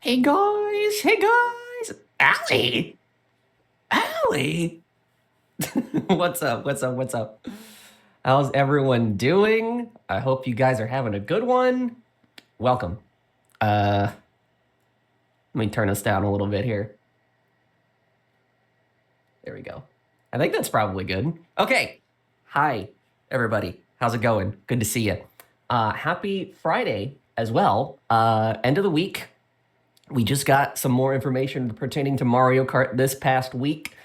Hey guys, Allie, what's up? How's everyone doing? I hope you guys are having a good one. Welcome. Let me turn us down a little bit here. There we go. I think that's probably good. Okay. Hi, everybody. How's it going? Good to see you. Happy Friday as well. End of the week. We just got some more information pertaining to Mario Kart this past week.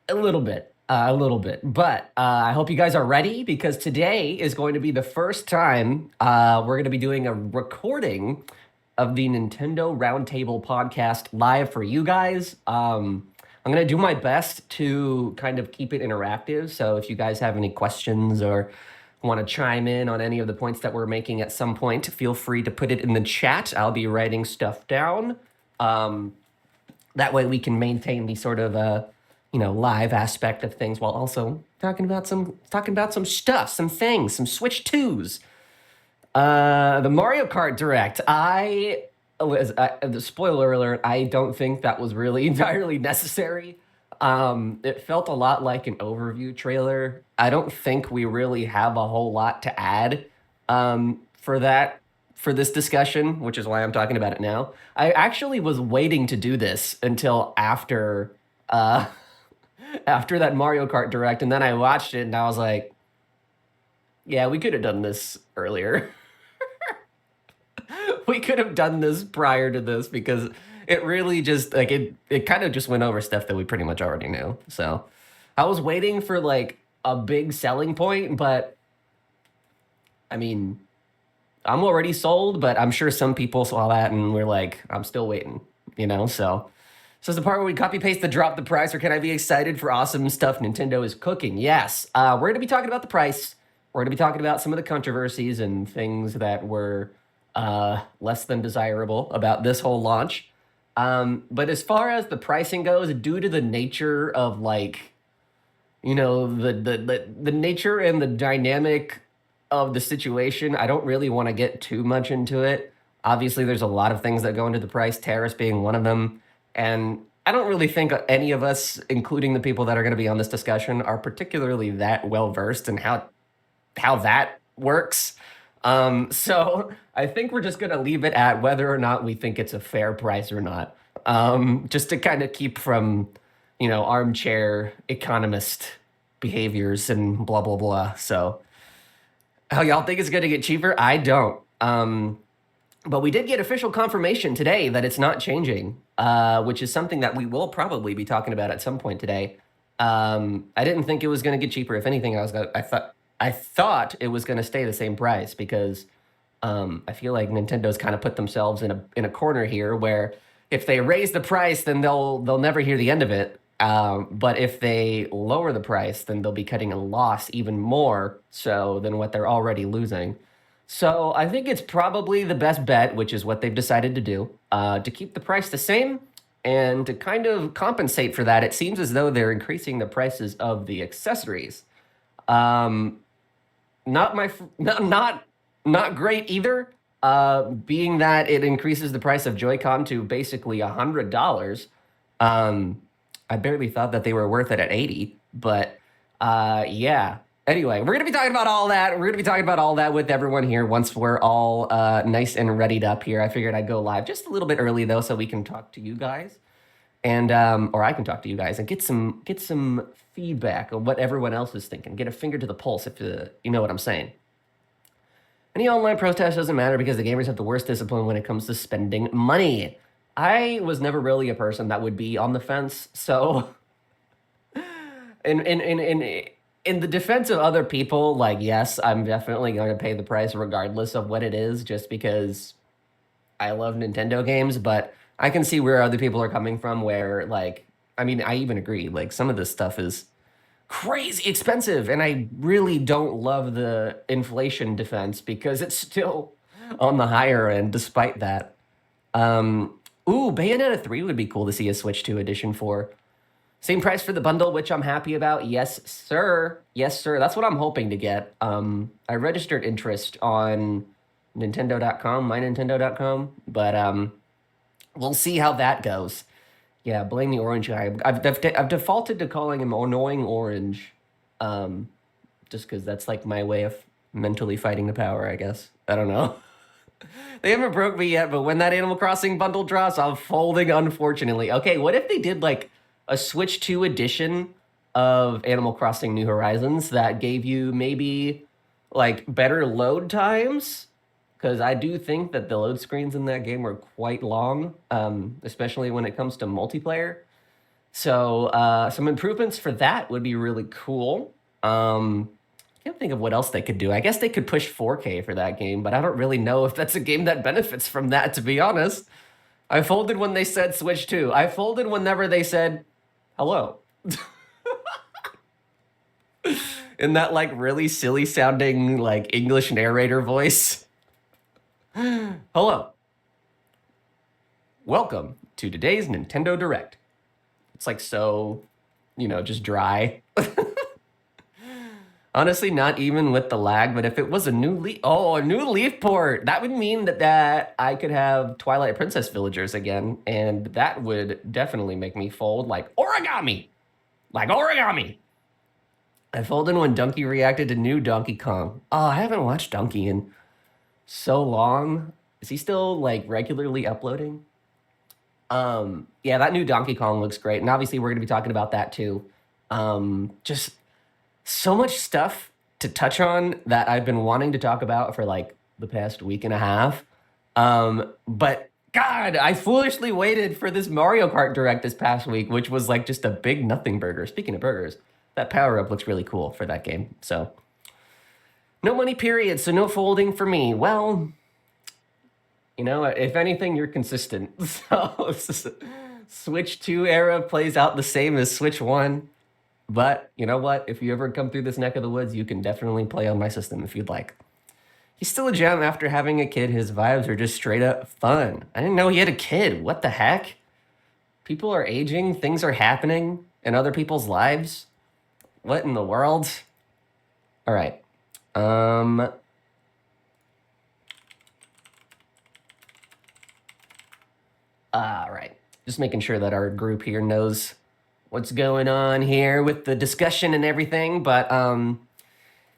A little bit. But I hope you guys are ready because today is going to be the first time we're going to be doing a recording of the Nintendo Roundtable podcast live for you guys. I'm going to do my best to kind of keep it interactive. So if you guys have any questions or want to chime in on any of the points that we're making at some point, feel free to put it in the chat. I'll be writing stuff down. That way we can maintain the sort of live aspect of things while also talking about some stuff, some things, some Switch 2s. The Mario Kart Direct. The spoiler alert, I don't think that was really entirely necessary. It felt a lot like an overview trailer. I don't think we really have a whole lot to add for this discussion, which is why I'm talking about it now. I actually was waiting to do this until after that Mario Kart Direct, and then I watched it and I was like, yeah, we could have done this earlier. We could have done this prior to this because it really just like it kind of just went over stuff that we pretty much already knew. So I was waiting for like a big selling point, but I mean, I'm already sold, but I'm sure some people saw that and we're like, I'm still waiting, So is the part where we copy paste the drop the price, or can I be excited for awesome stuff Nintendo is cooking? Yes. We're going to be talking about the price. We're going to be talking about some of the controversies and things that were less than desirable about this whole launch. But as far as the pricing goes, due to the nature of like, the nature and the dynamic of the situation, I don't really want to get too much into it. Obviously, there's a lot of things that go into the price, tariffs being one of them. And I don't really think any of us, including the people that are going to be on this discussion, are particularly that well versed in how that works. So I think we're just going to leave it at whether or not we think it's a fair price or not. Just to kind of keep from, armchair economist behaviors and blah, blah, blah. So how y'all think it's going to get cheaper? I don't. But we did get official confirmation today that it's not changing, which is something that we will probably be talking about at some point today. I didn't think it was going to get cheaper. If anything, I thought it was going to stay the same price because I feel like Nintendo's kind of put themselves in a corner here where if they raise the price, then they'll never hear the end of it. But if they lower the price, then they'll be cutting a loss even more so than what they're already losing. So I think it's probably the best bet, which is what they've decided to do, to keep the price the same. And to kind of compensate for that, it seems as though they're increasing the prices of the accessories. Not great either. Being that it increases the price of Joy-Con to basically $100. I barely thought that they were worth it at $80, but yeah. Anyway, we're going to be talking about all that. We're going to be talking about all that with everyone here once we're all nice and readied up here. I figured I'd go live just a little bit early, though, so we can talk to you guys. And or I can talk to you guys and get some feedback on what everyone else is thinking. Get a finger to the pulse, if you know what I'm saying. Any online protest doesn't matter because the gamers have the worst discipline when it comes to spending money. I was never really a person that would be on the fence, so in the defense of other people, like, yes, I'm definitely going to pay the price regardless of what it is, just because I love Nintendo games, but I can see where other people are coming from where, like, I mean, I even agree, like, some of this stuff is crazy expensive, and I really don't love the inflation defense because it's still on the higher end despite that. Bayonetta 3 would be cool to see a Switch 2 edition for. Same price for the bundle, which I'm happy about. Yes, sir. Yes, sir. That's what I'm hoping to get. I registered interest on Nintendo.com, mynintendo.com, but we'll see how that goes. Yeah, blame the orange guy. I've defaulted to calling him annoying orange, um, just because that's like my way of mentally fighting the power. I guess I don't know. They haven't broke me yet, but when that Animal Crossing bundle drops, I'm folding. Unfortunately. Okay, what if they did like a Switch 2 edition of Animal Crossing New Horizons that gave you maybe like better load times? Because I do think that the load screens in that game are quite long, especially when it comes to multiplayer. So some improvements for that would be really cool. I can't think of what else they could do. I guess they could push 4K for that game, but I don't really know if that's a game that benefits from that, to be honest. I folded when they said Switch 2. I folded whenever they said hello. In that like really silly sounding like English narrator voice. Hello. Welcome to today's Nintendo Direct. It's like so, just dry. Honestly, not even with the lag, but if it was a new Leaf port, that would mean that I could have Twilight Princess villagers again, and that would definitely make me fold like origami. Like origami. I folded when Donkey reacted to new Donkey Kong. Oh, I haven't watched Donkey in so long. Is he still like regularly uploading? Yeah, that new Donkey Kong looks great, and obviously we're gonna be talking about that too. Just so much stuff to touch on that I've been wanting to talk about for like the past week and a half. But God, I foolishly waited for this Mario Kart Direct this past week, which was like just a big nothing burger. Speaking of burgers, that power up looks really cool for that game. So no money period, so no folding for me. Well, if anything, you're consistent. So Switch 2 era plays out the same as Switch 1. But you know what? If you ever come through this neck of the woods, you can definitely play on my system if you'd like. He's still a gem after having a kid. His vibes are just straight up fun. I didn't know he had a kid. What the heck? People are aging. Things are happening in other people's lives. What in the world? All right. All right. Just making sure that our group here knows what's going on here with the discussion and everything. But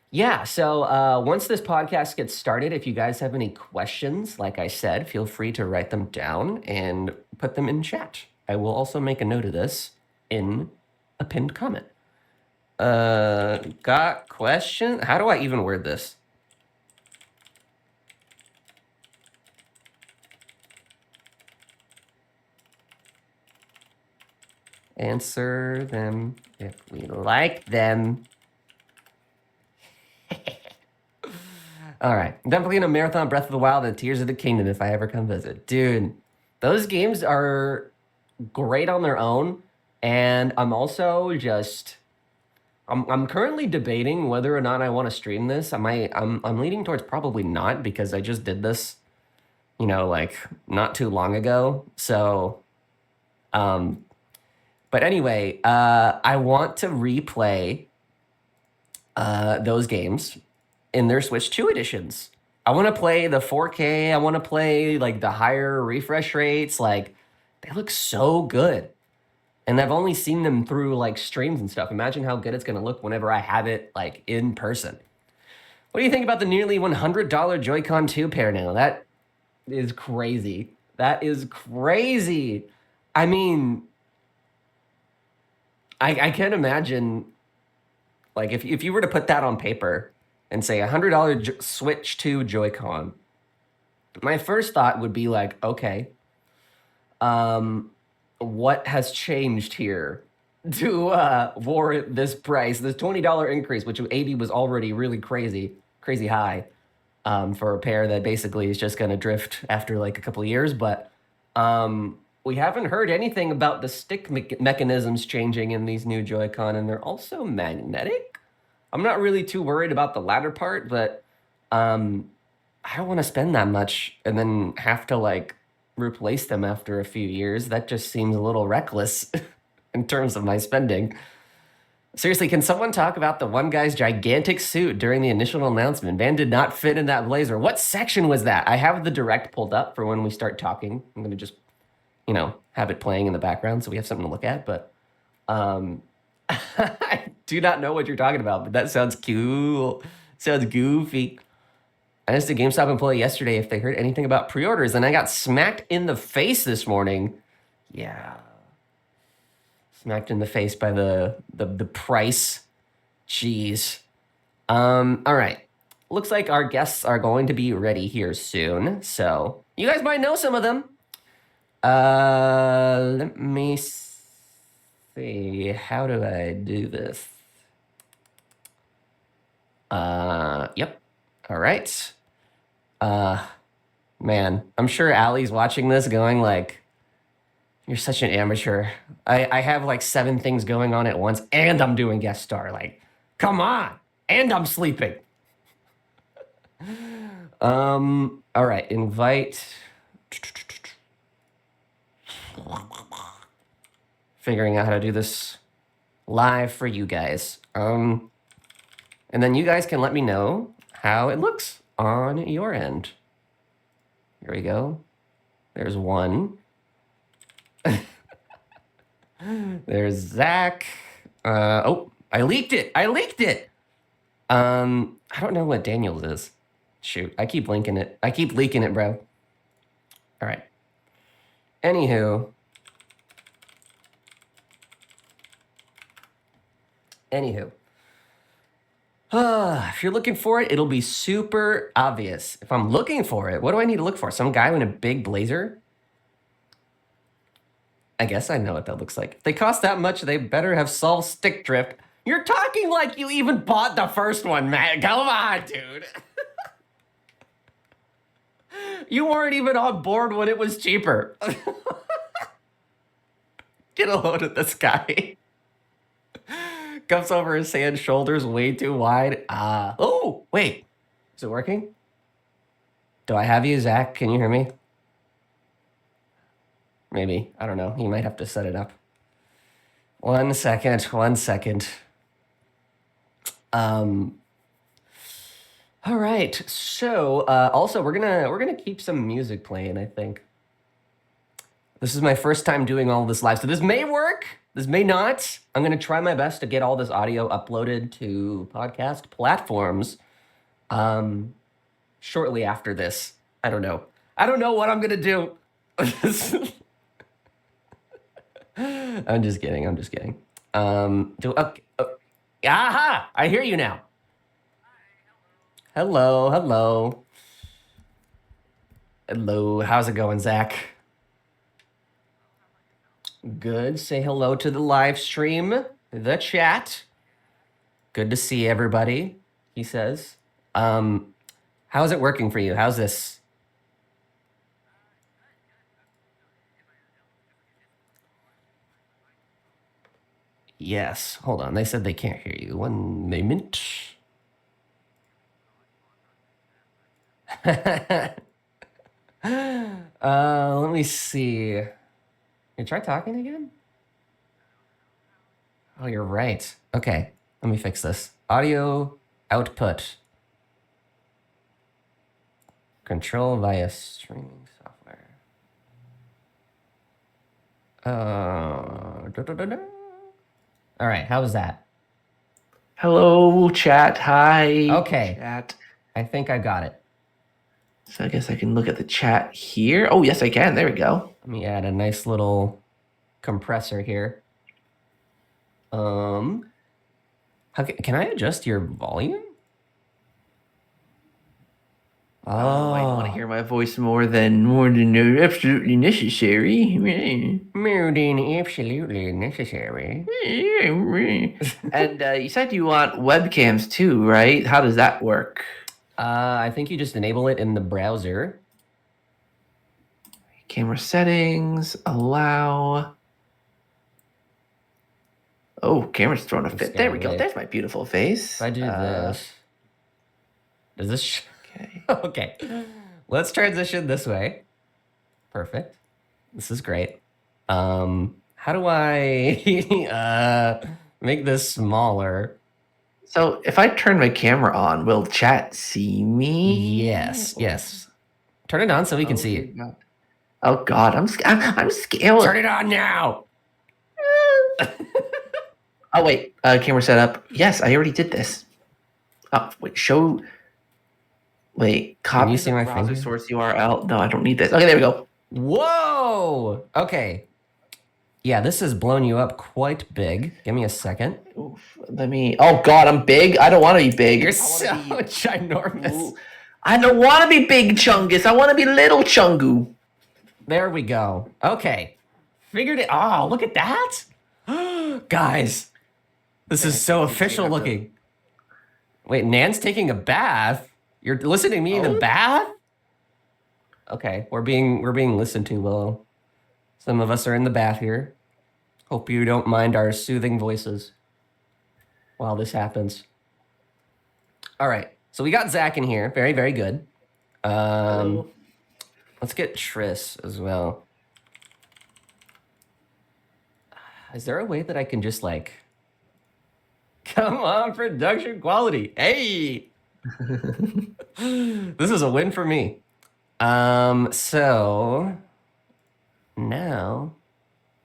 yeah, so once this podcast gets started, if you guys have any questions, like I said, feel free to write them down and put them in chat. I will also make a note of this in a pinned comment. Got question? How do I even word this? Answer them if we like them. All right. I'm definitely in a marathon Breath of the Wild and Tears of the Kingdom if I ever come visit. Dude, those games are great on their own. And I'm also just... I'm currently debating whether or not I want to stream this. I'm leaning towards probably not because I just did this, like not too long ago. So, but anyway, I want to replay those games in their Switch 2 editions. I want to play the 4K. I want to play like the higher refresh rates. Like they look so good. And I've only seen them through like streams and stuff. Imagine how good it's going to look whenever I have it like in person. What do you think about the nearly $100 Joy-Con 2 pair now? That is crazy. That is crazy. I mean, I can't imagine, like, if you were to put that on paper and say $100 Switch 2 Joy-Con, my first thought would be like, okay, what has changed here to warrant this price? This $20 increase, which 80 was already really crazy high for a pair that basically is just going to drift after like a couple of years. But we haven't heard anything about the stick mechanisms changing in these new Joy-Con, and they're also magnetic. I'm not really too worried about the latter part, but I don't want to spend that much and then have to like replace them after a few years. That just seems a little reckless in terms of my spending. Seriously, can someone talk about the one guy's gigantic suit during the initial announcement? Van did not fit in that blazer. What section was that? I have the direct pulled up for when we start talking. I'm going to just have it playing in the background so we have something to look at. But I do not know what you're talking about, but that sounds cool. Sounds goofy. I asked a GameStop employee yesterday if they heard anything about pre-orders, and I got smacked in the face this morning. Yeah. Smacked in the face by the price. Jeez. All right. Looks like our guests are going to be ready here soon. So you guys might know some of them. Let me see. How do I do this? Yep. All right. Man, I'm sure Allie's watching this going like, you're such an amateur. I have like 7 things going on at once and I'm doing guest star. Like, come on. And I'm sleeping. All right, invite. Figuring out how to do this live for you guys. And then you guys can let me know how it looks on your end. Here we go. There's one. There's Zach. Oh, I leaked it. I don't know what Daniel's is. Shoot, I keep linking it. I keep leaking it, bro. All right. Anywho. If you're looking for it, it'll be super obvious. If I'm looking for it, what do I need to look for? Some guy in a big blazer? I guess I know what that looks like. If they cost that much, they better have solved stick drift. You're talking like you even bought the first one, man. Come on, dude. You weren't even on board when it was cheaper. Get a load of this guy. Comes over his hand, shoulders way too wide. Oh, wait. Is it working? Do I have you, Zach? Can you hear me? Maybe. I don't know. You might have to set it up. 1 second. All right. So, also we're gonna keep some music playing, I think. This is my first time doing all this live, so this may work. This may not. I'm gonna try my best to get all this audio uploaded to podcast platforms shortly after this. I don't know what I'm gonna do. I'm just kidding. Okay. Aha! I hear you now. Hello. How's it going, Zach? Good. Say hello to the live stream, the chat. Good to see everybody, he says. How's it working for you? How's this? Yes. Hold on. They said they can't hear you. 1 moment. Let me see. You try talking again? Oh, you're right. Okay. Let me fix this. Audio output. Control via streaming software. All right, how was that? Hello, chat. Hi. Okay. Chat. I think I got it. So I guess I can look at the chat here. Oh, yes, I can. There we go. Let me add a nice little compressor here. Can I adjust your volume? I want to hear my voice more than absolutely necessary. More than absolutely necessary. And you said you want webcams too, right? How does that work? I think you just enable it in the browser. Camera settings, allow. Oh, camera's throwing a fit. There we go. There's my beautiful face. If I do this, does this? Okay. Okay. Let's transition this way. Perfect. This is great. How do I make this smaller? So if I turn my camera on, will chat see me? Yes. Turn it on so we can see you. Oh God, I'm scared. Turn it on now. Oh wait, camera setup. Yes, I already did this. Oh wait, show. Wait, Can you copy see the my browser finger? source URL. No, I don't need this. Okay, there we go. Whoa. Okay. Yeah, this has blown you up quite big. Give me a second. Oof, let me. Oh God, I'm big. I don't want to be big. You're I want so to be. ginormous. Ooh. I don't want to be big Chungus. I want to be little Chungu. There we go. Okay. Figured it. Oh, look at that. Guys, this is so official looking. Wait, Nan's taking a bath? You're listening to me in the bath? Okay, we're being listened to, Willow. Some of us are in the bath here. Hope you don't mind our soothing voices while this happens. All right, so we got Zach in here. Very, very good. Let's get Triss as well. Is there a way that I can just like... Come on, production quality. Hey! This is a win for me. So... Now...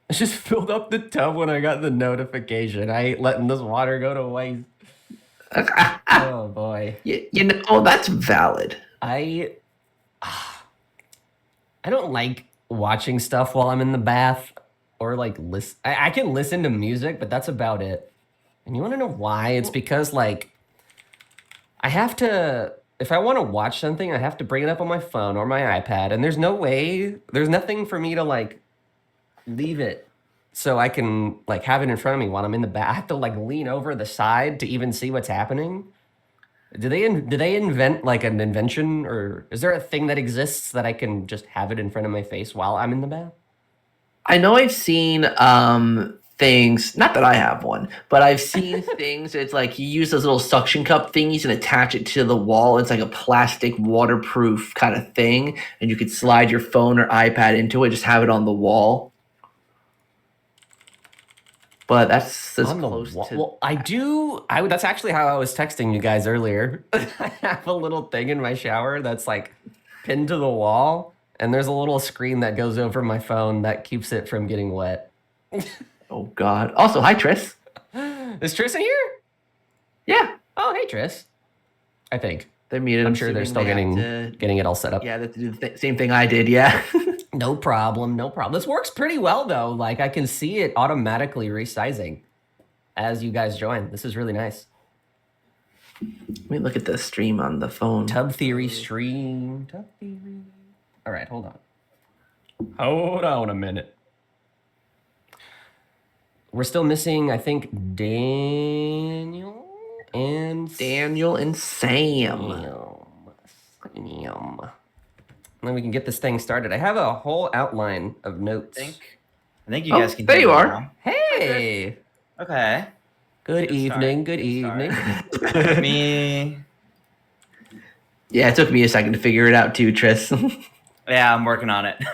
I just filled up the tub when I got the notification. I ain't letting this water go to waste. Oh, boy. You know, oh, that's valid. I don't like watching stuff while I'm in the bath or like listen. I can listen to music, but that's about it. And you want to know why? It's because like I have to, if I want to watch something, I have to bring it up on my phone or my iPad, and there's nothing for me to like leave it so I can like have it in front of me while I'm in the bath. I have to like lean over the side to even see what's happening. Did they invent like an invention, or is there a thing that exists that I can just have it in front of my face while I'm in the bath? I know I've seen things, not that I have one, but I've seen things. It's like you use those little suction cup thingies and attach it to the wall. It's like a plastic waterproof kind of thing, and you could slide your phone or iPad into it, just have it on the wall. But that's as close to. Well, that's actually how I was texting you guys earlier. I have a little thing in my shower that's like pinned to the wall, and there's a little screen that goes over my phone that keeps it from getting wet. Oh God! Also, hi Triss. Is Triss in here? Yeah. Oh, hey Triss. I think they're muted. I'm sure they're still getting it all set up. Yeah, they have to do the same thing I did. Yeah. No problem. This works pretty well though. Like I can see it automatically resizing as you guys join. This is really nice. Let me look at the stream on the phone. Tub Theory stream. Tub Theory. All right, hold on. Hold on a minute. We're still missing, I think, Daniel and Sam. And then we can get this thing started. I have a whole outline of notes. I think you guys can. There you are. Now. Hey. Okay. Good evening. Good evening. Me. Yeah, it took me a second to figure it out too, Triss. Yeah, I'm working on it. It's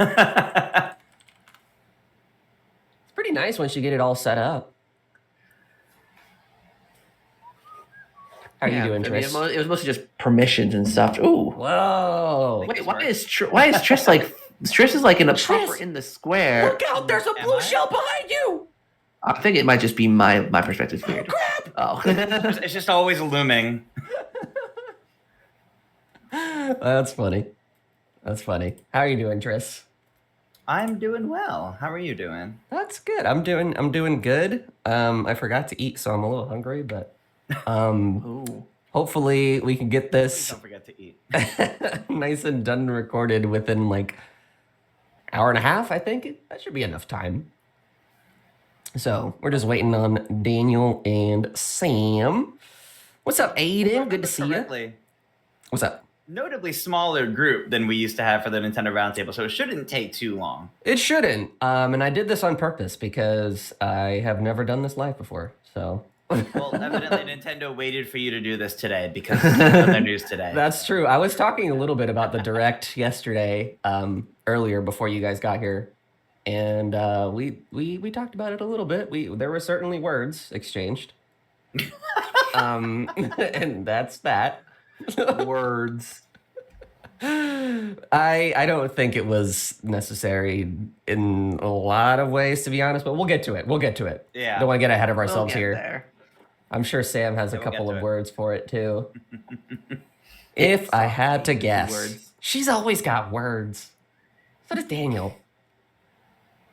pretty nice once you get it all set up. How are you doing, Triss? It was mostly just permissions and stuff. Ooh. Whoa. Wait, why is Triss like? Triss is like in a proper in the square. Look out! There's a blue shell behind you. I think it might just be my perspective here. Crap! Oh. It's just always looming. That's funny. How are you doing, Triss? I'm doing well. How are you doing? That's good. I'm doing good. I forgot to eat, so I'm a little hungry, but hopefully we can get this. Please don't forget to eat. Nice and done and recorded within like hour and a half. I think that should be enough time. So we're just waiting on Daniel and Sam. What's up, Aiden? Good to see you. What's up? Notably smaller group than we used to have for the Nintendo Roundtable, so it shouldn't take too long. It shouldn't. And I did this on purpose because I have never done this live before. So. Well, evidently Nintendo waited for you to do this today because of their news today. That's true. I was talking a little bit about the Direct yesterday, earlier before you guys got here, and we talked about it a little bit. There were certainly words exchanged, and that's that. Words. I don't think it was necessary in a lot of ways, to be honest, but we'll get to it. We'll get to it. Yeah. Don't want to get ahead of We'll ourselves get here. there. I'm sure Sam has a Yeah, we'll couple get of to it. words for it too. If I had to guess, words. she's always got words. So does Daniel.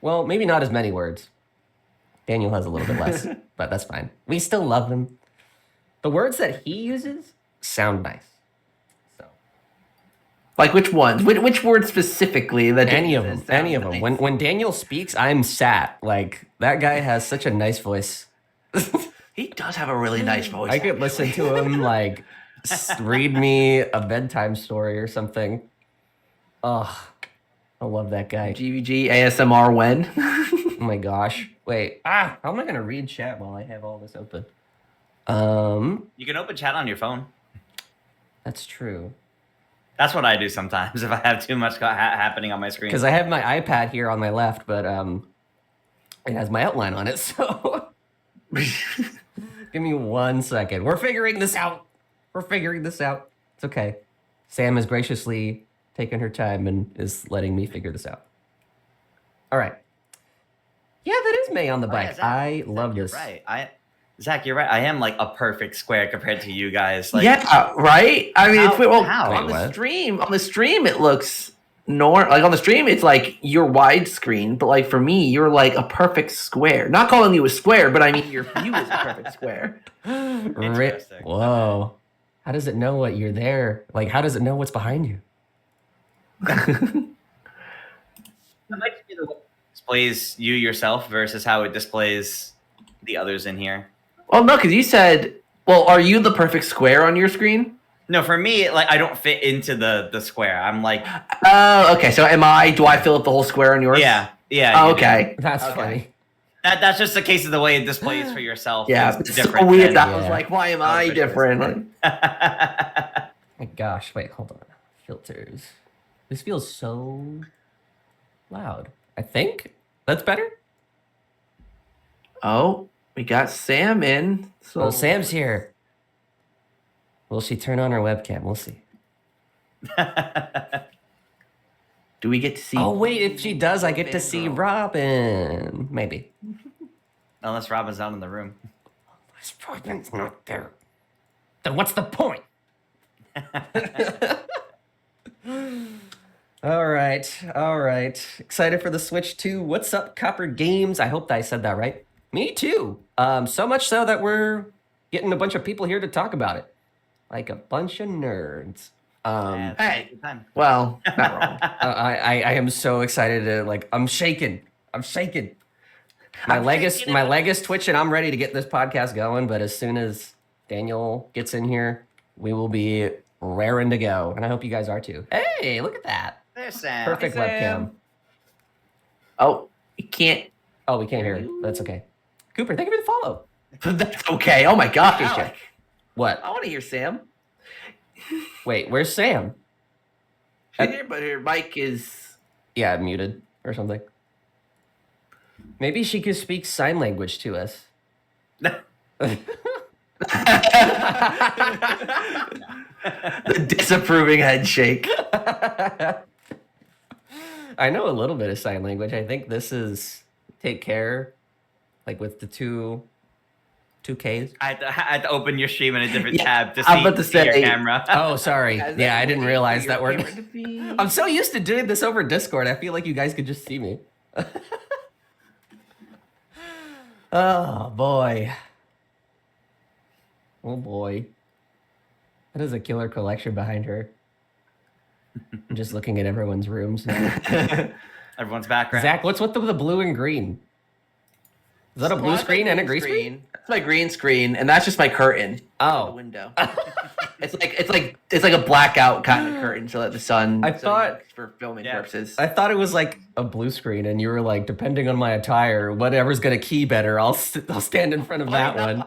Well, maybe not as many words. Daniel has a little bit less, but that's fine. We still love him. The words that he uses sound nice. So Like which ones? Which words specifically? That any of that them, any of sound them. nice? When Daniel speaks, I'm sat. Like that guy has such a nice voice. He does have a really nice voice. I could listen to him like read me a bedtime story or something. Oh, I love that guy. GVG ASMR when? Oh my gosh. Wait. How am I gonna read chat while I have all this open? You can open chat on your phone. That's true. That's what I do sometimes if I have too much happening on my screen. Because I have my iPad here on my left, but it has my outline on it, so give me 1 second. We're figuring this out. We're figuring this out. It's okay. Sam has graciously taken her time and is letting me figure this out. All right. Yeah, that is May on the Oh, yeah, bike. Zach, I Zach, love you're this. Right. Zach, you're right. I am like a perfect square compared to you guys. Like, yeah, right. I mean, How- it's well how? on Wait, the what? stream. On the stream, it looks like on the stream, it's like you're widescreen, but like for me, you're like a perfect square. Not calling you a square, but I mean your view is a perfect square. Interesting. Whoa. How does it know what you're there? Like, how does it know what's behind you? That might just be the way it displays you yourself versus how it displays the others in here. Well, no, because you said, well, are you the perfect square on your screen? No, for me, like I don't fit into the square. I'm like, Oh, okay. So do I fill up the whole square on yours? yeah. Oh, you do. okay. That's Okay. funny. That's just the case of the way it displays for yourself. Yeah, is it's so different weird. than- That was Yeah. like, why am I for sure. different? My gosh, wait, hold on. Filters. This feels so loud. I think that's better. Oh, we got Sam in. So Oh, Sam's here. Will she turn on her webcam? We'll see. do we get to see? Oh, wait, if she does, I get to see Fangirl? Robin. Maybe. Unless Robin's not in the room. Robin's not there. Then what's the point? All right. Excited for the Switch 2. What's up, Copper Games? I hope that I said that right. Me too. So much so that we're getting a bunch of people here to talk about it. Like a bunch of nerds. Yeah, it's Hey. a good time. Well, not wrong. I am so excited to I'm shaking. I'm shaking. My I'm leg shaking is twitching. I'm ready to get this podcast going, but as soon as Daniel gets in here, we will be raring to go. And I hope you guys are too. Hey, look at that. There's Sam. Perfect Sam. webcam. Oh, you can't. Oh, we can't hear it. That's okay. Cooper, thank you for the follow. That's okay. Oh my gosh. Appreciate it. Alec, What? I want to hear Sam. Wait, where's Sam? She's here, but her mic is. Yeah, muted or something. Maybe she could speak sign language to us. The disapproving head shake. I know a little bit of sign language. I think this is take care, like with the two Ks. I had to open your stream in a different Yeah, tab to I'm see, about to see your say- camera. Oh, sorry. Is Yeah, that I didn't way realize for that your we're. camera to be? I'm so used to doing this over Discord. I feel like you guys could just see me. Oh boy. Oh boy. That is a killer collection behind her. I'm just looking at everyone's rooms. Everyone's background. Zach, what's with the blue and green? Is that a blue That's my screen and a green screen? That's my green screen, and that's just my curtain. The Oh. window. It's like a blackout kind of curtain so that the sun. I thought- for filming Yeah. purposes. I thought it was like a blue screen, and you were like, depending on my attire, whatever's gonna key better, I'll stand in front of that one.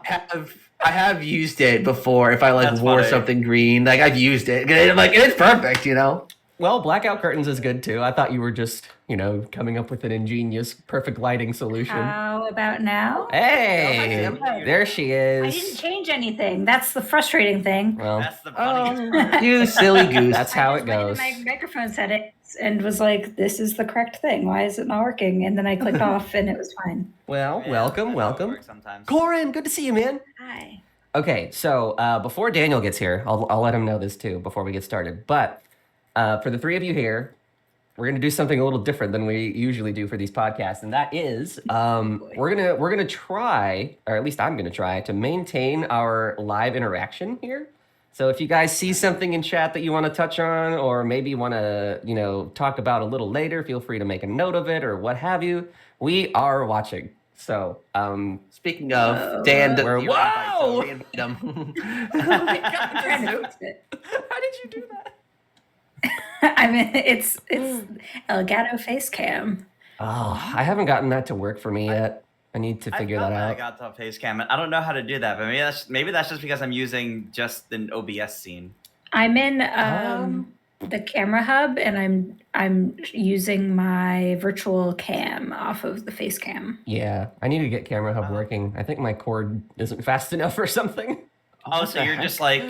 I have used it before. If I like That's wore funny. something green, like I've used it. And I'm like, it's perfect, you know. Well, blackout curtains is good too. I thought you were just, coming up with an ingenious, perfect lighting solution. How about now? Hey, Okay. there she I didn't is. change anything. That's the frustrating thing. Well, That's the funniest part. You silly goose. that's how I it just went goes. to my microphone settings and was like, "This is the correct thing. Why is it not working?" And then I clicked off, and it was fine. Well, Yeah, welcome, that's how it welcome. works sometimes. Corin, good to see you, man. Hi. Okay, so before Daniel gets here, I'll let him know this too before we get started. But for the three of you here, we're gonna do something a little different than we usually do for these podcasts, and that is we're gonna try, or at least I'm gonna try, to maintain our live interaction here. So if you guys see something in chat that you want to touch on, or maybe want to talk about a little later, feel free to make a note of it or what have you. We are watching. So Speaking of, Dan, Where- your invite, so Whoa! reinvite him. I'm trying to fix it. how did you do that? I mean, it's Elgato face cam. Oh, I haven't gotten that to work for me yet. I need to figure that I out. got the face cam. I don't know how to do that, but maybe that's just because I'm using just an OBS scene. I'm in the camera hub, and I'm using my virtual cam off of the face cam. Yeah, I need to get Camera Hub working. I think my cord isn't fast enough or something. Oh, so you're just like,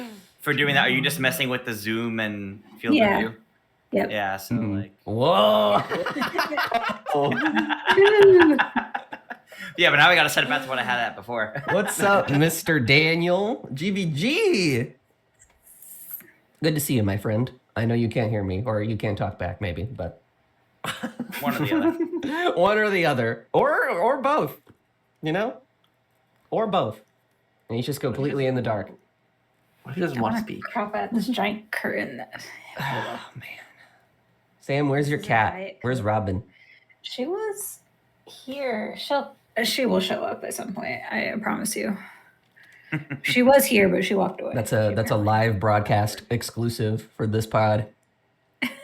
for doing that, are you just messing with the zoom and field Yeah. of view? Yep. Yeah, so like. Whoa! Yeah, but now we got to set it back to what I had at before. What's up, Mr. Daniel? GVG! Good to see you, my friend. I know you can't hear me, or you can't talk back, maybe, but One or the other. one or the other, or both, or both. And he's just completely in the dark. He doesn't I want to want to speak. crop out this giant curtain. Oh man, Sam, where's your cat? Right. Where's Robin? She was here. She will show up at some point. I promise you. She was here, but she walked away. That's a live broadcast exclusive for this pod.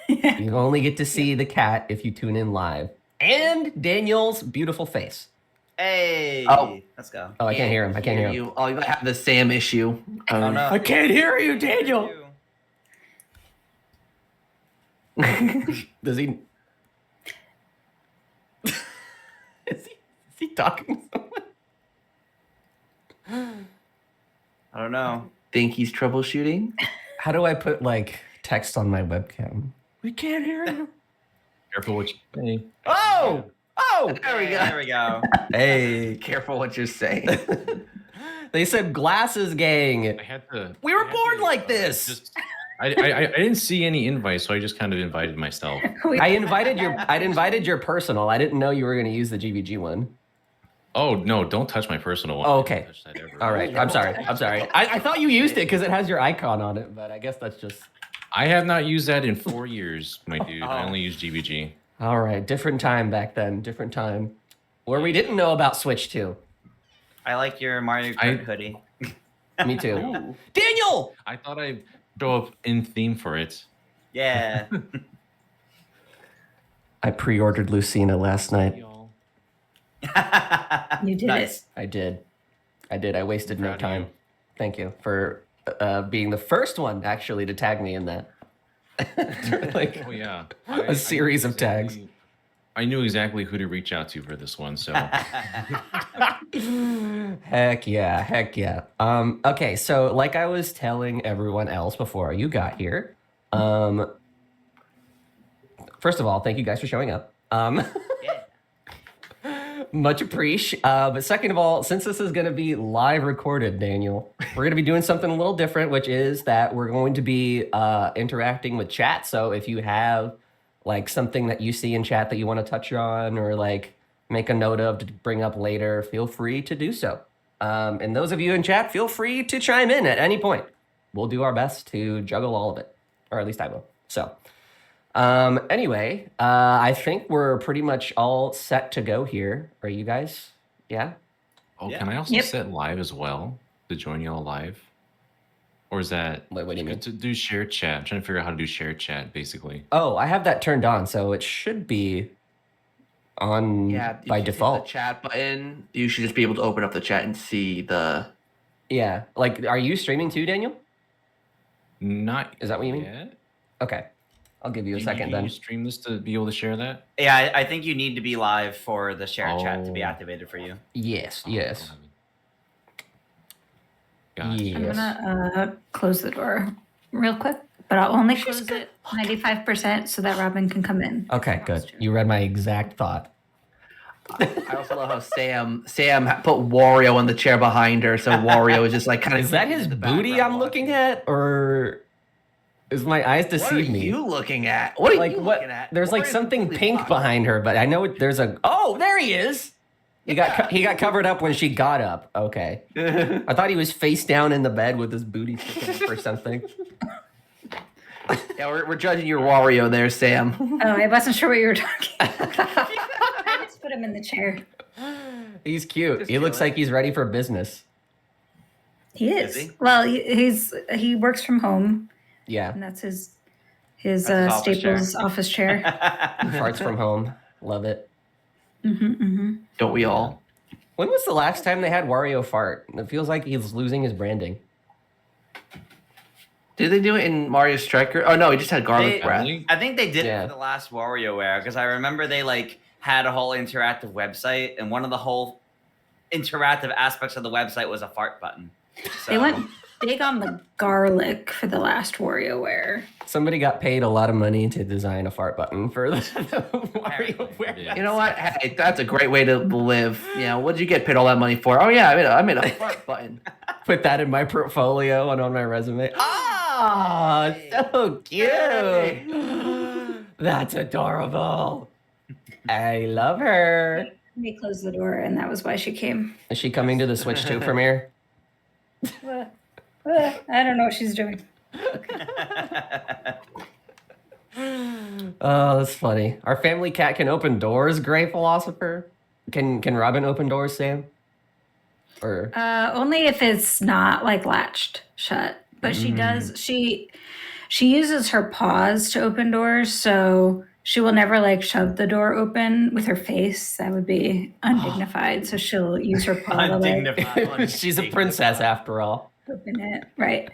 You only get to see the cat if you tune in live. And Daniel's beautiful face. Hey, Oh. let's go. Oh, I can't hear him. I can't hear him. you. Oh, you might have the Sam issue. Oh, no. I can't hear you, Daniel. Does he? Is he talking to someone? I don't know. Think he's troubleshooting? How do I put like text on my webcam? We can't hear you. Careful what you say. Oh! Oh! There we go. There we go. Hey, Careful what you're saying. they said glasses gang. I had to. We were I had born to, like this. Just, I didn't see any invite, so I just kind of invited myself. I invited your personal. I didn't know you were going to use the GVG one. Oh no! Don't touch my personal one. Oh, I okay. don't touch that ever. All right. I'm sorry. I thought you used it because it has your icon on it, but I guess that's just. I have not used that in 4 years, my dude. I Oh. only use GVG. All right. Different time back then. Different time. Where we didn't know about Switch 2. I like your Mario Kart hoodie. Me too. Daniel! I thought I'd throw up in theme for it. Yeah. I pre-ordered Lucina last night. Y'all. You did Nice. I did. I wasted no Proud of time. you. Thank you for being the first one actually to tag me in that. Like Oh yeah. a series of tags. I knew exactly who to reach out to for this one, so Heck yeah. Okay, so like I was telling everyone else before you got here, first of all, thank you guys for showing up. Yeah. Much appreciate. But second of all, since this is going to be live recorded, Daniel, we're going to be doing something a little different, which is that we're going to be interacting with chat. So if you have like something that you see in chat that you want to touch on or like make a note of to bring up later, feel free to do so. And those of you in chat, feel free to chime in at any point. We'll do our best to juggle all of it, or at least I will. So anyway, I think we're pretty much all set to go here. Are you guys? Yeah? Oh, Yeah. can I also Yep. set live as well to join y'all live? Or is that What do you mean? to do share chat? I'm trying to figure out how to do share chat basically. Oh, I have that turned on, so it should be on Yeah, by if you hit default. The chat button. You should just be able to open up the chat and see the. Yeah. Like, are you streaming too, Daniel? Not Is that what you mean? yet. Okay. I'll give you a Do second need then. You stream this to be able to share that? Yeah, I think you need to be live for the share chat to be Oh. activated for you. Yes, yes. Gotcha. Yes. I'm gonna close the door real quick, but I'll only close it 95% so that Robin can come in. Okay, good. You read my exact thought. I also love how Sam put Wario in the chair behind her, so Wario is just like kind of. Is that his booty I'm looking at, or is my eyes What are deceive me? you looking at? What are Like you what? looking at? There's like Wario's something completely pink blind. behind her, but I know there's a. Oh, there he is. He got covered up when she got up. Okay, I thought he was face down in the bed with his booty sticking up or something. Yeah, we're judging your Wario there, Sam. Oh, I wasn't sure what you were talking about. I just put him in the chair. He's cute. Just He looks chilling. like he's ready for business. He is. Is he? Well, he works from home, Yeah, and that's his That's his office Staples office chair. farts from home. Love it. Don't we all? When was the last time they had Wario fart? It feels like he's losing his branding. Did they do it in Mario Striker? Oh no, he just had garlic They- breath. I think they did Yeah. it for the last WarioWare because I remember they like had a whole interactive website, and one of the whole interactive aspects of the website was a fart button. So, They went big on the garlic for the last WarioWare. Somebody got paid a lot of money to design a fart button for the Apparently. WarioWare. Yeah. You know what? Hey, that's a great way to live. Yeah, what did you get paid all that money for? Oh yeah, I made a fart button. Put that in my portfolio and on my resume. Ah, so cute. That's adorable. I love her. They closed the door, and that was why she came. Is she coming to the Switch 2 premiere? I don't know what she's doing. Oh, that's funny. Our family cat can open doors, Gray Philosopher. Can Robin open doors, Sam? Or Only if it's not like latched shut. But she does. She uses her paws to open doors, so she will never like shove the door open with her face. That would be undignified. So she'll use her paw to like Undignified. she's a princess after all. open it. Right.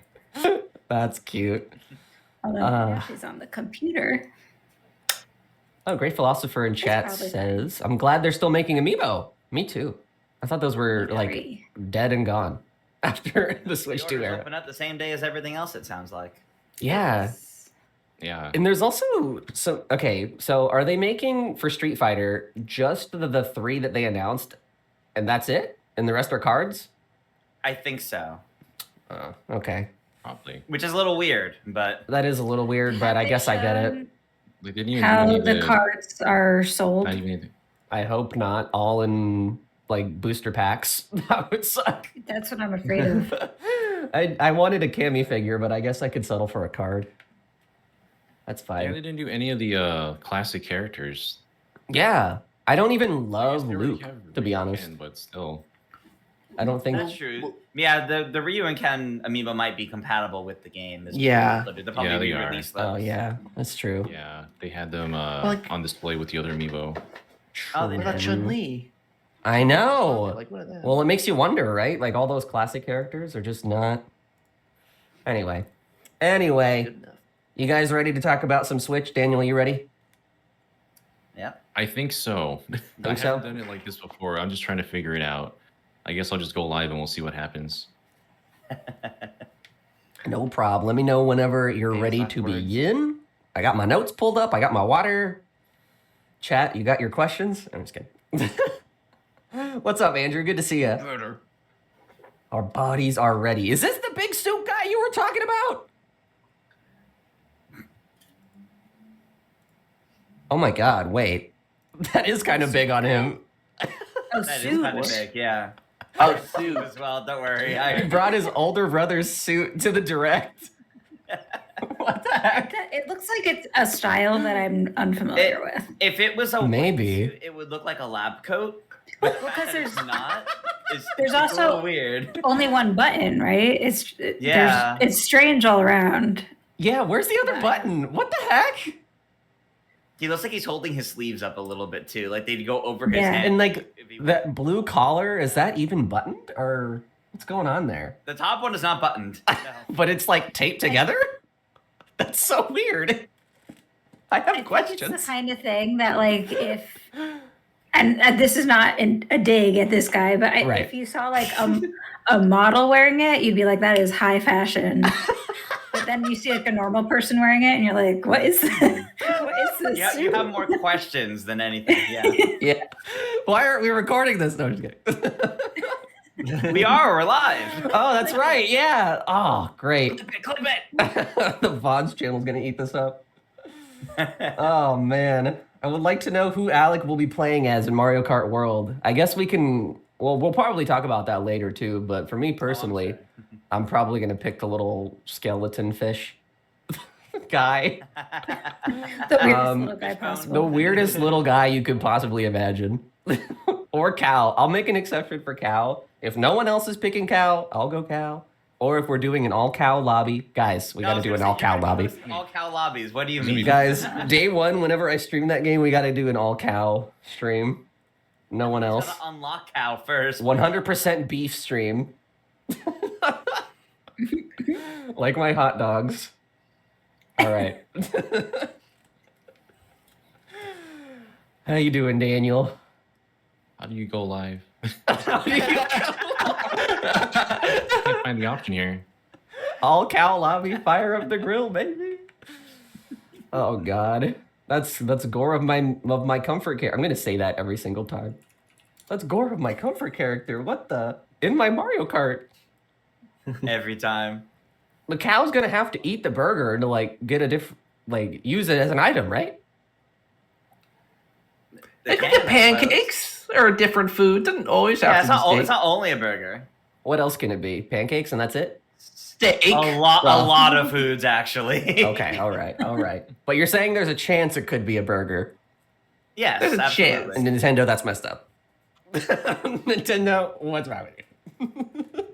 That's cute. Although now she's on the computer. Oh, Great Philosopher in chat probably says, I'm glad they're still making Amiibo. Me too. I thought those were like Agree. dead and gone after the The Switch 2 orders era. open up the same day as everything else. It sounds like. Yeah. Yeah. And there's also some. Okay, so are they making for Street Fighter just the three that they announced, and that's it, and the rest are cards? I think so, Okay, Probably. which is a little weird, but that is a little weird, but I Have guess they I get it. shown They didn't even How do any of the cards are sold. Not even anything. I hope not all in like booster packs. That would suck. That's what I'm afraid of. I wanted a Cammy figure, but I guess I could settle for a card. That's Yeah, fine. they didn't do any of the classic characters. Yeah, I don't even I guess love they already Luke, have to be Ryu honest. Ken, but still. I don't think. that's true. Yeah, the Ryu and Ken amiibo might be compatible with the game. Yeah. They'll probably Yeah, they are. re-release those. Oh yeah, that's true. Yeah, they had them Like- on display with the other amiibo. Oh, they What about did. Chun Li? I know. Like what are that? Well, it makes you wonder, right? Like all those classic characters are just not. Anyway, Good enough. you guys ready to talk about some Switch? Daniel, you ready? Yeah. I think so. I Think so? haven't done it like this before. I'm just trying to figure it out. I guess I'll just go live and we'll see what happens. No problem. Let me know whenever you're Okay, ready last to words. begin. I got my notes pulled up. I got my water. Chat, you got your questions? I'm just kidding. What's up, Andrew? Good to see you. Our bodies are ready. Is this the big suit guy you were talking about? Oh my god, wait. That is kind of big on him. Oh, That is suit. kind of big, yeah. Oh, suit. As well, don't worry. He I, brought his older brother's suit to the direct. What the heck? It looks like it's a style that I'm unfamiliar with. if it was a white Maybe. suit, it would look like a lab coat. Well, The fact because that it's there's not. Is, there's it's also- a little weird. only one button, right? Yeah. It's strange all around. Yeah, where's the other button? What the heck? He looks like he's holding his sleeves up a little bit too. Like they'd go over his Yeah. head. And like if he- that blue collar, is that even buttoned or what's going on there? the top one is not buttoned. No. But it's like taped together? That's so weird. I I have think questions. it's the kind of thing that, like, if and this is not a dig at this guy, but Right. if you saw like a model wearing it, you'd be like, that is high fashion. But then you see like a normal person wearing it, and you're like, what is this? What is this? Yeah, you have more questions than anything. Yeah, Yeah. Why aren't we recording this? No, I'm just kidding. we are. We're live. Oh, that's right. Yeah. Oh, great. Clip it. The Vaughn's channel's gonna eat this up. Oh man, I would like to know who Alec will be playing as in Mario Kart World. I guess we can. Well, we'll probably talk about that later too. But for me personally, sure. I'm probably gonna pick the little skeleton fish guy, The weirdest Um, little guy possible. the weirdest little guy you could possibly imagine, or Cal. I'll make an exception for Cal. If no one else is picking Cal, I'll go Cal. Or if we're doing an all cow lobby, guys, we No, I got to was do gonna an say, all cow you're gonna lobby. host All cow lobbies. What do you It's gonna mean? be- Guys, day one, whenever I stream that game, we got to do an all cow stream. No one else. Gotta unlock cow first. 100% beef stream. Like my hot dogs. All right. How you doing, Daniel? How do you go live? How do you go? Can't find the option here. All cow lobby, fire up the grill, baby. Oh God, that's gore of my comfort character. I'm gonna say that every single time. That's gore of my comfort character. What the? In my Mario Kart, Every time. the cow's gonna have to eat the burger to like get a use it as an item, right? They could get pancakes or a different food. Doesn't always Yeah, have it's to not, be it's not only a burger. What else can it be? Pancakes and that's it? steak. A lot Well, of foods actually. Okay, all right. But you're saying there's a chance it could be a burger. Yes, There's a absolutely. And Nintendo, that's messed up. Nintendo, what's wrong with you?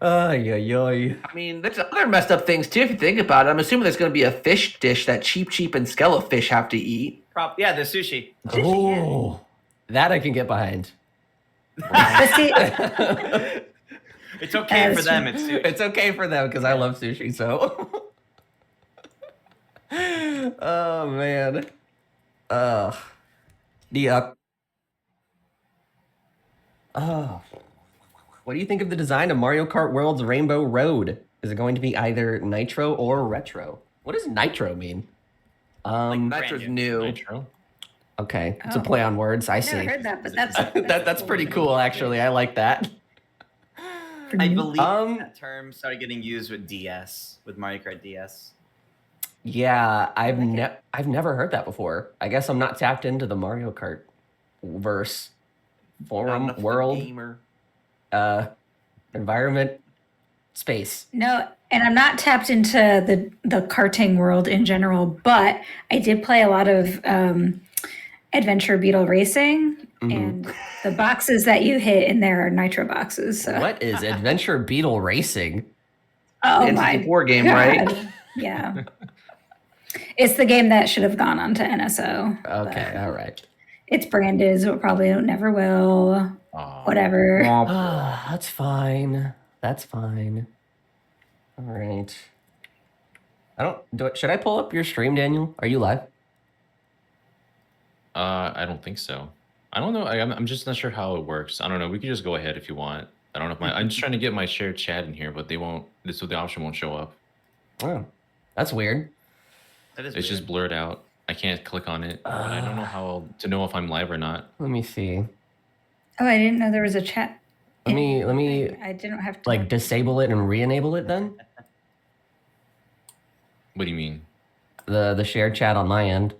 Ay, ay, ay. I mean, there's other messed up things too if you think about it. I'm assuming there's going to be a fish dish that Cheap and Skelefish have to eat. Yeah, the sushi. Oh, that I can get behind. But see, It's okay for As- them. It's sushi. It's okay for them because I love sushi, so. Oh, man. Yuck. Oh. What do you think of the design of Mario Kart World's Rainbow Road? Is it going to be either Nitro or Retro? What does Nitro mean? Nitro's new. new. Nitro. Okay, it's a Oh. play on words. I I've see. never heard that, but that's That's pretty cool, actually. I like that. I believe Um, that term started getting used with DS, with Mario Kart DS. Yeah, I've like I've never heard that before. I guess I'm not tapped into the Mario Kart verse, Not forum, enough of a world, gamer. environment, space. No, and I'm not tapped into the karting world in general, but I did play a lot of Adventure Beetle Racing, Mhm. and the boxes that you hit in there are nitro boxes. So. What is Adventure Beetle Racing? Oh It's my a war game, God. right? Yeah. It's the game that should have gone on to NSO. Okay, but all right. It's branded, so it probably never will. Aw. Whatever. Womp. That's fine. That's fine. All right. Should I pull up your stream, Daniel? Are you live? I don't think so. I don't know. I'm just not sure how it works. I don't know. We could just go ahead if you want. I don't know if I'm just trying to get my shared chat in here, but they won't. So the option won't show up. Oh, that's weird. That is It's just weird. blurred out. I can't click on it, but I don't know how to know if I'm live or not. Let me see. Oh, I didn't know there was a chat. Let me I didn't have to. like disable it and re-enable it then. What do you mean? The shared chat on my end.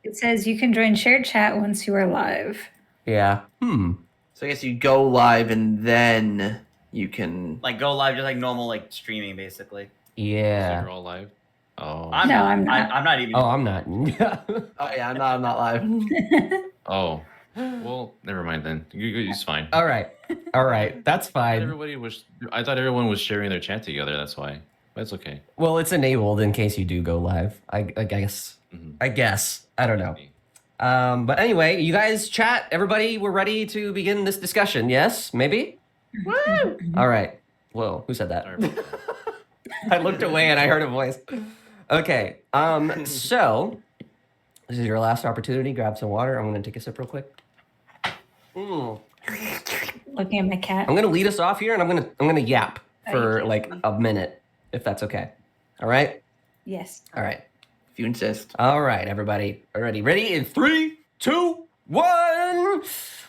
It says you can join shared chat once you are live. Yeah. So I guess you go live and then you can. Like go live, just like normal, like streaming, basically. So Yeah. you're all live? Oh. I'm No, not. I'm not. I'm not even. Oh, I'm not. Oh yeah, I'm not live. Oh. Well, never mind then. It's fine. All right. All right. That's fine. I thought everyone was sharing their chat together. That's why. But it's okay. Well, it's enabled in case you do go live. I guess. Mhm. I guess. I don't know. But anyway, you guys chat. Everybody, we're ready to begin this discussion. Yes? Maybe? All right. Whoa, who said that? Sorry about that. I looked away and I heard a voice. Okay. So this is your last opportunity. Grab some water. I'm gonna take a sip real quick. Looking at my cat. I'm gonna lead us off here, and I'm gonna yap Oh, you for can't like see me. a minute, if that's okay. All right. Yes. All right. If you insist. All right, everybody. Already ready? In 3, 2, 1.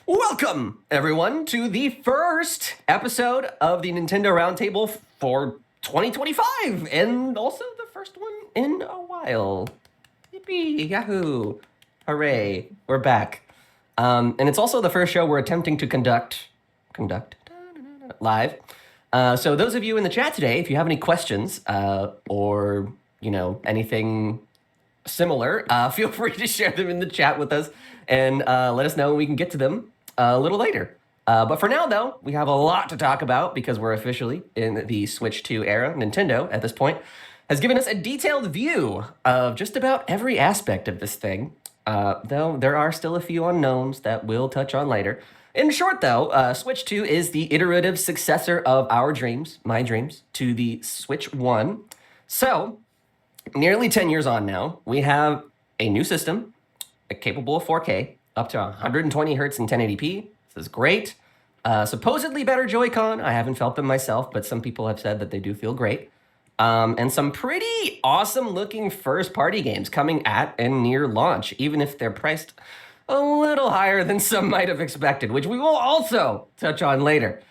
Welcome, everyone, to the first episode of the Nintendo Roundtable for 2025, and also the first one in a while. Yippee! Yahoo! Hooray! We're back. And it's also the first show we're attempting to conduct live. So those of you in the chat today, if you have any questions or anything similar, feel free to share them in the chat with us and let us know when we can get to them a little later. But for now, though, we have a lot to talk about because we're officially in the Switch 2 era. Nintendo, at this point, has given us a detailed view of just about every aspect of this thing, though there are still a few unknowns that we'll touch on later. In short, though, Switch 2 is the iterative successor of our dreams, my dreams, to the Switch 1. So, nearly 10 years on now, we have a new system capable of 4K, up to 120 hertz and 1080p. This is great. Supposedly better Joy-Con. I haven't felt them myself, but some people have said that they do feel great. And some pretty awesome looking first party games coming at and near launch, even if they're priced a little higher than some might have expected, which we will also touch on later.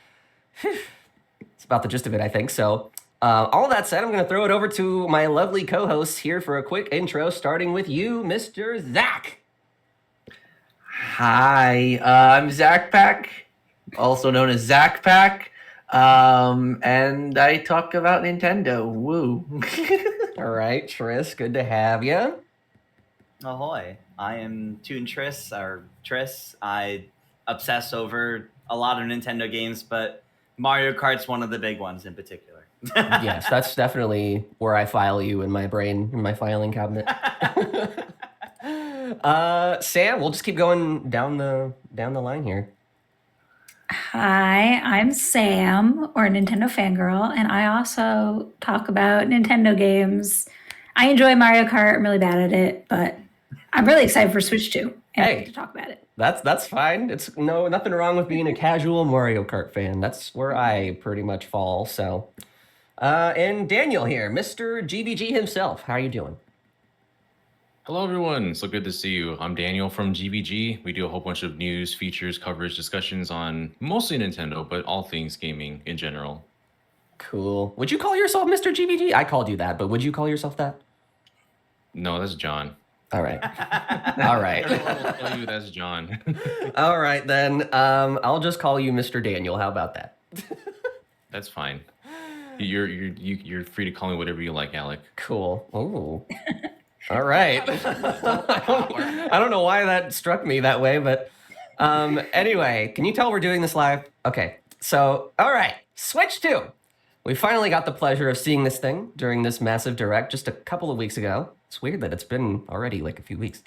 It's about the gist of it, I think. So all that said, I'm going to throw it over to my lovely co-hosts here for a quick intro, starting with you, Mr. Zach. Hi, I'm Zach Pack, also known as Zach Pack, and I talk about Nintendo. Woo! All right, Tris, good to have you. Ahoy. I am Toon Triss, or Triss. I obsess over a lot of Nintendo games, but Mario Kart's one of the big ones in particular. Yes, that's definitely where I file you in my brain, in my filing cabinet. Sam, we'll just keep going down the line here. Hi, I'm Sam, or Nintendo Fangirl, and I also talk about Nintendo games. I enjoy Mario Kart. I'm really bad at it, but I'm really excited for Switch 2 and Hey. to talk about it. That's fine. It's nothing wrong with being a casual Mario Kart fan. That's where I pretty much fall. So, and Daniel here, Mr. GBG himself. How are you doing? Hello, everyone. So good to see you. I'm Daniel from GBG. We do a whole bunch of news, features, coverage, discussions on mostly Nintendo, but all things gaming in general. Cool. Would you call yourself Mr. GBG? I called you that, but would you call yourself that? No, that's John. All right. All right. Everyone will tell you that's John. All right, then. I'll just call you Mr. Daniel. How about that? That's fine. You're free to call me whatever you like, Alec. Cool. Oh. All right. I don't know why that struck me that way, but anyway, can you tell we're doing this live? Okay. So, all right. Switch 2. We finally got the pleasure of seeing this thing during this massive direct just a couple of weeks ago. It's weird that it's been already like a few weeks.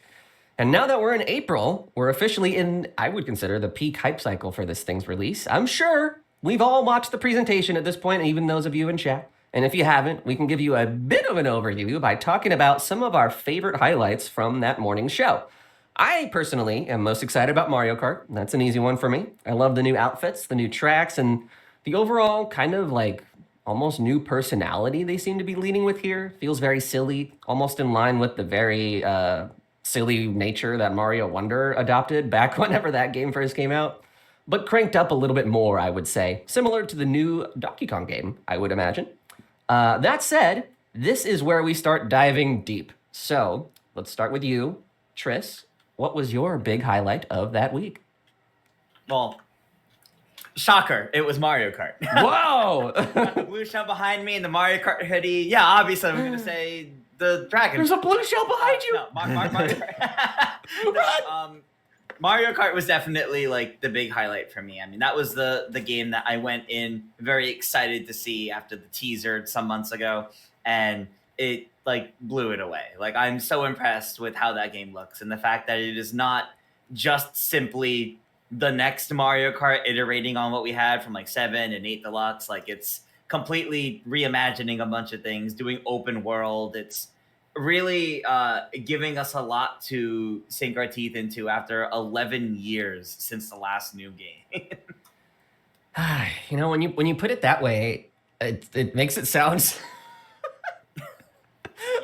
And now that we're in April, we're officially in, I would consider, the peak hype cycle for this thing's release. I'm sure we've all watched the presentation at this point, even those of you in chat. And if you haven't, we can give you a bit of an overview by talking about some of our favorite highlights from that morning's show. I personally am most excited about Mario Kart. That's an easy one for me. I love the new outfits, the new tracks, and the overall kind of like almost new personality they seem to be leading with here. Feels very silly, almost in line with the very silly nature that Mario Wonder adopted back whenever that game first came out. But cranked up a little bit more, I would say. Similar to the new Donkey Kong game, I would imagine. That said, this is where we start diving deep. So let's start with you, Tris. What was your big highlight of that week? Well, shocker, it was Mario Kart. Whoa! The blue shell behind me and the Mario Kart hoodie. Yeah, obviously I'm going to say the dragon. There's a blue shell behind you! No, Mario Kart. Mario Kart was definitely like the big highlight for me. I mean, that was the game that I went in very excited to see after the teaser some months ago, and it like blew it away. Like, I'm so impressed with how that game looks and the fact that it is not just simply the next Mario Kart iterating on what we had from like 7 and 8 Deluxe. Like, it's completely reimagining a bunch of things, doing open world. It's really giving us a lot to sink our teeth into after 11 years since the last new game. You know, when you put it that way, it makes it sound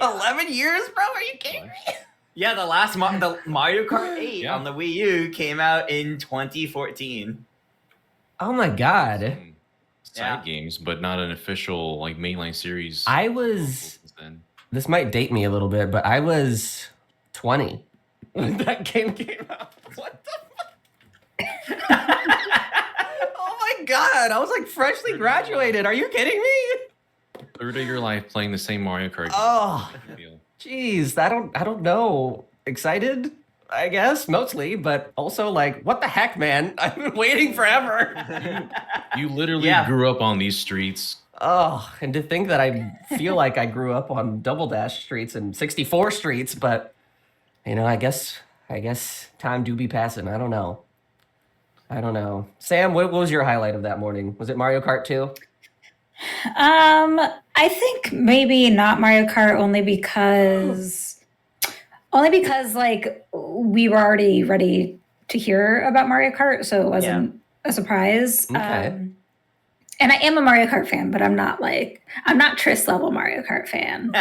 11 years, bro. Are you kidding me? Yeah, the last the Mario Kart 8 Yeah. on the Wii U came out in 2014. Oh my god. Some side games, but not an official like mainline series. I was. since then. This might date me a little bit, but I was 20 when that game came out. What the Oh my god, I was like freshly graduated. Are you kidding me? Third of your life playing the same Mario Kart game. Oh, I feel. jeez, I don't know. Excited, I guess, mostly, but also like, what the heck, man? I've been waiting forever. You literally Yeah. grew up on these streets. Oh, and to think that I feel like I grew up on Double Dash streets and 64 streets, but you know, I guess time do be passing. I don't know. Sam, what was your highlight of that morning? Was it Mario Kart 2? I think maybe not Mario Kart only because like we were already ready to hear about Mario Kart, so it wasn't a surprise. Okay. And I am a Mario Kart fan, but I'm not Triss level Mario Kart fan.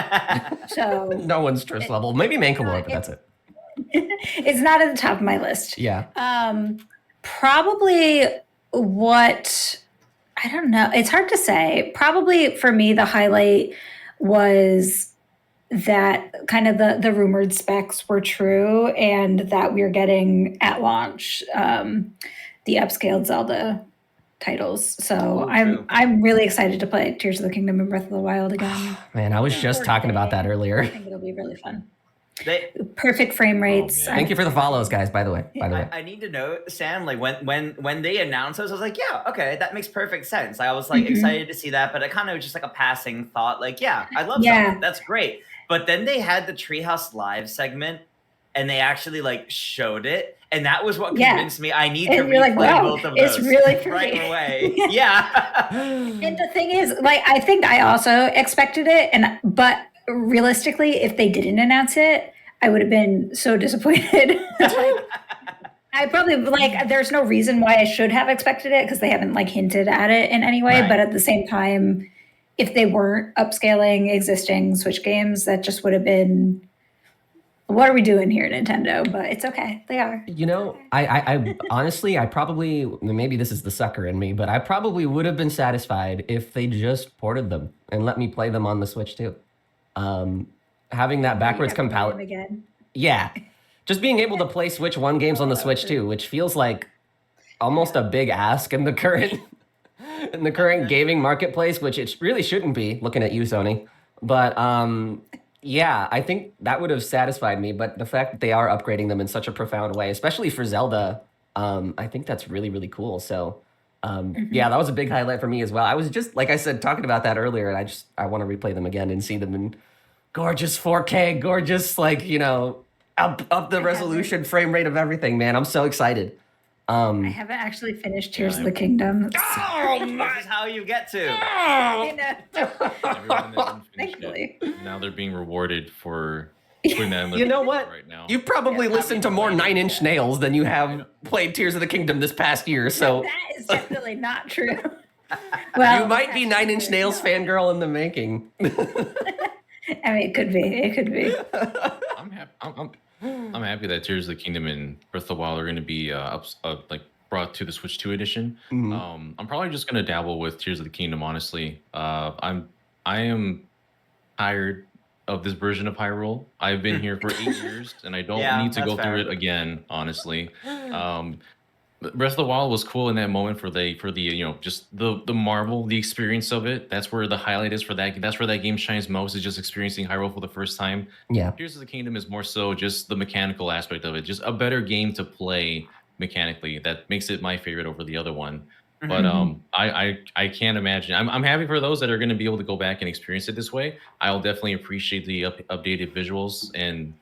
So No one's Triss level. Maybe Mankalore, but that's it. it's not at the top of my list. Yeah. Probably what I don't know. It's hard to say. Probably for me, the highlight was that kind of the rumored specs were true, and that we're getting at launch the upscaled Zelda titles. So I'm really excited to play Tears of the Kingdom and Breath of the Wild again. Man, I was just talking about that I earlier. think it'll be really fun. They, Perfect frame rates. man. Thank you for the follows, guys, by the way. I need to know, Sam, like when they announced this, I was like, yeah, okay, that makes perfect sense. I was like excited to see that, but it kind of just like a passing thought, like, yeah, I love that. That's great. But then they had the Treehouse Live segment and they actually like showed it. And that was what convinced me I need to replay both of those it's really pretty. right away. Yeah. And the thing is, like, I think I also expected it, but realistically, if they didn't announce it, I would have been so disappointed. I probably there's no reason why I should have expected it because they haven't like hinted at it in any way. Right. But at the same time, if they weren't upscaling existing Switch games, that just would have been, what are we doing here, Nintendo? But it's okay. They are. You know, I honestly, I probably, maybe this is the sucker in me, but I probably would have been satisfied if they just ported them and let me play them on the Switch too. Having that backwards compatibility. Again. Yeah. Just being able to play Switch 1 games on the Switch too, which feels like almost a big ask in the current gaming marketplace, which it really shouldn't be, looking at you, Sony. But yeah, I think that would have satisfied me. But the fact that they are upgrading them in such a profound way, especially for Zelda, I think that's really, really cool. So yeah, that was a big highlight for me as well. I was just, like I said, talking about that earlier, and I want to replay them again and see them in gorgeous 4K, gorgeous, like, you know, up the resolution, frame rate of everything, man. I'm so excited. I haven't actually finished Tears of the Kingdom. This is how you get to. I know. Everyone that didn't finish Thankfully. it, now they're being rewarded for putting that in their You know video what? right now. You've probably listened to more Nine Inch Nails than you have played Tears of the Kingdom this past year, so That is definitely not true. Well, you might be Nine Inch Nails fangirl in the making. I mean, it could be. It could be. I'm happy that Tears of the Kingdom and Breath of the Wild are going to be like brought to the Switch 2 edition. Mhm. I'm probably just going to dabble with Tears of the Kingdom. Honestly, I am tired of this version of Hyrule. I've been here for 8 years, and I don't Yeah, need to that's go fair. through it again. Honestly, Breath of the Wild was cool in that moment for the you know, just the marvel, the experience of it. That's where the highlight is for that. That's where that game shines most, is just experiencing Hyrule for the first time. Yeah. Tears of the Kingdom is more so just the mechanical aspect of it, just a better game to play mechanically. That makes it my favorite over the other one. But I can't imagine. I'm happy for those that are going to be able to go back and experience it this way. I'll definitely appreciate the updated visuals and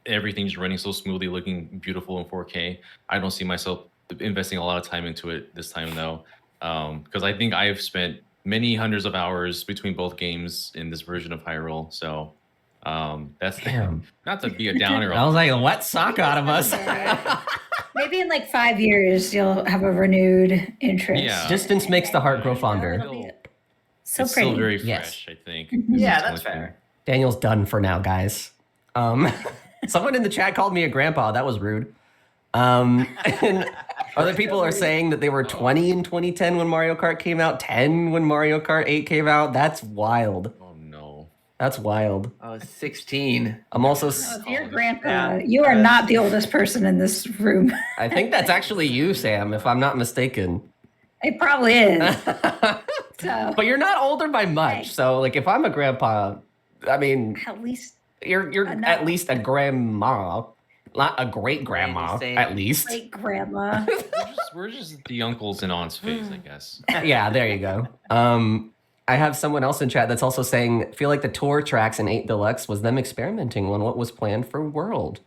everything's running so smoothly, looking beautiful in 4K. I don't see myself investing a lot of time into it this time though, because I think I've spent many hundreds of hours between both games in this version of Hyrule. So That's Damn. not to be a downer. I was like a wet sock out of us. Maybe in like 5 years you'll have a renewed interest. Yeah. Distance makes the heart grow You know, fonder. it'll be so It's pretty. still very Yes. fresh, I think. Yeah, It's that's only fair. Daniel's done for now, guys. Someone in the chat called me a grandpa. That was rude. And other people are saying that they were 20 in 2010 when Mario Kart came out, 10 when Mario Kart 8 came out. That's wild. Oh no. That's wild. I was 16. I'm also. Oh, if you're Oh, grandpa, yeah. you are not the oldest person in this room. I think that's actually you, Sam, if I'm not mistaken. It probably is. But So you're not older by much. Hey. So, like, if I'm a grandpa, I mean, at least you're Enough. at least a grandma, not a great grandma, Same. at least. great grandma. We're just the uncles in Aunts phase, I guess. Yeah, there you go. I have someone else in chat that's also saying, feel like the tour tracks in 8 Deluxe was them experimenting on what was planned for World.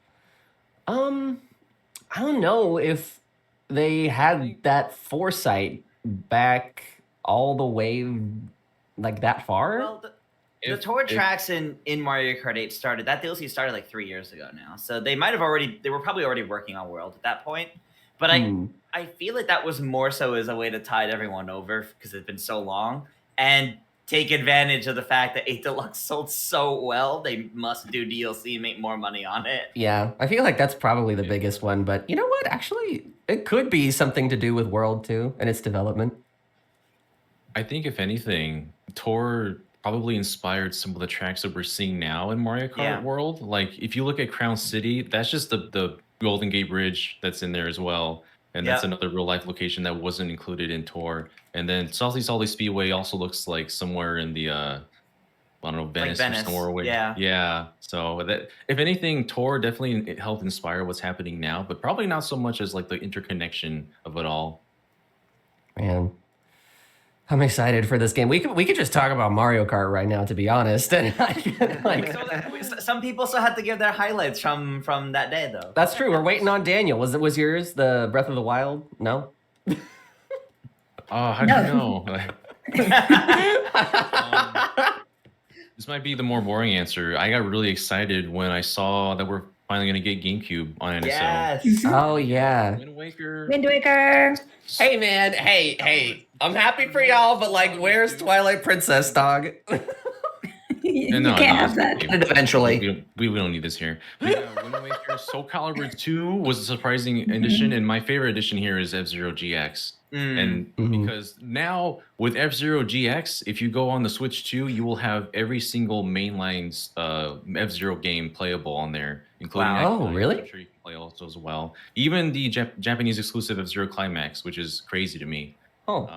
I don't know if they had that foresight back all the way like that far. Well, the If- tour if- tracks in Mario Kart 8 started. That DLC started like 3 years ago now, so they were probably already working on World at that point. But I feel like that was more so as a way to tide everyone over because it's been so long and take advantage of the fact that 8 Deluxe sold so well. They must do DLC and make more money on it. Yeah, I feel like that's probably the biggest one. But you know what? Actually, it could be something to do with World too and its development. I think if anything, Tor probably inspired some of the tracks that we're seeing now in Mario Kart Yeah. World. Like if you look at Crown City, that's just the Golden Gate Bridge that's in there as well. And that's Yeah. another real life location that wasn't included in Tor. And then Salty Speedway also looks like somewhere in the I don't know, Venice, Venice, or somewhere away. yeah. Yeah. So that if anything, Tor definitely helped inspire what's happening now, but probably not so much as like the interconnection of it all. Man, I'm excited for this game. We could just talk about Mario Kart right now, to be honest. And like, Some people still had to give their highlights from that day, though. that's true. We're waiting on Daniel. Was yours the Breath of the Wild? No. Oh, how do No. you know? This might be the more boring answer. I got really excited when I saw that we're finally going to get GameCube on NSO. Yes. Oh yeah. Wind Waker. Wind Waker. Hey man, hey. I'm happy for y'all, but like, where's Twilight Princess, dog? You No, can't no, have that. it's- And eventually. We don't need this here. But yeah, Wind Waker Soul Calibur 2 was a surprising addition, and my favorite addition here is F-Zero GX. And Mhm. because now with F-Zero GX, if you go on the Switch 2, you will have every single mainline F-Zero game playable on there, including Wow. Oh, Accolades, really? I'm sure you can play also as well. Even the Japanese exclusive F-Zero Climax, which is crazy to me. Oh,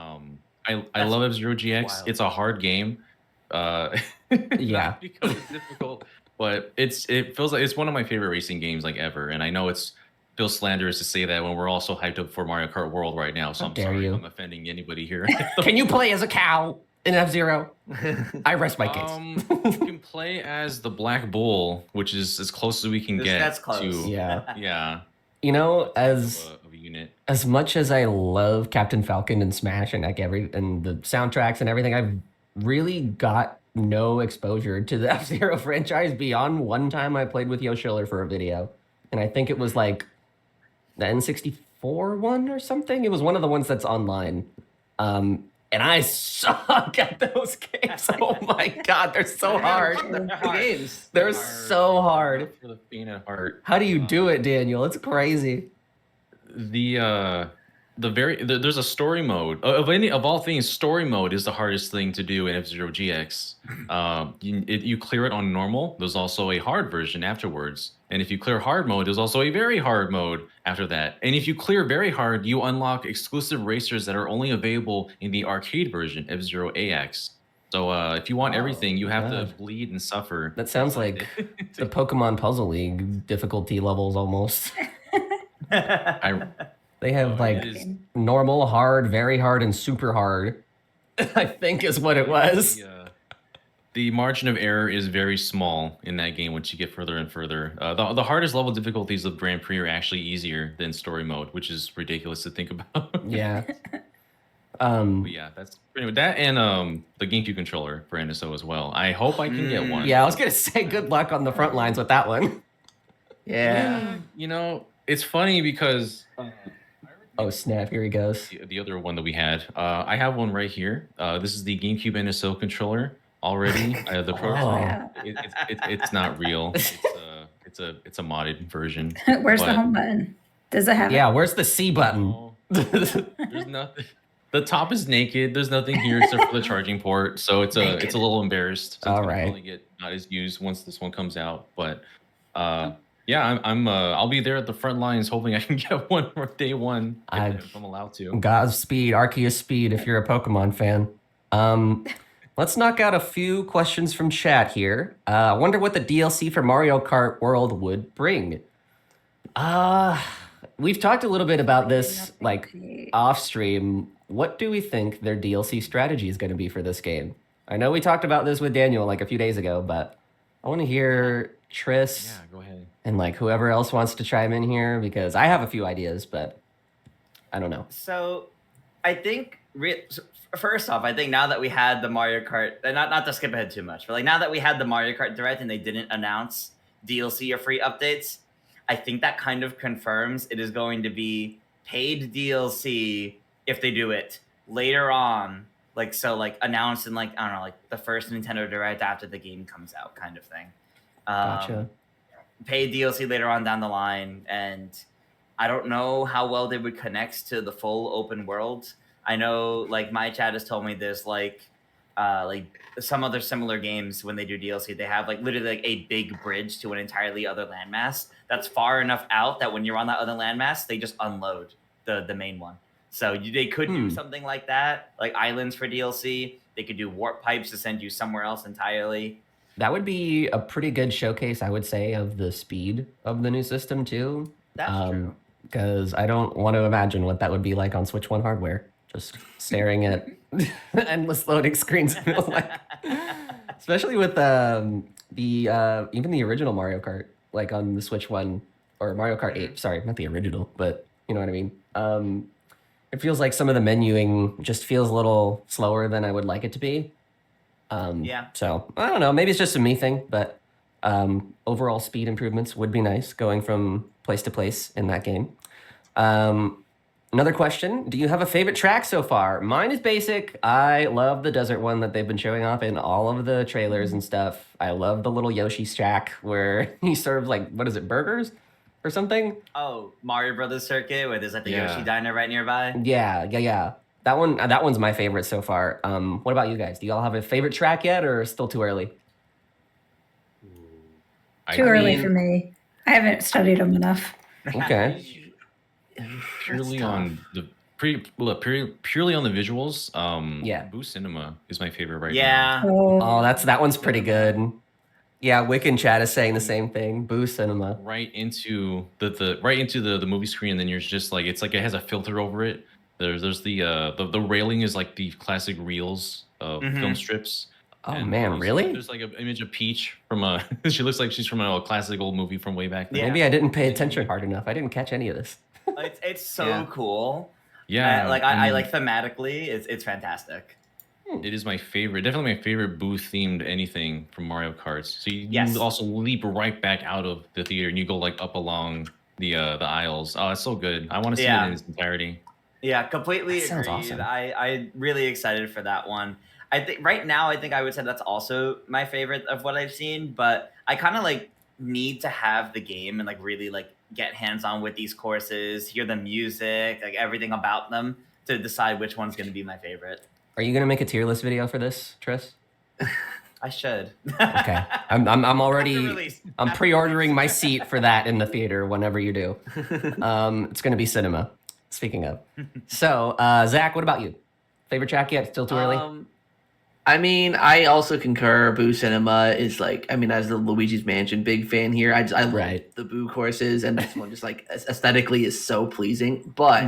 I That's love F-Zero GX. wild. It's a hard game. Yeah. Not because it's difficult, but it feels like it's one of my favorite racing games like ever. And I know it's feels slanderous to say that when we're all so hyped up for Mario Kart World right now. So How I'm dare sorry you. if I'm offending anybody here. can you play as a cow in F-Zero? I rest my case. You can play as the Black Bull, which is as close as we can get. That's close. To, Yeah. yeah. You know, as Of a unit. as much as I love Captain Falcon and Smash and like and the soundtracks and everything, I've really got no exposure to the F-Zero franchise beyond one time I played with Yo Schiller for a video. And I think it was like the N64 one or something. It was one of the ones that's online. And I suck at those games. Oh my god, they're so hard. They're hard. Games. They're so hard. For the faint at heart. How do you do it, Daniel? It's crazy. There's a story mode of all things. Story mode is the hardest thing to do in F-Zero GX. You clear it on normal. There's also a hard version afterwards, and if you clear hard mode, there's also a very hard mode after that. And if you clear very hard, you unlock exclusive racers that are only available in the arcade version, F-Zero AX. So if you want Oh, everything, you have to God. bleed and suffer. That sounds like the Pokemon Puzzle League difficulty levels almost. They have like it is- normal, hard, very hard, and super hard. I think is what it was. The margin of error is very small in that game once you get further and further. The hardest level difficulties of Grand Prix are actually easier than story mode, which is ridiculous to think about. Yeah. But yeah, that's pretty much that, and the GameCube controller for NSO as well. I hope I can get one. Yeah, I was gonna say good luck on the front lines with that one. Yeah. You know, it's funny because Oh snap! Here he goes. the other one that we had, I have one right here. This is the GameCube NSO controller already. The Pro. Oh. It's not real. It's a modded version. Where's the but- home button? Does it have Yeah, where's the C button? No, there's nothing. The top is naked. There's nothing here except for the charging port. So it's a little embarrassed. So All it's gonna right. only get not as used once this one comes out. But yeah, I'll be there at the front lines, hoping I can get one for day one if I'm allowed to. Godspeed, Arceus Speed, if you're a Pokemon fan. Let's knock out a few questions from chat here. I wonder what the DLC for Mario Kart World would bring. We've talked a little bit about this, like, off stream. What do we think their DLC strategy is going to be for this game? I know we talked about this with Daniel like a few days ago, but I want to hear Triss Yeah, go ahead. and like whoever else wants to chime in here, because I have a few ideas, but I don't know. So, I think first off, I think now that we had the Mario Kart, and not to skip ahead too much, but like now that we had the Mario Kart Direct and they didn't announce DLC or free updates, I think that kind of confirms it is going to be paid DLC if they do it later on, like announced in like I don't know, like the first Nintendo Direct after the game comes out, kind of thing. Gotcha. Paid DLC later on down the line, and I don't know how well they would connect to the full open world. I know, like my chat has told me this, like some other similar games when they do DLC, they have like literally like a big bridge to an entirely other landmass that's far enough out that when you're on that other landmass, they just unload the main one. So they could do something like that, like islands for DLC. They could do warp pipes to send you somewhere else entirely. That would be a pretty good showcase, I would say, of the speed of the new system too. That's true. Because I don't want to imagine what that would be like on Switch 1 hardware. Just staring at endless loading screens. Especially with even the original Mario Kart, like on the Switch 1 or Mario Kart 8. Sorry, not the original, but you know what I mean. It feels like some of the menuing just feels a little slower than I would like it to be. Yeah. So I don't know. Maybe it's just a me thing, but overall speed improvements would be nice going from place to place in that game. Another question: do you have a favorite track so far? Mine is basic. I love the desert one that they've been showing off in all of the trailers and stuff. I love the little Yoshi's track where he serves like what is it, burgers or something? Oh, Mario Brothers Circuit, where there's like the Yeah. Yoshi diner right nearby. Yeah. That one's my favorite so far. What about you guys? Do y'all have a favorite track yet, or still too early? Too early for me. I haven't studied them enough. Okay. Purely on the purely on the visuals. Yeah. Boo Cinema is my favorite right now. Yeah. Oh, that one's pretty good. Yeah, Wiccan chat is saying the same thing. Boo Cinema. Right into the movie screen, and then you're just like, it's like it has a filter over it. There's the railing is like the classic reels of film strips. Oh And man, really? There's like an image of Peach from a. She looks like she's from a classic old movie from way back then. Yeah. Maybe I didn't pay attention hard enough. I didn't catch any of this. It's so Yeah. cool. Yeah, I like thematically, it's fantastic. It is my favorite, definitely my favorite Boo themed anything from Mario Kart. So you Yes. also leap right back out of the theater and you go like up along the aisles. Oh, it's so good. I want to see Yeah. it in its entirety. Yeah, completely That sounds agreed. awesome. I really excited for that one. I think right now I would say that's also my favorite of what I've seen, but I kind of like need to have the game and like really like get hands on with these courses, hear the music, like everything about them to decide which one's going to be my favorite. Are you gonna make a tier list video for this, Triss? I should. Okay. I'm After already release. I'm After pre-ordering my release. seat for that in the theater whenever you do. It's gonna be cinema. Speaking of. So, Zach, what about you? Favorite track yet? Still too early? I mean, I also concur. Boo Cinema is like, I mean, as the Luigi's Mansion big fan here, I love Right. the Boo courses, and this one just like aesthetically is so pleasing. But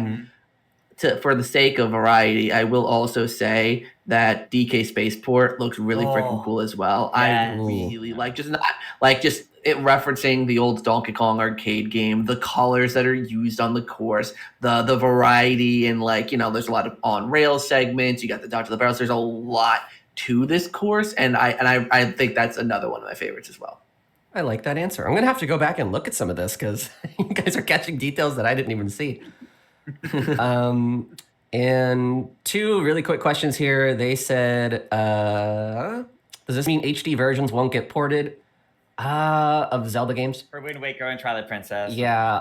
for the sake of variety, I will also say that DK Spaceport looks really freaking cool as well. I yes. really like just not like just it referencing the old Donkey Kong arcade game, the colors that are used on the course, the variety, and like there's a lot of on rail segments. You got the Dodge the Barrels. There's a lot to this course, and I think that's another one of my favorites as well. I like that answer. I'm gonna have to go back and look at some of this because you guys are catching details that I didn't even see. And two really quick questions here. They said, does this mean HD versions won't get ported of Zelda games? For Wind Waker and Twilight Princess. Yeah.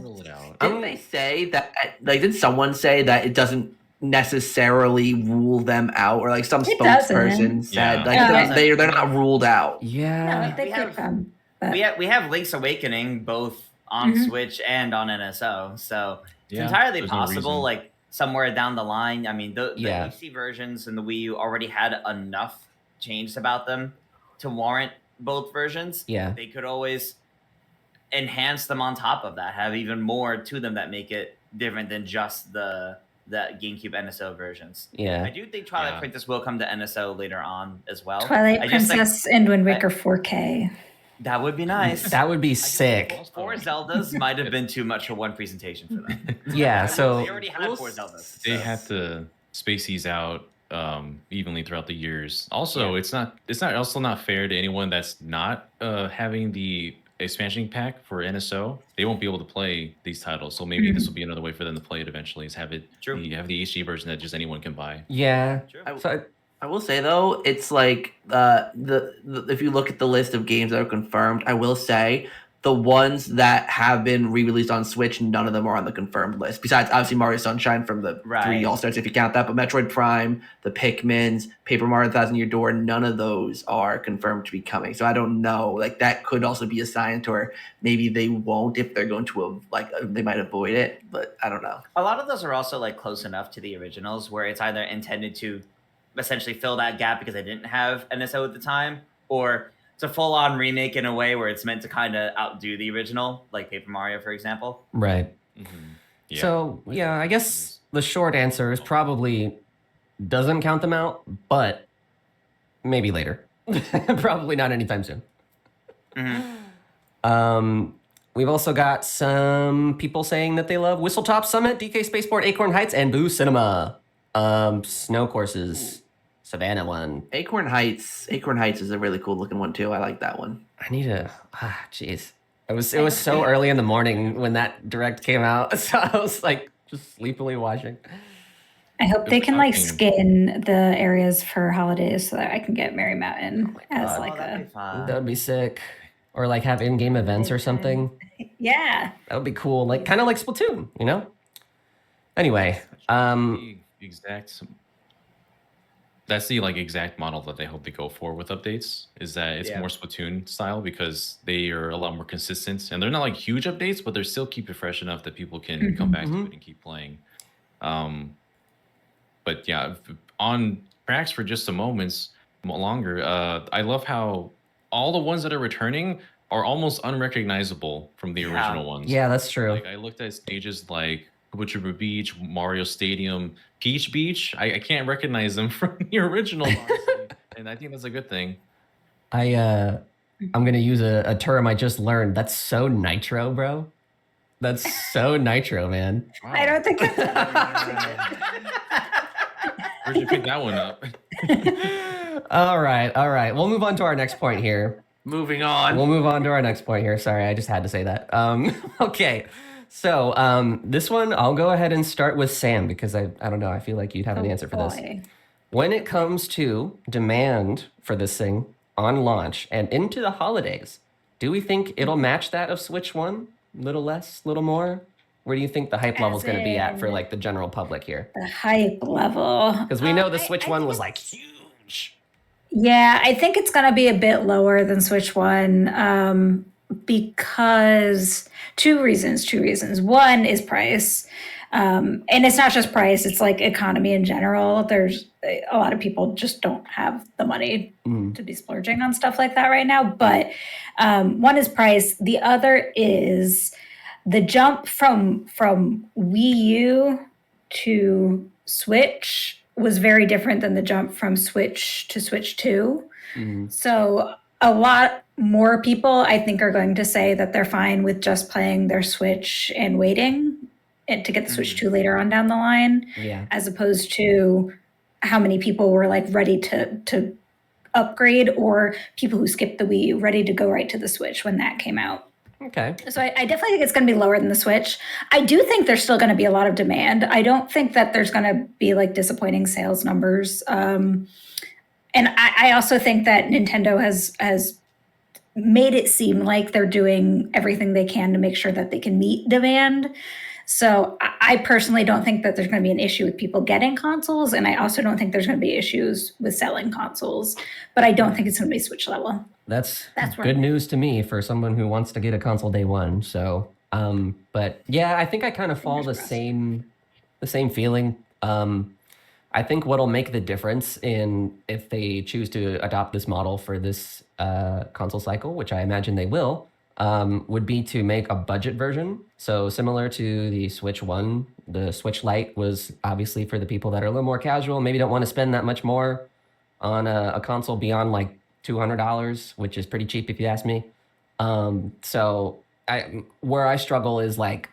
Rule it out. Didn't they say that? Like, did someone say that it doesn't necessarily rule them out, or like some It spokesperson doesn't. said Yeah. they're not ruled out? Yeah. No, they we could have- come. But We have Link's Awakening both on Mhm. Switch and on NSO, so it's Yeah, entirely there's no possible. reason. Like somewhere down the line, I mean, the Yeah. HD versions and the Wii U already had enough changed about them to warrant both versions. Yeah. They could always enhance them on top of that, have even more to them that make it different than just the GameCube NSO versions. I Yeah. do think Twilight Yeah. Princess will come to NSO later on as well. Twilight I just think Princess and Wind Waker 4K. that would be nice. That would be I just sick. think 4 Zeldas might have been too much for one presentation for them. Yeah. they So already had 4 Zeldas. They so- had to space these out evenly throughout the years. Also, it's not also not fair to anyone that's not having the expansion pack for NSO. They won't be able to play these titles. So maybe this will be another way for them to play it eventually. Is have it True. you have the HD version that just anyone can buy. yeah. True. So I will say though, it's like the if you look at the list of games that are confirmed, I will say the ones that have been re-released on Switch, none of them are on the confirmed list. Besides, obviously Mario Sunshine from the Right. 3 All Stars, if you count that. But Metroid Prime, the Pikmins, Paper Mario: Thousand Year Door, none of those are confirmed to be coming. So I don't know. Like that could also be a sign to where maybe they won't if they're going to they might avoid it. But I don't know. A lot of those are also like close enough to the originals where it's either intended to essentially fill that gap because they didn't have NSO at the time, or it's a full-on remake in a way where it's meant to kind of outdo the original, like Paper Mario, for example. right. Yeah. So yeah, I guess the short answer is probably doesn't count them out, but maybe later. Probably not anytime soon. We've also got some people saying that they love Whistletop Summit, DK Spaceport, Acorn Heights, and Boo Cinema. Snow courses, Savannah one. Acorn Heights is a really cool looking one too. I like that one. I need to. Jeez. It was so early in the morning when that direct came out, so I was like just sleepily watching. I hope they If can like talking- skin the areas for holidays so that I can get Merry Mountain as God. like that'd a be fun. That would be sick. Or like have in-game events or something. yeah. That would be cool. Like kind of like Splatoon, you know? Anyway, The exact that's the like exact model that they hope to go for with updates, is that it's Yeah. more Splatoon style because they are a lot more consistent and they're not like huge updates, but they're still keep it fresh enough that people can come back to it and keep playing. But yeah, on tracks for just a moment longer, I love how all the ones that are returning are almost unrecognizable from the Yeah. original ones. yeah, that's true. Like I looked at stages like Kabuchaba Beach, Mario Stadium, Peach Beach. I can't recognize them from the original, honestly. And I think that's a good thing. I'm gonna use a term I just learned. That's so nitro, bro. That's so nitro, man. I don't think it's Where'd you pick that one up? All right. We'll move on to our next point here. Moving on. We'll move on to our next point here. Sorry, I just had to say that. Okay. So this one, I'll go ahead and start with Sam because I don't know. I feel like you'd have an answer for this. boy. When it comes to demand for this thing on launch and into the holidays, do we think it'll match that of Switch One? Little less, little more? Where do you think the hype level's As going to be at for in- like the general public here? The hype level. Because we know the I- Switch I One think was it's- like huge. Yeah, I think it's going to be a bit lower than Switch One because two reasons. One is price. And it's not just price, it's like economy in general. There's a lot of people just don't have the money to be splurging on stuff like that right now. But one is price. The other is the jump from Wii U to Switch was very different than the jump from Switch to Switch 2. So a lot more people, I think, are going to say that they're fine with just playing their Switch and waiting and to get the Switch 2 later on down the line, as opposed to how many people were like ready to upgrade, or people who skipped the Wii U ready to go right to the Switch when that came out. Okay. So I definitely think it's going to be lower than the Switch. I do think there's still going to be a lot of demand. I don't think that there's going to be like disappointing sales numbers. And I also think that Nintendo has made it seem like they're doing everything they can to make sure that they can meet demand. So I personally don't think that there's going to be an issue with people getting consoles, and I also don't think there's going to be issues with selling consoles. But I don't think it's going to be Switch level. That's where good news to me for someone who wants to get a console day one. So, but yeah, I think I kind of fall the same feeling. I think what'll make the difference in if they choose to adopt this model for this console cycle, which I imagine they will, would be to make a budget version. So similar to the Switch 1, the Switch Lite was obviously for the people that are a little more casual, maybe don't want to spend that much more on a console beyond like $200, which is pretty cheap if you ask me. So where I struggle is like,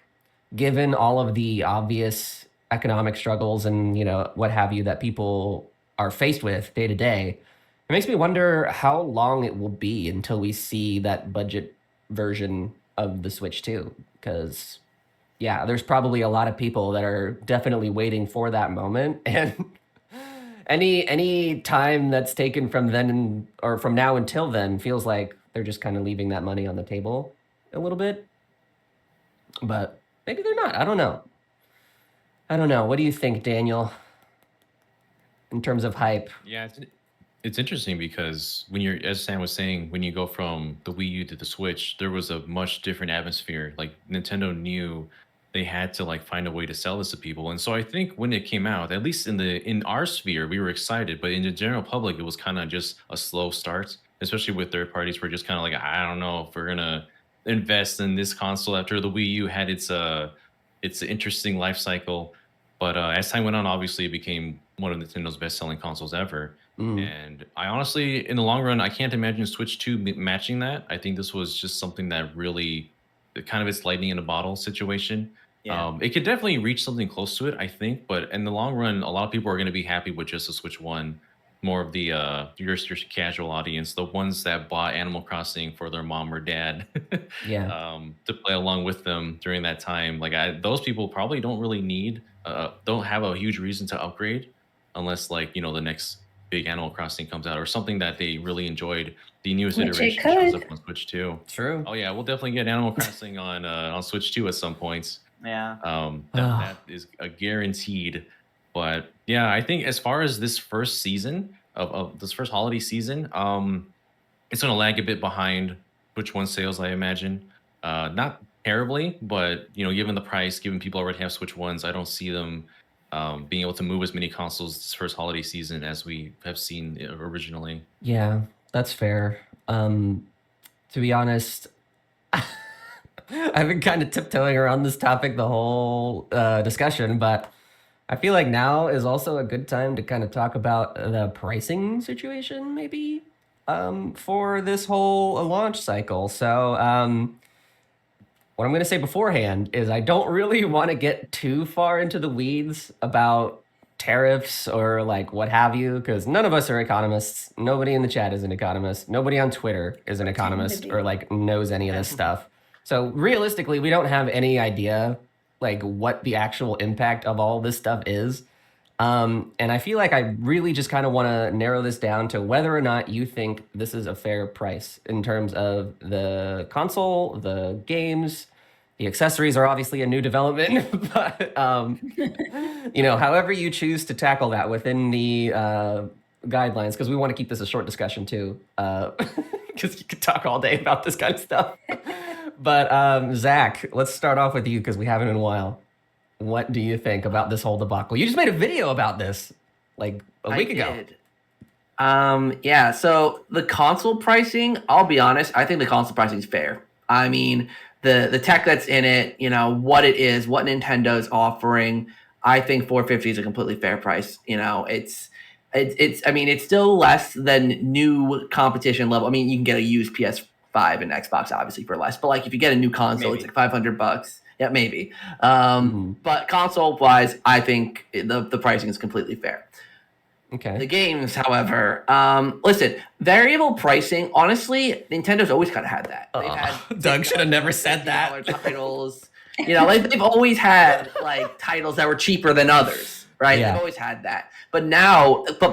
given all of the obvious economic struggles and, you know, what have you that people are faced with day to day, it makes me wonder how long it will be until we see that budget version of the Switch 2. Because, yeah, there's probably a lot of people that are definitely waiting for that moment. And any time that's taken from then or from now until then feels like they're just kind of leaving that money on the table a little bit. But maybe they're not. I don't know. What do you think, Daniel, in terms of hype? Yeah, it's interesting because when you're, as Sam was saying, when you go from the Wii U to the Switch, there was a much different atmosphere. Like Nintendo knew they had to like find a way to sell this to people. And so I think when it came out, at least in our sphere, we were excited, but in the general public, it was kind of just a slow start, especially with third parties. We're just kind of like, I don't know if we're gonna invest in this console after the Wii U had its interesting life cycle. But as time went on, obviously it became one of Nintendo's best-selling consoles ever. And I honestly, in the long run, I can't imagine Switch 2 matching that. I think this was just something that really kind of its lightning in a bottle situation. Yeah. It could definitely reach something close to it, I think. But in the long run, a lot of people are going to be happy with just the Switch 1. More of the your casual audience, the ones that bought Animal Crossing for their mom or dad, to play along with them during that time. Like those people probably don't really don't have a huge reason to upgrade, unless like the next big Animal Crossing comes out or something that they really enjoyed. The newest iteration shows up on Switch 2. True. Oh yeah, we'll definitely get Animal Crossing on Switch 2 at some points. Yeah. That is a guaranteed. But yeah, I think as far as this first season of this first holiday season, it's gonna lag a bit behind Switch 1 sales, I imagine. Not terribly, but given the price, given people already have Switch 1s, I don't see them being able to move as many consoles this first holiday season as we have seen originally. Yeah, that's fair. To be honest, I've been kind of tiptoeing around this topic the whole discussion, but I feel like now is also a good time to kind of talk about the pricing situation, maybe, for this whole launch cycle. So, what I'm going to say beforehand is I don't really want to get too far into the weeds about tariffs or like what have you, because none of us are economists. Nobody in the chat is an economist. Nobody on Twitter is an economist or like knows any of this stuff. So realistically, we don't have any idea like what the actual impact of all this stuff is. And I feel like I really just kind of want to narrow this down to whether or not you think this is a fair price in terms of the console, the games. The accessories are obviously a new development, but however you choose to tackle that within the guidelines, because we want to keep this a short discussion too, because you could talk all day about this kind of stuff. But Zach, let's start off with you because we haven't in a while. What do you think about this whole debacle? You just made a video about this like a week ago. Yeah, so the console pricing, I'll be honest, I think the console pricing is fair. I mean, the tech that's in it, what it is, what Nintendo is offering, I think 450 is a completely fair price. You know, it's. I mean, it's still less than new competition level. I mean, you can get a used PS5 and Xbox obviously for less, but like if you get a new console, it's Maybe. like $500. Yeah, maybe. Mhm. But console wise, I think the pricing is completely fair. The Okay. games, however, listen, variable pricing. Honestly, Nintendo's always kind of had that. They've had Doug should have never $60, said that. $50 titles. You know, like they've always had like titles that were cheaper than others, right? Yeah. They've always had that. But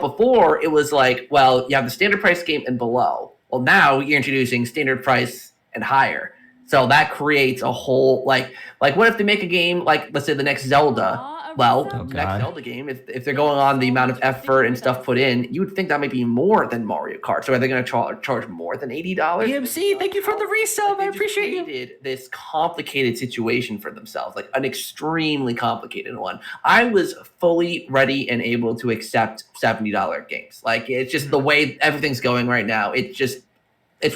before it was like, well, you have the standard price game and below. Well, now you're introducing standard price and higher. So that creates a whole like what if they make a game like let's say the next Zelda? Well, Oh, next God. Zelda game, if they're going on the amount of effort and stuff put in, you would think that might be more than Mario Kart. So are they going to charge more than $80? EMC, thank you for the resub. They I just appreciate you. created this complicated situation for themselves, like an extremely complicated one. I was fully ready and able to accept $70 games. Like it's just the way everything's going right now. It's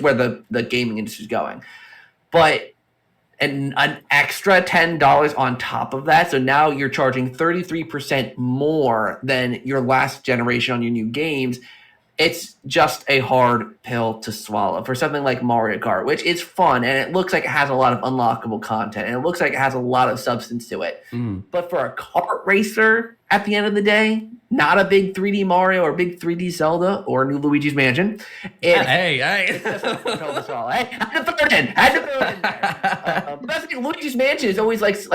where the gaming industry is going. But and an extra $10 on top of that. So now you're charging 33% more than your last generation on your new games. It's just a hard pill to swallow for something like Mario Kart, which is fun and it looks like it has a lot of unlockable content and it looks like it has a lot of substance to it. Mm. But for a kart racer, at the end of the day, not a big 3D Mario or big 3D Zelda or new Luigi's Mansion. Hey. Control this all. Hey, had to throw it in. There. But that's the thing. Luigi's Mansion is always like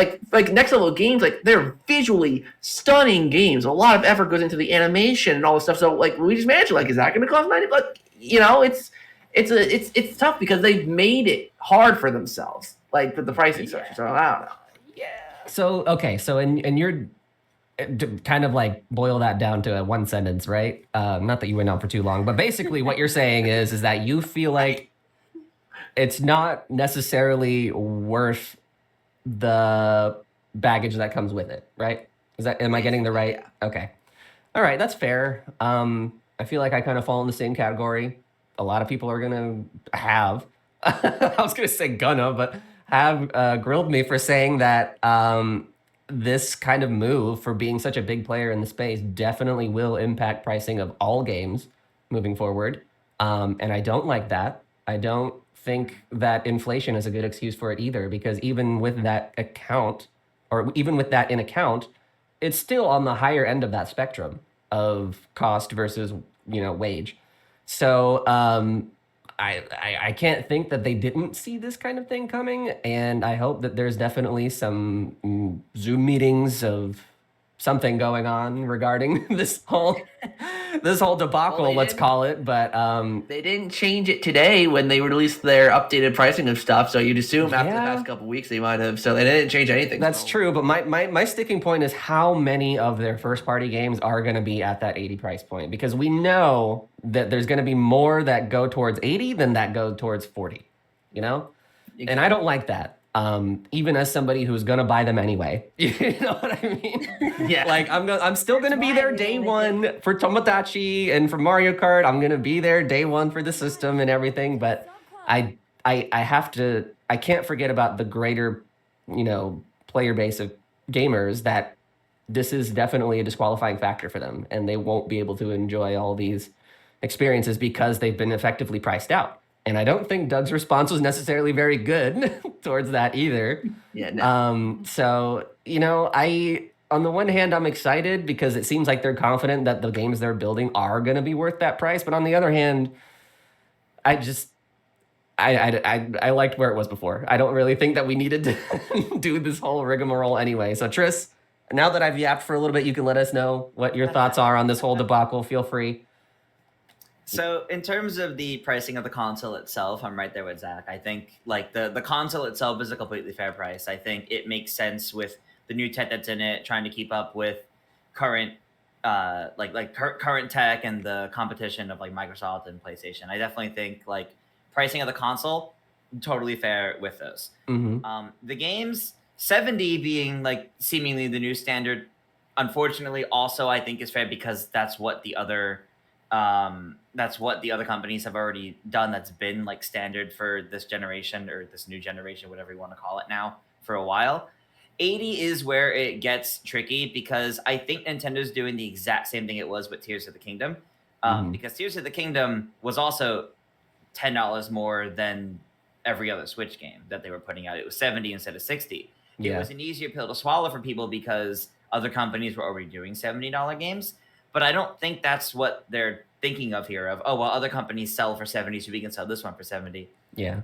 next level games. Like they're visually stunning games. A lot of effort goes into the animation and all this stuff. So like Luigi's Mansion, like is that going to cost $90? You know, it's tough because they've made it hard for themselves. Like with the pricing structure. So I don't know. So okay, so and you're to kind of like boil that down to a one sentence, right? Not that you went on for too long, but basically what you're saying is that you feel like it's not necessarily worth the baggage that comes with it, right? Am I getting the right? Okay. All right, that's fair. I feel like I kind of fall in the same category. A lot of people are gonna have I was gonna say gonna, but have grilled me for saying that this kind of move for being such a big player in the space definitely will impact pricing of all games moving forward. And I don't like that. I don't think that inflation is a good excuse for it either, because even with that account, or even with that in account, it's still on the higher end of that spectrum of cost versus wage. So I can't think that they didn't see this kind of thing coming, and I hope that there's definitely some Zoom meetings of something going on regarding this whole debacle, Well, they let's didn't- call it. But They didn't change it today when they released their updated pricing of stuff. So you'd assume after the Yeah. past couple weeks they might have. So they didn't change anything. that's so. true. But my sticking point is how many of their first party games are going to be at that 80 price point, because we know that there's going to be more that go towards 80 than that go towards 40. And I don't like that. Even as somebody who's gonna buy them anyway, you know what I mean? Yeah. Like I'm still gonna be why there we day only one for Tomodachi and for Mario Kart. I'm gonna be there day one for the system and everything. But I can't forget about the greater, player base of gamers that this is definitely a disqualifying factor for them, and they won't be able to enjoy all these experiences because they've been effectively priced out. And I don't think Doug's response was necessarily very good towards that either. Yeah. No. So, on the one hand, I'm excited because it seems like they're confident that the games they're building are going to be worth that price. But on the other hand, I liked where it was before. I don't really think that we needed to do this whole rigmarole anyway. So, Tris, now that I've yapped for a little bit, you can let us know what your thoughts are on this whole debacle. Feel free. So in terms of the pricing of the console itself, I'm right there with Zach. I think like the console itself is a completely fair price. I think it makes sense with the new tech that's in it, trying to keep up with current current tech and the competition of like Microsoft and PlayStation. I definitely think like pricing of the console, totally fair with those. Mm-hmm. The games, 70 being like seemingly the new standard, unfortunately also I think is fair because that's what the other companies have already done. That's been like standard for this generation or this new generation, whatever you want to call it now, for a while. 80 is where it gets tricky because I think Nintendo's doing the exact same thing it was with Tears of the Kingdom. Because Tears of the Kingdom was also $10 more than every other Switch game that they were putting out. It was 70 instead of 60. It was an easier pill to swallow for people because other companies were already doing $70 games. But I don't think that's what they're thinking of here of, oh, well, other companies sell for 70, so we can sell this one for 70. Yeah.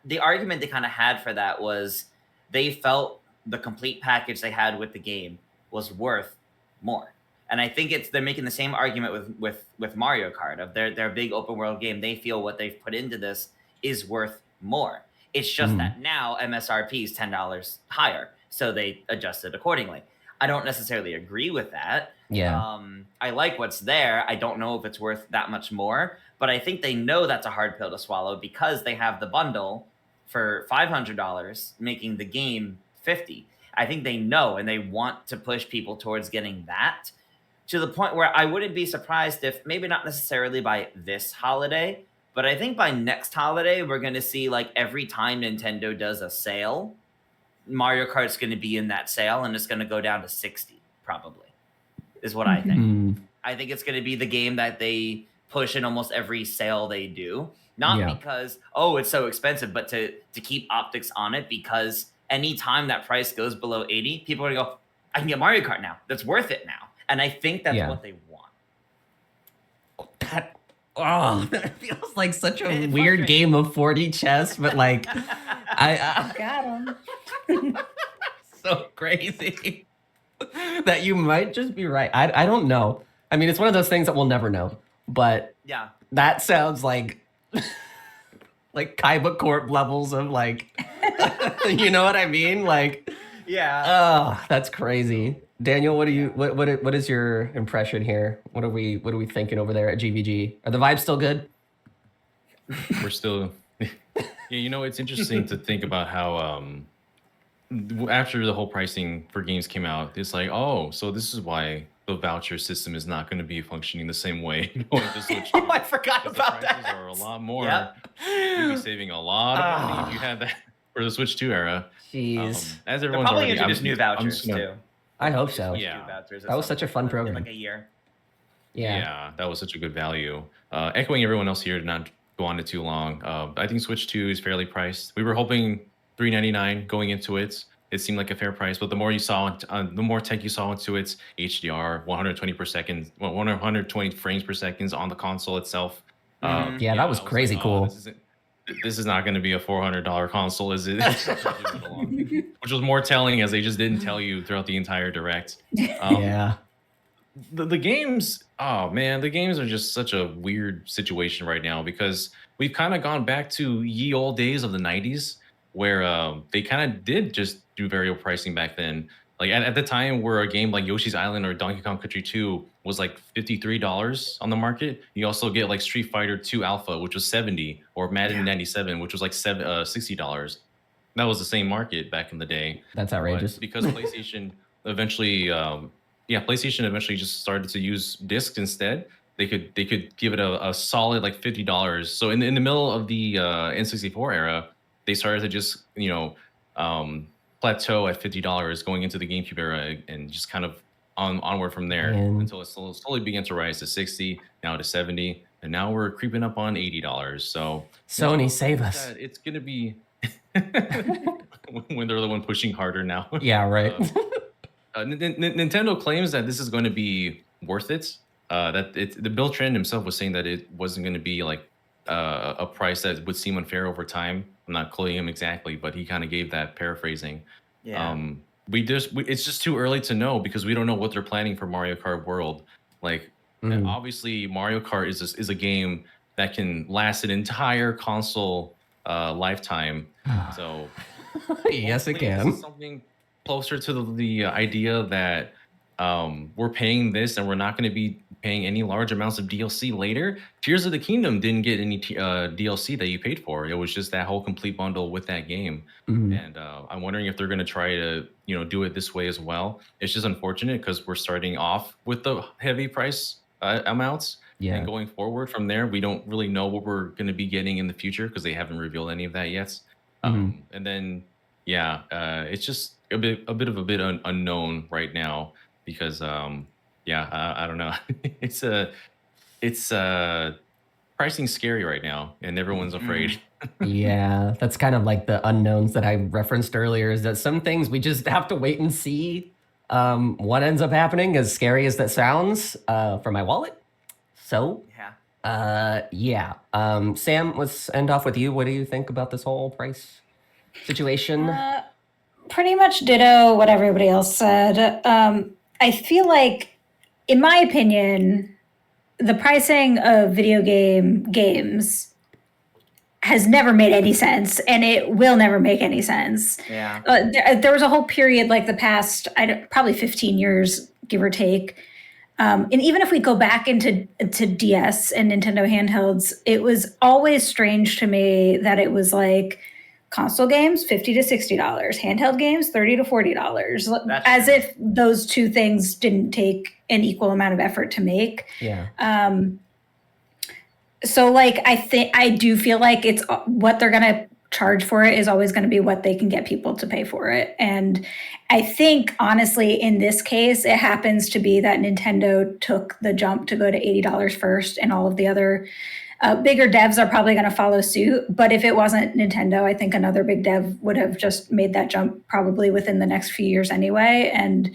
The argument they kind of had for that was they felt the complete package they had with the game was worth more. And I think they're making the same argument with Mario Kart of their big open world game. They feel what they've put into this is worth more. It's just that now MSRP is $10 higher, so they adjusted accordingly. I don't necessarily agree with that. Yeah. I like what's there. I don't know if it's worth that much more, but I think they know that's a hard pill to swallow because they have the bundle for $500, making the game $50. I think they know, and they want to push people towards getting that to the point where I wouldn't be surprised if maybe not necessarily by this holiday, but I think by next holiday, we're going to see like every time Nintendo does a sale, Mario Kart's going to be in that sale and it's going to go down to 60 probably is what I think. I think it's going to be the game that they push in almost every sale they do. Not because, oh, it's so expensive, but to keep optics on it because anytime that price goes below 80, people are going to go, I can get Mario Kart now. That's worth it now. And I think that's what they want. That feels like such a weird game of 40 chess, but like, I Got him. so crazy that you might just be right. I don't know. I mean, it's one of those things that we'll never know, but yeah, that sounds like Kaiba Corp levels of like, you know what I mean? Like, oh, that's crazy. Daniel, what is your impression here? What are we thinking over there at GVG? Are the vibes still good? We're still, yeah. It's interesting to think about how after the whole pricing for games came out, it's like, oh, so this is why the voucher system is not going to be functioning the same way going to Switch 2. Oh, I forgot about the that. prices are a lot more. You'd be saving a lot of money if you had that for the Switch 2 era. Jeez. As they're everyone's probably already, introduce new vouchers too. I hope so. Yeah. That was such a fun program. In like a year. Yeah, that was such a good value. Echoing everyone else here to not go on it too long. I think Switch 2 is fairly priced. We were hoping $399 going into it. It seemed like a fair price, but the more you saw, the more tech you saw into its HDR, 120 frames per second on the console itself. Yeah, that was crazy cool. This is not going to be a $400 console, is it? Which was more telling, as they just didn't tell you throughout the entire direct. Yeah. The games, oh man, the games are just such a weird situation right now because we've kind of gone back to ye old days of the 90s where they kind of did just do variable pricing back then. Like at the time where a game like Yoshi's Island or Donkey Kong Country 2 was like $53 on the market, you also get like Street Fighter 2 Alpha, which was $70, or Madden 97, which was like $60. That was the same market back in the day. That's outrageous. But because PlayStation eventually, PlayStation eventually just started to use discs instead. They could give it a solid like $50. So in the middle of the N64 era, they started to just plateau at $50 going into the GameCube era and just kind of onward from there until it slowly began to rise to 60, now to 70, and now we're creeping up on $80. So Sony, save us. It's gonna be when they're the one pushing harder now. Yeah, right. Nintendo claims that this is going to be worth it. The Bill Trent himself was saying that it wasn't going to be like a price that would seem unfair over time. I'm not quoting him exactly, but he kind of gave that paraphrasing. Yeah. It's just too early to know because we don't know what they're planning for Mario Kart World. Like, obviously, Mario Kart is a game that can last an entire console lifetime. So, yes, it this can. is something closer to the idea that we're paying this and we're not going to be paying any large amounts of DLC later. Tears of the Kingdom didn't get any DLC that you paid for. It was just that whole complete bundle with that game. And I'm wondering if they're going to try to do it this way as well. It's just unfortunate because we're starting off with the heavy price amounts. Yeah. And going forward from there, we don't really know what we're going to be getting in the future because they haven't revealed any of that yet. And then, it's unknown right now because yeah, I don't know. it's pricing scary right now, and everyone's afraid. Yeah, that's kind of like the unknowns that I referenced earlier, is that some things we just have to wait and see what ends up happening, as scary as that sounds, for my wallet. So, yeah. Sam, let's end off with you. What do you think about this whole price situation? Pretty much ditto what everybody else said. I feel like, in my opinion, the pricing of video games has never made any sense, and it will never make any sense. Yeah. There was a whole period, like the past, probably 15 years, give or take. And even if we go back into DS and Nintendo handhelds, it was always strange to me that it was like console games $50 to $60, handheld games $30 to $40, as if those two things didn't take an equal amount of effort to make. Yeah. So like I do feel like it's what they're gonna charge for it is always going to be what they can get people to pay for it. And I think honestly in this case it happens to be that Nintendo took the jump to go to $80 first, and all of the other bigger devs are probably going to follow suit. But if it wasn't Nintendo, I think another big dev would have just made that jump probably within the next few years anyway, and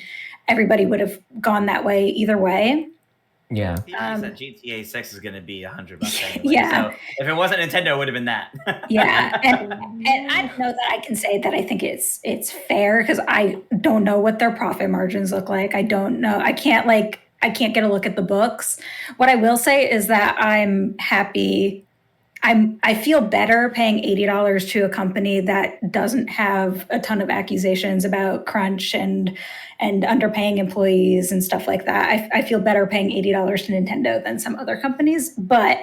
everybody would have gone that way either way. Yeah. That GTA 6 is going to be $100 anyway. Yeah. So if it wasn't Nintendo, it would have been that. Yeah. And I don't know that I can say that I think it's fair, because I don't know what their profit margins look like. I don't know. I can't get a look at the books. What I will say is that I'm happy. I feel better paying $80 to a company that doesn't have a ton of accusations about crunch and underpaying employees and stuff like that. I feel better paying $80 to Nintendo than some other companies, but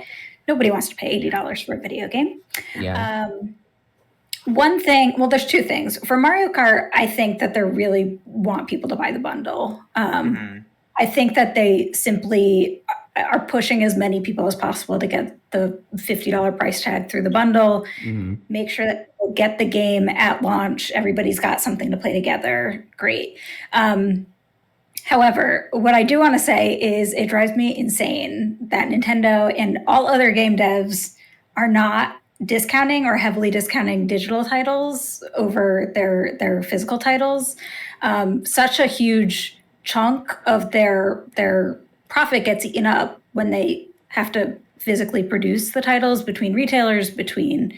nobody wants to pay $80 for a video game. Yeah. One thing, well, there's two things. For Mario Kart, I think that they really want people to buy the bundle. I think that they simply are pushing as many people as possible to get the $50 price tag through the bundle. Make sure that people get the game at launch. Everybody's got something to play together. Great. However, what I do want to say is it drives me insane that Nintendo and all other game devs are not discounting or heavily discounting digital titles over their physical titles. Such a huge chunk of their profit gets eaten up when they have to physically produce the titles, between retailers, between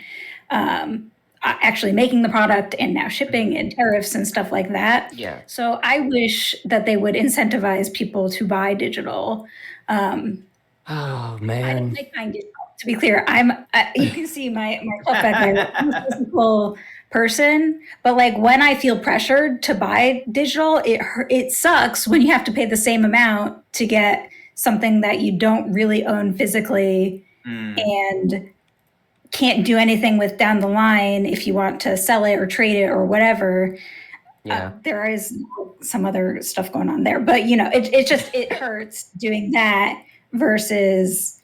actually making the product and now shipping and tariffs and stuff like that. Yeah. So I wish that they would incentivize people to buy digital. Oh I man. didn't like buying digital. To be clear, you can see my club back there. I'm a physical person, but like when I feel pressured to buy digital, it sucks when you have to pay the same amount to get something that you don't really own physically and can't do anything with down the line if you want to sell it or trade it or whatever. Yeah. There is some other stuff going on there, but you know, it hurts doing that versus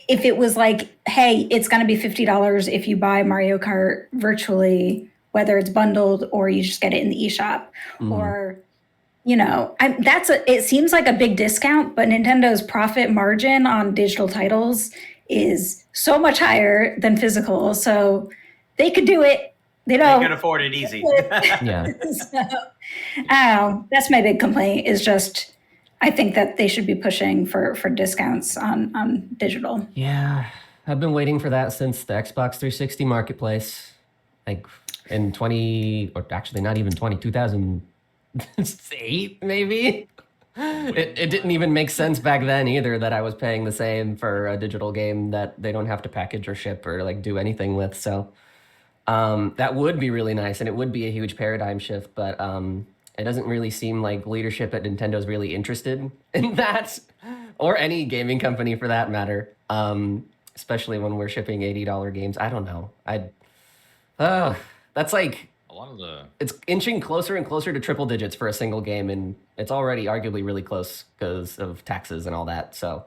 if it was like, hey, it's going to be $50 if you buy Mario Kart virtually, whether it's bundled or you just get it in the eShop, or you know, it seems like a big discount, but Nintendo's profit margin on digital titles is so much higher than physical, so they could do it. They can afford it easy. Yeah. So, I don't know. That's my big complaint. Is just I think that they should be pushing for discounts on digital. Yeah. I've been waiting for that since the Xbox 360 marketplace, like in 2008 maybe. It didn't even make sense back then either that I was paying the same for a digital game that they don't have to package or ship or like do anything with. So that would be really nice, and it would be a huge paradigm shift, but it doesn't really seem like leadership at Nintendo's really interested in that, or any gaming company for that matter, especially when we're shipping $80 games. I don't know. That's like A lot of the it's inching closer and closer to triple digits for a single game, and it's already arguably really close because of taxes and all that. So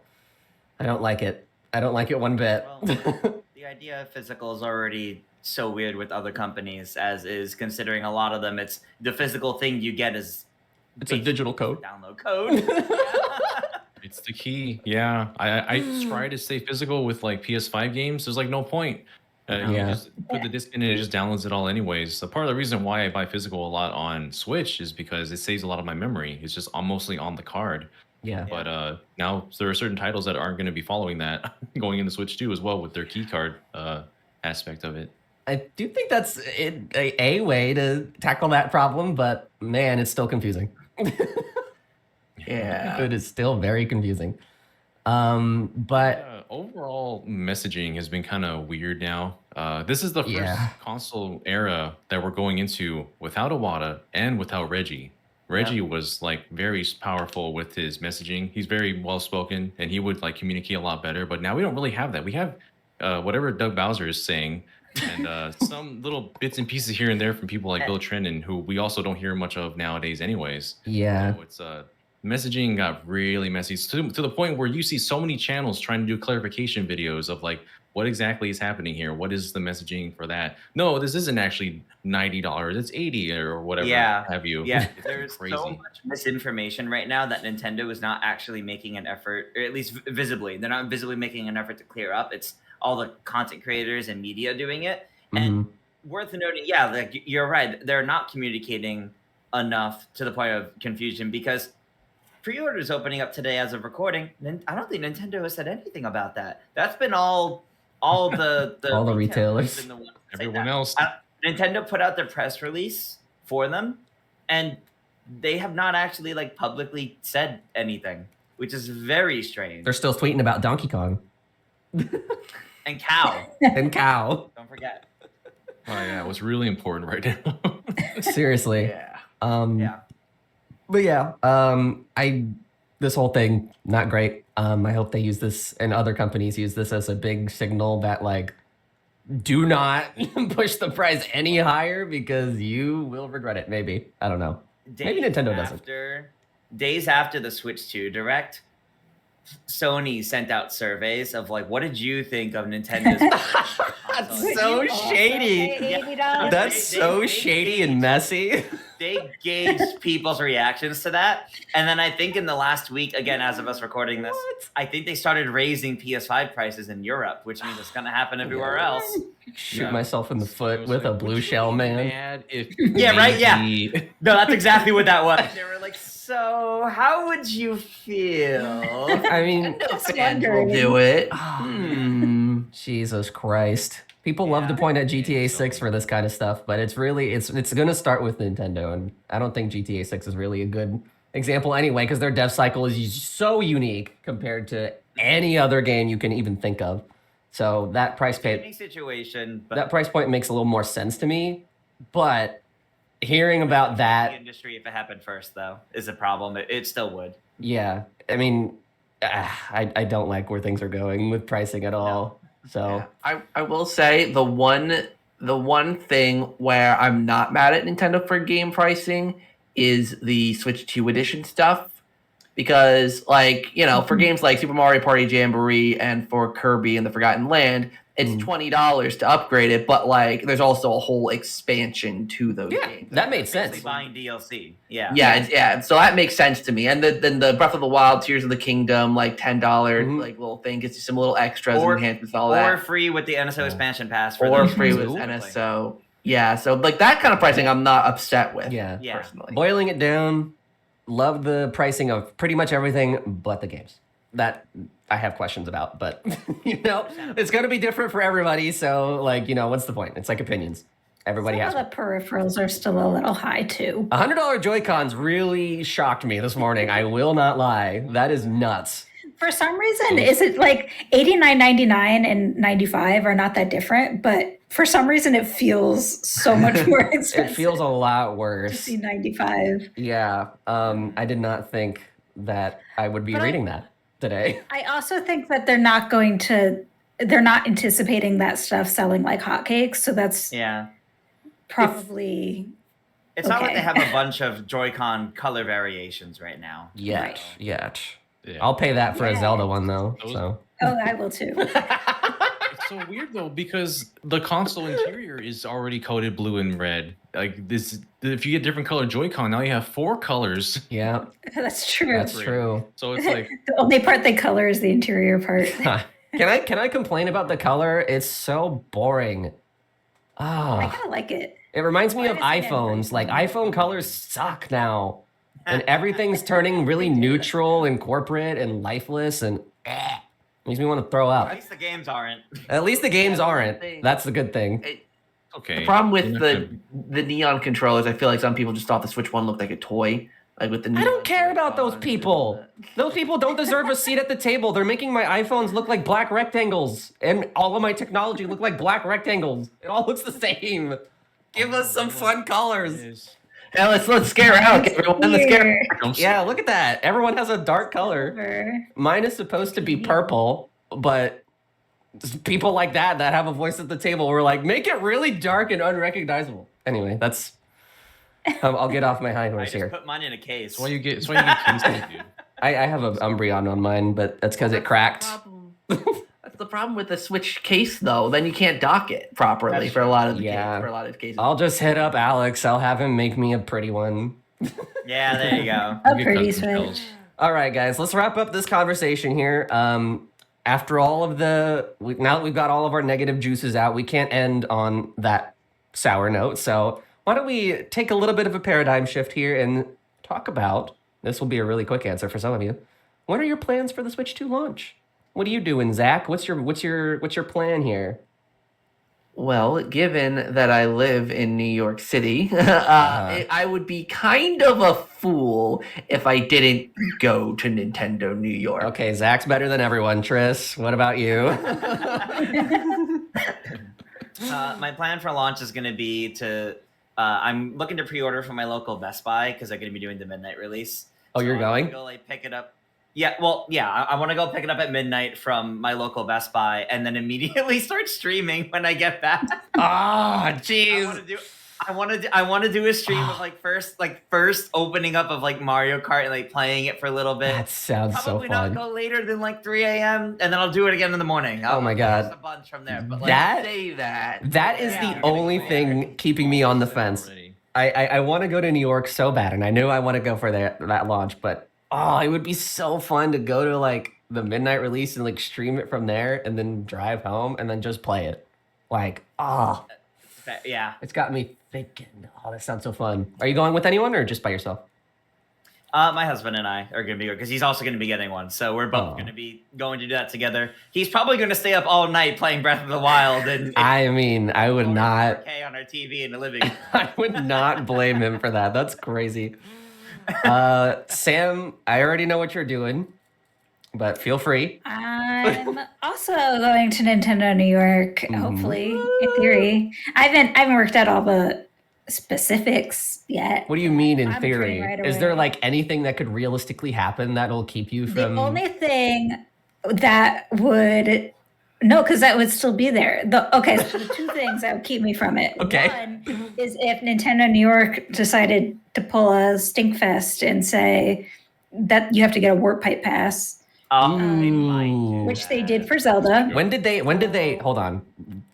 I don't like it. I don't like it one bit. Well, the The idea of physical is already so weird with other companies, as is, considering a lot of them, it's the physical thing you get is It's a digital code. download code. It's the key. Yeah, I try to stay physical with like PS5 games. There's like no point. You Yeah. just put the disc in and it just downloads it all anyways. So part of the reason why I buy physical a lot on Switch is because it saves a lot of my memory. It's just mostly on the card. Yeah. But now there are certain titles that aren't going to be following that going into Switch 2 as well with their key card aspect of it. I do think that's a way to tackle that problem, but man, it's still confusing. Yeah. It is still very confusing. But Overall messaging has been kind of weird now. This is the first Yeah. console era that we're going into without Iwata and without Reggie. Reggie was like very powerful with his messaging. He's very well spoken and he would like communicate a lot better. But now we don't really have that. We have whatever Doug Bowser is saying and some little bits and pieces here and there from people like Bill Trennan, who we also don't hear much of nowadays anyways. yeah, So it's messaging got really messy to the point where you see so many channels trying to do clarification videos of like what exactly is happening here. What is the messaging for that? No, this isn't actually $90. It's 80 or whatever. Yeah. Have you? Yeah, there's Crazy. so much misinformation right now that Nintendo is not actually making an effort, or at least visibly. They're not visibly making an effort to clear up. It's all the content creators and media doing it. And worth noting, yeah, like you're right. They're not communicating enough to the point of confusion because pre-orders opening up today as of recording. I don't think Nintendo has said anything about that. That's been all the All the retailers. been the ones that say Everyone that. else. Nintendo put out their press release for them, and they have not actually like publicly said anything, which is very strange. they're still tweeting about Donkey Kong And Cow, and Cow. don't forget. Oh yeah, what's really important right now. Seriously. Yeah. Yeah. But yeah, this whole thing not great. I hope they use this and other companies use this as a big signal that like do not push the price any higher because you will regret it. Maybe, I don't know. Maybe Nintendo doesn't. Days after the Switch 2 Direct, Sony sent out surveys of like, what did you think of Nintendo's That's so shady. Yeah. That's so shady and messy. They gauged people's reactions to that. And then I think in the last week, again, as of us recording this, I think they started raising PS5 prices in Europe, which means it's going to happen everywhere else. Shoot Yeah. myself in the It foot was with a like, blue would you shell be man. mad if Yeah, right, yeah. maybe- No, that's exactly what that was. They were like, so how would you feel? I mean, Fans will do it. Jesus Christ. People love to point at GTA 6 for this kind of stuff, but it's really it's going to start with Nintendo, and I don't think GTA 6 is really a good example anyway because their dev cycle is so unique compared to any other game you can even think of. So that price Unique situation, but that price point makes a little more sense to me, but hearing about the that, industry, if it happened first, though, is a problem. It still would. yeah, I mean, I don't like where things are going with pricing at all. So I will say the one thing where I'm not mad at Nintendo for game pricing is the Switch 2 edition stuff. Because, like, you know, for games like Super Mario Party Jamboree and for Kirby and the Forgotten Land, it's $20 to upgrade it, but, like, there's also a whole expansion to those games. that made Basically sense. buying DLC. Yeah. Yeah, so that makes sense to me. And then the Breath of the Wild, Tears of the Kingdom, like $10 like little thing gets you some little extras and enhancements, all Or that. free with the NSO expansion pass. For Or those free with specifically. NSO. Yeah, so like that kind of pricing I'm not upset with. Yeah. Yeah. Personally. Boiling it down, love the pricing of pretty much everything but the games. That I have questions about, but you know, it's going to be different for everybody. So, like, you know, what's the point? It's like opinions. Everybody Some has of the peripherals are still a little high too. $100 Joy-Cons really shocked me this morning. I will not lie. That is nuts. For some reason, is it like $89.99 and $95 are not that different, but for some reason it feels so much more It expensive. feels a lot to worse. see 95. Yeah. I did not think that I would be But reading that today. I also think that they're not anticipating that stuff selling like hotcakes. So that's Yeah. probably It's not like Okay. they have a bunch of Joy-Con color variations right now. Yet. Right. Yet. Yeah. I'll pay that for a Yeah. Zelda one though. Those- So oh, I will too. It's so weird though because the console interior is already coated blue and red. Like this, if you get different color Joy-Con, now you have 4 colors. Yeah, That's true. that's true. So it's like The only part they color is the interior part. Can I complain about the color? It's so boring. I Ah, kind of like it. it reminds me Why of does it get iPhones. Like green? iPhone colors suck now, and everything's turning really neutral and corporate and lifeless, and makes me want to throw At up. least the games aren't. At least the games Yeah, aren't. they- That's the good thing. okay. The problem with You're not the gonna- the neon controllers, I feel like some people just thought the Switch One looked like a toy. Like with the I neon don't care about those Joy-Cons people. and Those people don't deserve a seat at the table. They're making my iPhones look like black rectangles, and all of my technology look like black rectangles. It all looks the same. Give us some fun colors. Yeah, let's scare out everyone. Let's scare. Here. Yeah, look at that. Everyone has a dark color. Over. Mine is supposed to be purple, but people like that have a voice at the table were like, make it really dark and unrecognizable. Anyway, that's. I'll get off my hind I horse just here. put mine in a case. That's why you get. That's why you get Kingston, dude. I have a Umbreon on mine, but that's because it cracked. That's the problem with the Switch case, though. Then you can't dock it properly That's for a lot of the Yeah. for a lot of cases. I'll just hit up Alex. I'll have him make me a pretty one. Yeah, there you go. A You get pretty custom Switch. shells. All right, guys, let's wrap up this conversation here. After all of now that we've got all of our negative juices out, we can't end on that sour note. So why don't we take a little bit of a paradigm shift here and talk about, this will be a really quick answer for some of you. What are your plans for the Switch 2 launch? What are you doing, Zach? What's your plan here? Well, given that I live in New York City, I would be kind of a fool if I didn't go to Nintendo New York. Okay, Zach's better than everyone. Tris, what about you? My plan for launch is going to be to. I'm looking to pre-order from my local Best Buy because they're going to be doing the midnight release. Oh, you're I'm gonna going? Go like pick it up. Yeah, well, yeah, I want to go pick it up at midnight from my local Best Buy and then immediately start streaming when I get back. Ah, I want jeez. to do. I want to do a stream of first opening up of like Mario Kart and like playing it for a little bit. That sounds so Probably not fun. go later than like 3 a.m. and then I'll do it again in the morning. Oh my God. Just a bunch from there, but like, That Say that. that is Yeah, the I'm gonna only go thing keeping me on the fence. Already. I want to go to New York so bad, and I knew I want to go for that launch, but it would be so fun to go to like the midnight release and like stream it from there, and then drive home and then just play it. Like, yeah. it's got me thinking. Oh, that sounds so fun. Are you going with anyone or just by yourself? My husband and I are going to be because he's also going to be getting one, so we're both Aw. going to be going to do that together. He's probably going to stay up all night playing Breath of the Wild and I mean, I would not. 4K on our TV in the living room. I would not blame him for that. That's crazy. Sam, I already know what you're doing, but feel free. I'm also going to Nintendo New York, Mhm. hopefully, in theory. I haven't worked out all the specifics yet. What do you mean in I'm theory? free right Is there away. like anything that could realistically happen that'll keep you The from only thing that would no, because that would still be there. Okay, so the two things that would keep me from it. Okay. One is if Nintendo New York decided to pull a stinkfest and say that you have to get a warp pipe pass, They might do Ooh. which they that. did for Zelda. When did they hold on.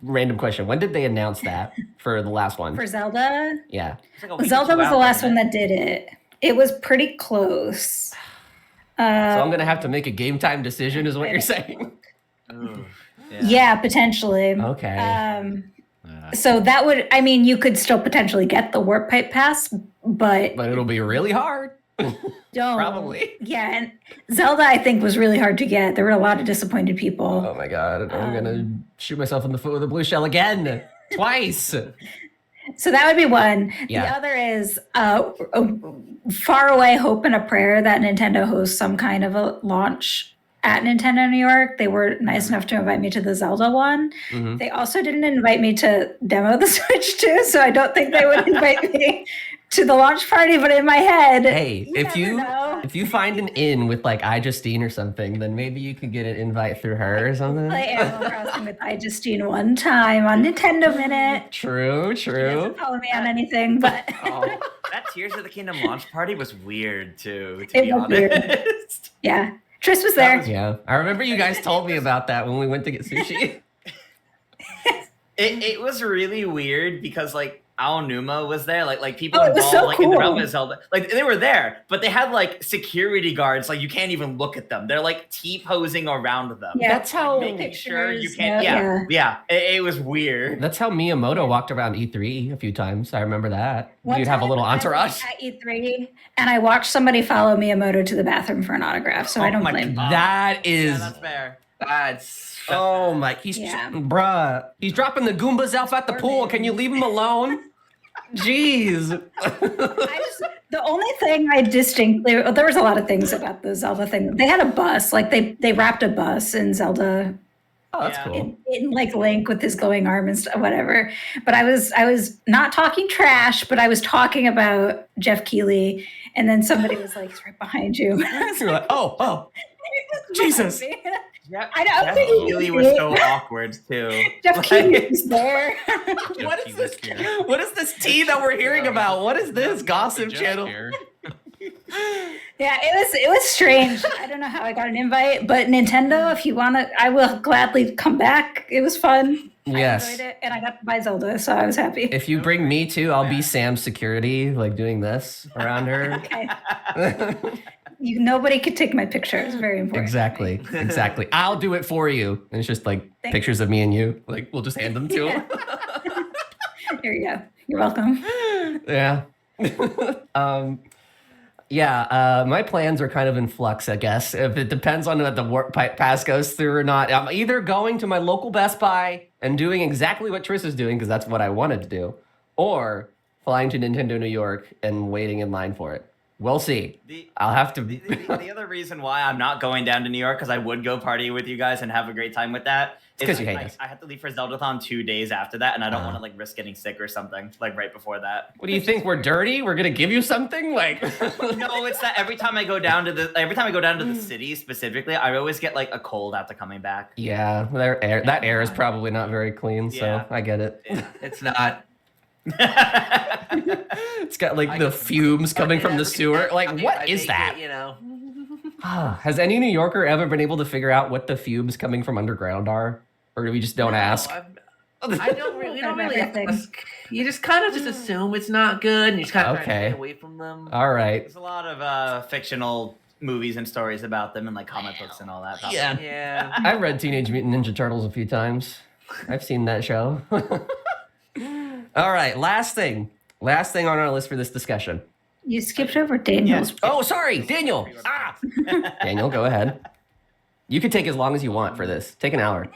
Random question. When did they announce that for the last one? For Zelda, Yeah. It's like a week or Zelda two was the out, last isn't one it? that did it. It was pretty close. So I'm gonna have to make a game time decision, is what you're saying. Ooh, Yeah, potentially. Okay. So that would, I mean, you could still potentially get the warp pipe pass, but But it'll be really hard. don't. Probably. Yeah, and Zelda, I think, was really hard to get. There were a lot of disappointed people. Oh my god. I'm gonna shoot myself in the foot with a blue shell again. Twice. So that would be one. Yeah. The other is a far away hope and a prayer that Nintendo hosts some kind of a launch at Nintendo New York. They were nice enough to invite me to the Zelda one. Mhm. They also didn't invite me to demo the Switch 2, so I don't think they would invite me to the launch party. But in my head, Hey, if never you know. if you find an inn with like iJustine or something, then maybe you could get an invite through her or something. play Animal Crossing with iJustine one time on Nintendo Minute. True, She true. doesn't follow me on anything, but That Tears of the Kingdom launch party was weird too, to It be was weird. honest. yeah, Tris was That there. was- Yeah. I remember you guys told me about that when we went to get sushi. It was really weird because like Aonuma was there, like people Oh, it was involved so like in the realm cool. of Zelda, like they were there, but they had like security guards, like you can't even look at them. They're like T-posing around them. Yeah, That's how- making sure you pictures, can't. Yeah. It was weird. That's how Miyamoto walked around E3 a few times. I remember that. One You'd have a time little I was entourage. at E3, and I watched somebody follow Miyamoto to the bathroom for an autograph, so I Oh don't my blame them. God. That Yeah, is. that's fair. That's Oh my. He's Yeah. bruh. He's dropping the Goombas off at the Poor pool. man. Can you leave him alone? Jeez. The only thing I distinctly, there was a lot of things about the Zelda thing. They had a bus, like they wrapped a bus in Zelda, Oh, that's Yeah. cool. in like Link with his glowing arm and stuff, whatever. But I was not talking trash, but I was talking about Jeff Keighley, and then somebody was like, "He's right behind you." You're like, oh, Jesus. Yeah, I don't Jeff think he Keighley can was see it. so awkward too. Jeff Like- Keighley was there. What is Jeff this? Keighley's here. What is this tea that we're hearing about? What is this gossip Jeff channel? here. Yeah, it was strange. I don't know how I got an invite, but Nintendo, if you want to, I will gladly come back. It was fun. I Yes. enjoyed it, and I got to buy Zelda, so I was happy. If you bring me too, I'll be Sam's security, like doing this around her. Okay. Nobody could take my picture. It's very important. Exactly. Exactly. I'll do it for you. And it's just like Thank pictures of me and you. Like we'll just hand them to him. Here you go. You're welcome. Yeah. My plans are kind of in flux, I guess. If it depends on what the work pass goes through or not. I'm either going to my local Best Buy and doing exactly what Triss is doing, because that's what I wanted to do, or flying to Nintendo New York and waiting in line for it. We'll see. I'll have to. The other reason why I'm not going down to New York, because I would go party with you guys and have a great time with that. It's 'cause is you hate I, us. I have to leave for Zeldathon 2 days after that, and I don't want to like risk getting sick or something like right before that. What do you think? We're dirty? We're gonna give you something? Like No, it's that every time I go down to the city specifically, I always get like a cold after coming back. Yeah, that air is probably not very clean, so Yeah. I get it. it's not. It's got like the fumes coming from the sewer. Like, what is that? You know. Has any New Yorker ever been able to figure out what the fumes coming from underground are? Or do we just don't ask? I don't really. We don't really Everything. ask. You just kind of just assume it's not good, and you just kind of try to Okay. stay away from them. All right. There's a lot of fictional movies and stories about them and like comic books and all that. probably. Yeah. Yeah. I've read Teenage Mutant Ninja Turtles a few times. I've seen that show. All right, last thing on our list for this discussion. You skipped over Daniel's. Oh, sorry, Daniel. Daniel, go ahead. You can take as long as you want for this. Take an hour.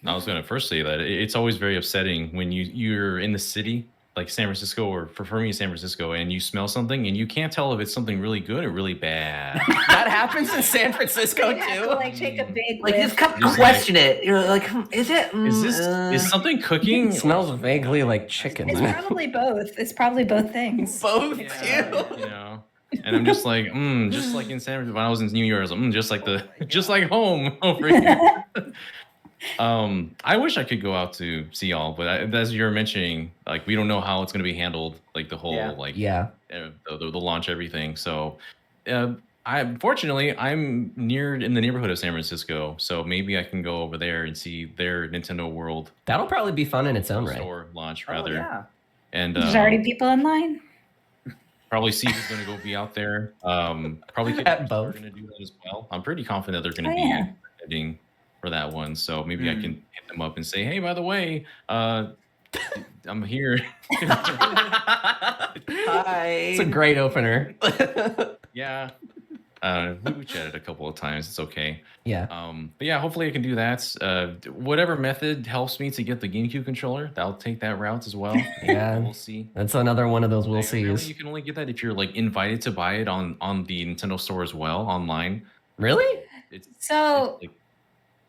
I was going to first say that it's always very upsetting when you're in the city, like San Francisco, or for me, San Francisco, and you smell something and you can't tell if it's something really good or really bad. That happens in San Francisco You have to too. like take a big Like you whiff. just kind of Just question it. You're like, is it? Is something cooking? It smells vaguely like chicken. It's probably both. It's probably both things. Both Yeah, too. you know. And I'm just like, just like in San Francisco when I was in New York, I was like, just like home over here. I wish I could go out to see y'all, but as you're mentioning, like we don't know how it's going to be handled, like the whole like Yeah. the launch everything. So, I'm near in the neighborhood of San Francisco, so maybe I can go over there and see their Nintendo World That'll probably be fun in its own right. store launch Oh, rather, yeah. and There's already people in line. probably see who's going to go be out there. Probably At are both. going to do that as well. I'm pretty confident they're going to Oh, be yeah. heading for that one. So maybe I can hit them up and say, hey, by the way, I'm here. Hi. It's a great opener. Yeah. We chatted a couple of times. It's okay. Yeah. But yeah, hopefully I can do that. Whatever method helps me to get the GameCube controller, I'll take that route as well. Yeah. We'll see. That's another one of those we'll Apparently sees. you can only get that if you're like invited to buy it on the Nintendo Store as well online. Really? It's So like,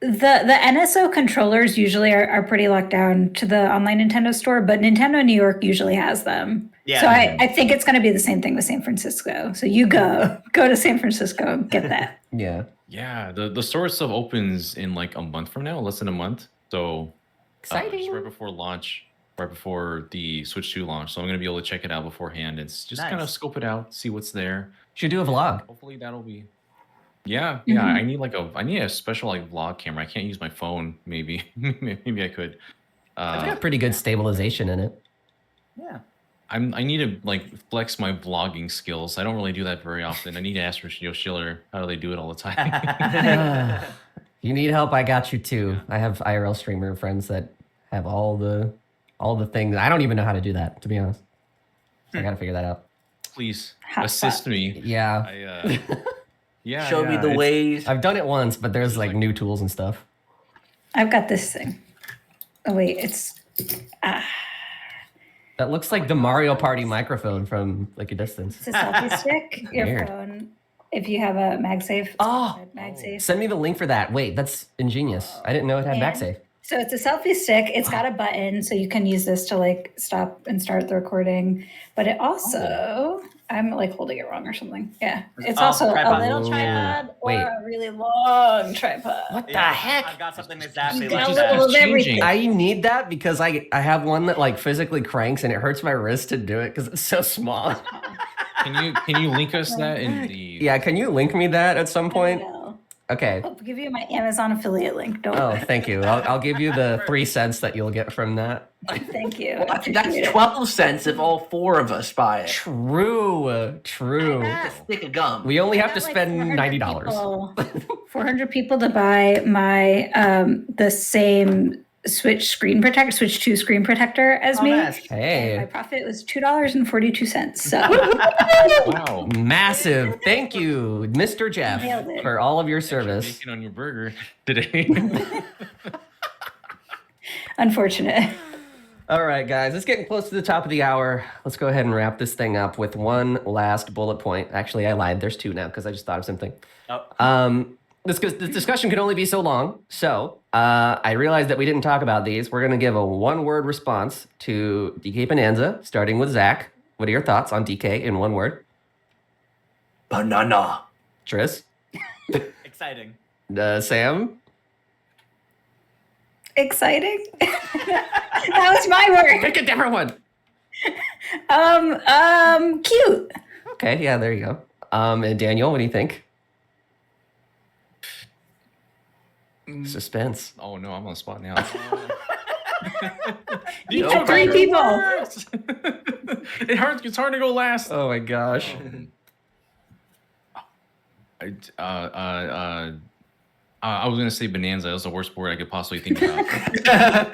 the NSO controllers usually are pretty locked down to the online Nintendo store, but Nintendo New York usually has them. Yeah. So I think it's going to be the same thing with San Francisco. So you go to San Francisco and get that. Yeah. yeah, the store itself opens in like a month from now, less than a month. So just Exciting. right before launch, right before the Switch 2 launch. So I'm gonna be able to check it out beforehand and just kind of Nice. scope it out, see what's there. Should do a vlog. Hopefully that'll be Yeah, yeah. I need I need a special like vlog camera. I can't use my phone. Maybe, maybe I could. It's got pretty good stabilization in it. Yeah. I need to like flex my vlogging skills. I don't really do that very often. I need to ask Yoshio Schiller how do they do it all the time. You need help? I got you too. I have IRL streamer friends that have all the things. I don't even know how to do that, to be honest. So I got to figure that out. Please Have assist me. Yeah, Yeah. Show me the it's- ways. I've done it once, but there's like new tools and stuff. I've got this thing. Oh wait, it's That looks like the Mario Party microphone from like a distance. it's a selfie stick. Your Weird. phone, if you have a MagSafe. Oh. MagSafe. Send me the link for that. Wait, that's ingenious. I didn't know it had And- MagSafe. So it's a selfie stick. It's got a button, so you can use this to like stop and start the recording. But it also, I'm like holding it wrong or something. Yeah, it's Oh, also tripod. a little Ooh. tripod or Wait. a really long tripod. What the Yeah, heck? I've got something exactly You got like a that. little of It's everything. changing. I need that because I have one that like physically cranks and it hurts my wrist to do it because it's so small. Can you link us that in the? Yeah, can you link me that at some point? I know. Okay. I'll give you my Amazon affiliate link. Don't Oh, worry. thank you. I'll give you the 3 cents that you'll get from that. Thank you. Well, I that's appreciate it. 12 cents if all 4 of us buy it. True. True. A stick of gum. We only I have to got, like, spend 400 $90. people- 400 people to buy my the same Switch screen protector, Switch 2 screen protector as me. nice. And my Hey, profit was $2.42. So Wow. massive. Thank you, Mr. Jeff, Nailed it. for all of your Extra service. bacon on your burger today. unfortunate. All right, guys, it's getting close to the top of the hour. Let's go ahead and wrap this thing up with one last bullet point. Actually, I lied. There's 2 now because I just thought of something. Oh. This discussion can only be so long. So I realized that we didn't talk about these. We're going to give a 1-word response to DK Bonanza, starting with Zach. What are your thoughts on DK in 1 word? Banana. Tris? Exciting. Sam? Exciting. That was my word. Pick a different one. Cute. Okay, yeah, there you go. And Daniel, what do you think? Suspense. Oh no, I'm on the spot now. You got 3 people. It's hard to go last. Oh my gosh. I was gonna say bonanza. That was the worst word I could possibly think about.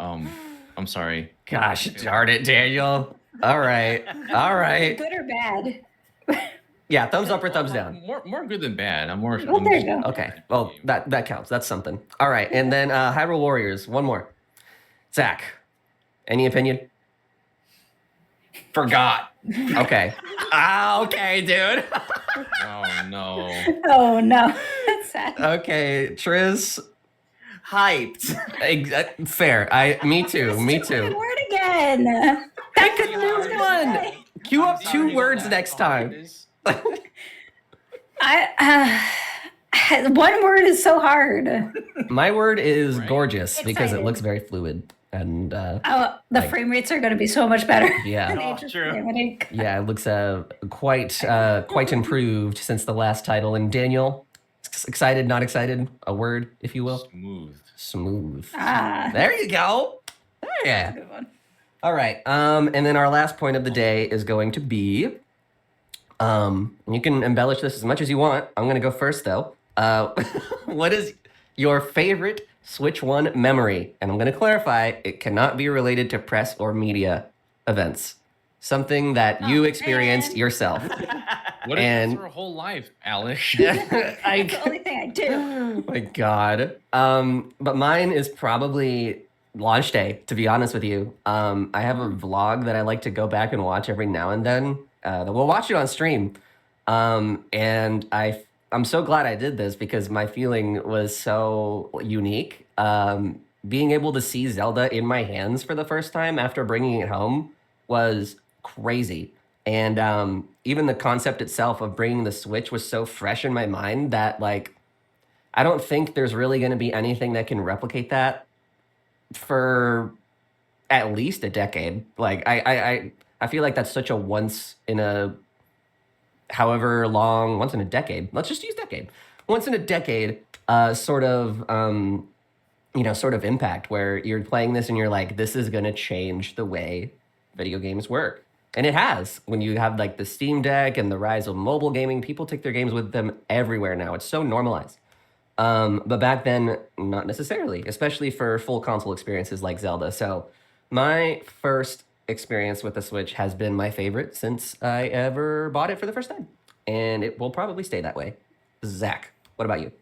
I'm sorry. Gosh darn it, Daniel. All right. All right. Good or bad? Yeah, thumbs up or thumbs down. More good than bad. I'm more. Well, there you go. Okay. Well, that counts. That's something. All right. And then Hyrule Warriors. 1 more. Zach, any opinion? Forgot. Okay. Okay, dude. Oh no. Oh no, that's sad. Okay, Triz. Hyped. Fair. Me too. Me Good too. word again. Pick a new one. Cue up 2 words next time. I 1 word is so hard. My word is Right. gorgeous because it Excited. looks very fluid and Oh, the Like- frame rates are going to be so much better. yeah. than Oh, Age of true. Calamity. Yeah, it looks quite improved since the last title. And Daniel, excited, not excited? A word, if you will. Smooth. Smooth. Ah, There you go. Yeah. good one. All right. And then our last point of the day is going to be. You can embellish this as much as you want. I'm going to go first, though. What is your favorite Switch 1 memory? And I'm going to clarify, it cannot be related to press or media events. Something that you Oh, experienced man. yourself. What And- if it's our whole life, Alex? That's the only thing I do. Oh my God. But mine is probably launch day, to be honest with you. I have a vlog that I like to go back and watch every now and then. We'll watch it on stream. And I'm so glad I did this because my feeling was so unique. Being able to see Zelda in my hands for the first time after bringing it home was crazy. And even the concept itself of bringing the Switch was so fresh in my mind that, like, I don't think there's really going to be anything that can replicate that for at least a decade. Like, I feel like that's such a once in a however long, once in a decade. Let's just use decade. Once in a decade, sort of sort of impact where you're playing this and you're like, this is going to change the way video games work. And it has. When you have like the Steam Deck and the rise of mobile gaming, people take their games with them everywhere now. It's so normalized. But back then, not necessarily, especially for full console experiences like Zelda. So my first experience with the Switch has been my favorite since I ever bought it for the first time. And it will probably stay that way. Zach, what about you?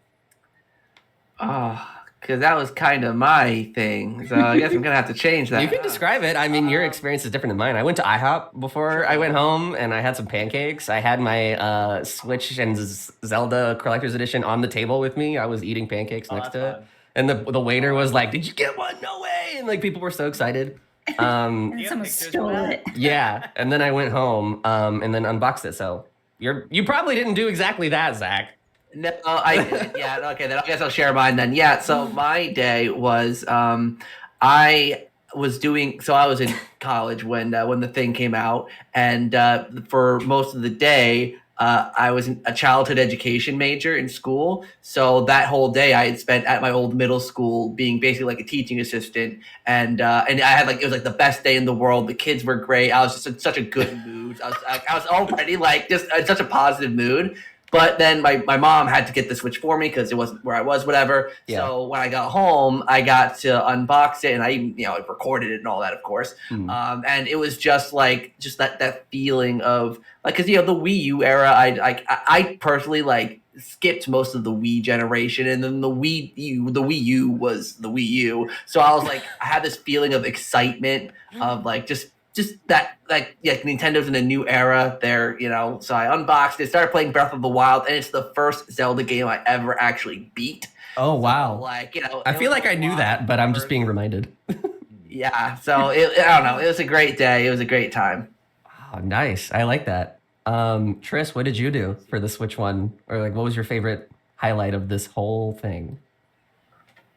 Because that was kind of my thing. So I guess I'm going to have to change that. You can describe it. I mean, your experience is different than mine. I went to IHOP before I went home, and I had some pancakes. I had my Switch and Zelda Collector's Edition on the table with me. I was eating pancakes next to it. And the waiter was like, "Did you get one? No way!" And like people were so excited. And someone stole it. Yeah. And then I went home and then unboxed it. So you probably didn't do exactly that, Zach. No, I didn't. Yeah, okay, then I guess I'll share mine then. Yeah, so my day was I was in college when the thing came out, and for most of the day I was a childhood education major in school. So that whole day I had spent at my old middle school being basically like a teaching assistant, and I had it was like the best day in the world. The kids were great. I was just in such a good mood. I was already like just in such a positive mood. But then my mom had to get the Switch for me because it wasn't where I was, whatever. Yeah. So when I got home, I got to unbox it, and I even recorded it and all that, of course. And it was just that feeling of like, because the Wii U era, I personally skipped most of the Wii generation, and then the Wii U was the Wii U. So I was like, I had this feeling of excitement of just that Nintendo's in a new era there, so I unboxed it, started playing Breath of the Wild, and it's the first Zelda game I ever actually beat. Oh wow. So, I feel like I knew that, but I'm just being reminded. Yeah, so I don't know, it was a great day, it was a great time. Oh, nice. I like that. Tris, what did you do for the Switch one? Or what was your favorite highlight of this whole thing?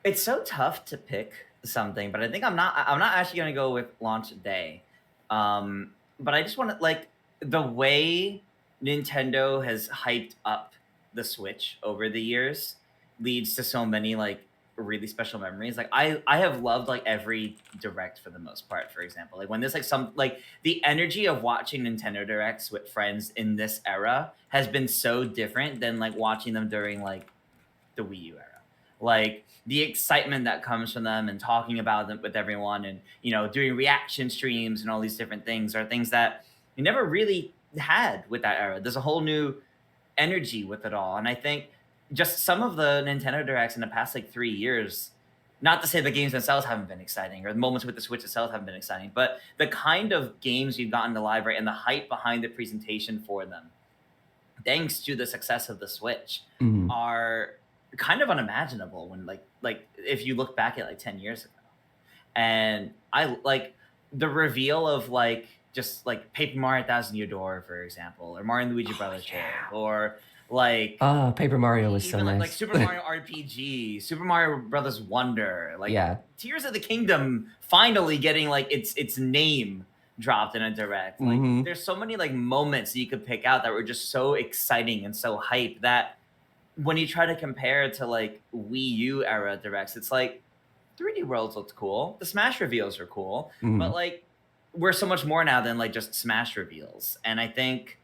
It's so tough to pick something, but I think I'm not actually going to go with launch day. But I just want to the way Nintendo has hyped up the Switch over the years leads to so many really special memories. I have loved every direct for the most part. For example, when there's the energy of watching Nintendo Directs with friends in this era has been so different than watching them during the Wii U era. The excitement that comes from them and talking about them with everyone and, doing reaction streams and all these different things are things that you never really had with that era. There's a whole new energy with it all. And I think just some of the Nintendo Directs in the past 3 years, not to say the games themselves haven't been exciting or the moments with the Switch itself haven't been exciting, but the kind of games you've gotten to live, right, and the hype behind the presentation for them, thanks to the success of the Switch, are kind of unimaginable when if you look back at 10 years ago. And I the reveal of just Paper Mario 1000 Year Door, for example, or Mario and Luigi Brothers Trip, or Paper Mario was so nice. Super Mario RPG, Super Mario Brothers Wonder, yeah. Tears of the Kingdom finally getting its name dropped in a direct. There's so many moments that you could pick out that were just so exciting and so hype that when you try to compare to Wii U era directs, it's 3D Worlds looked cool. The Smash reveals are cool, but we're so much more now than just Smash reveals. And I think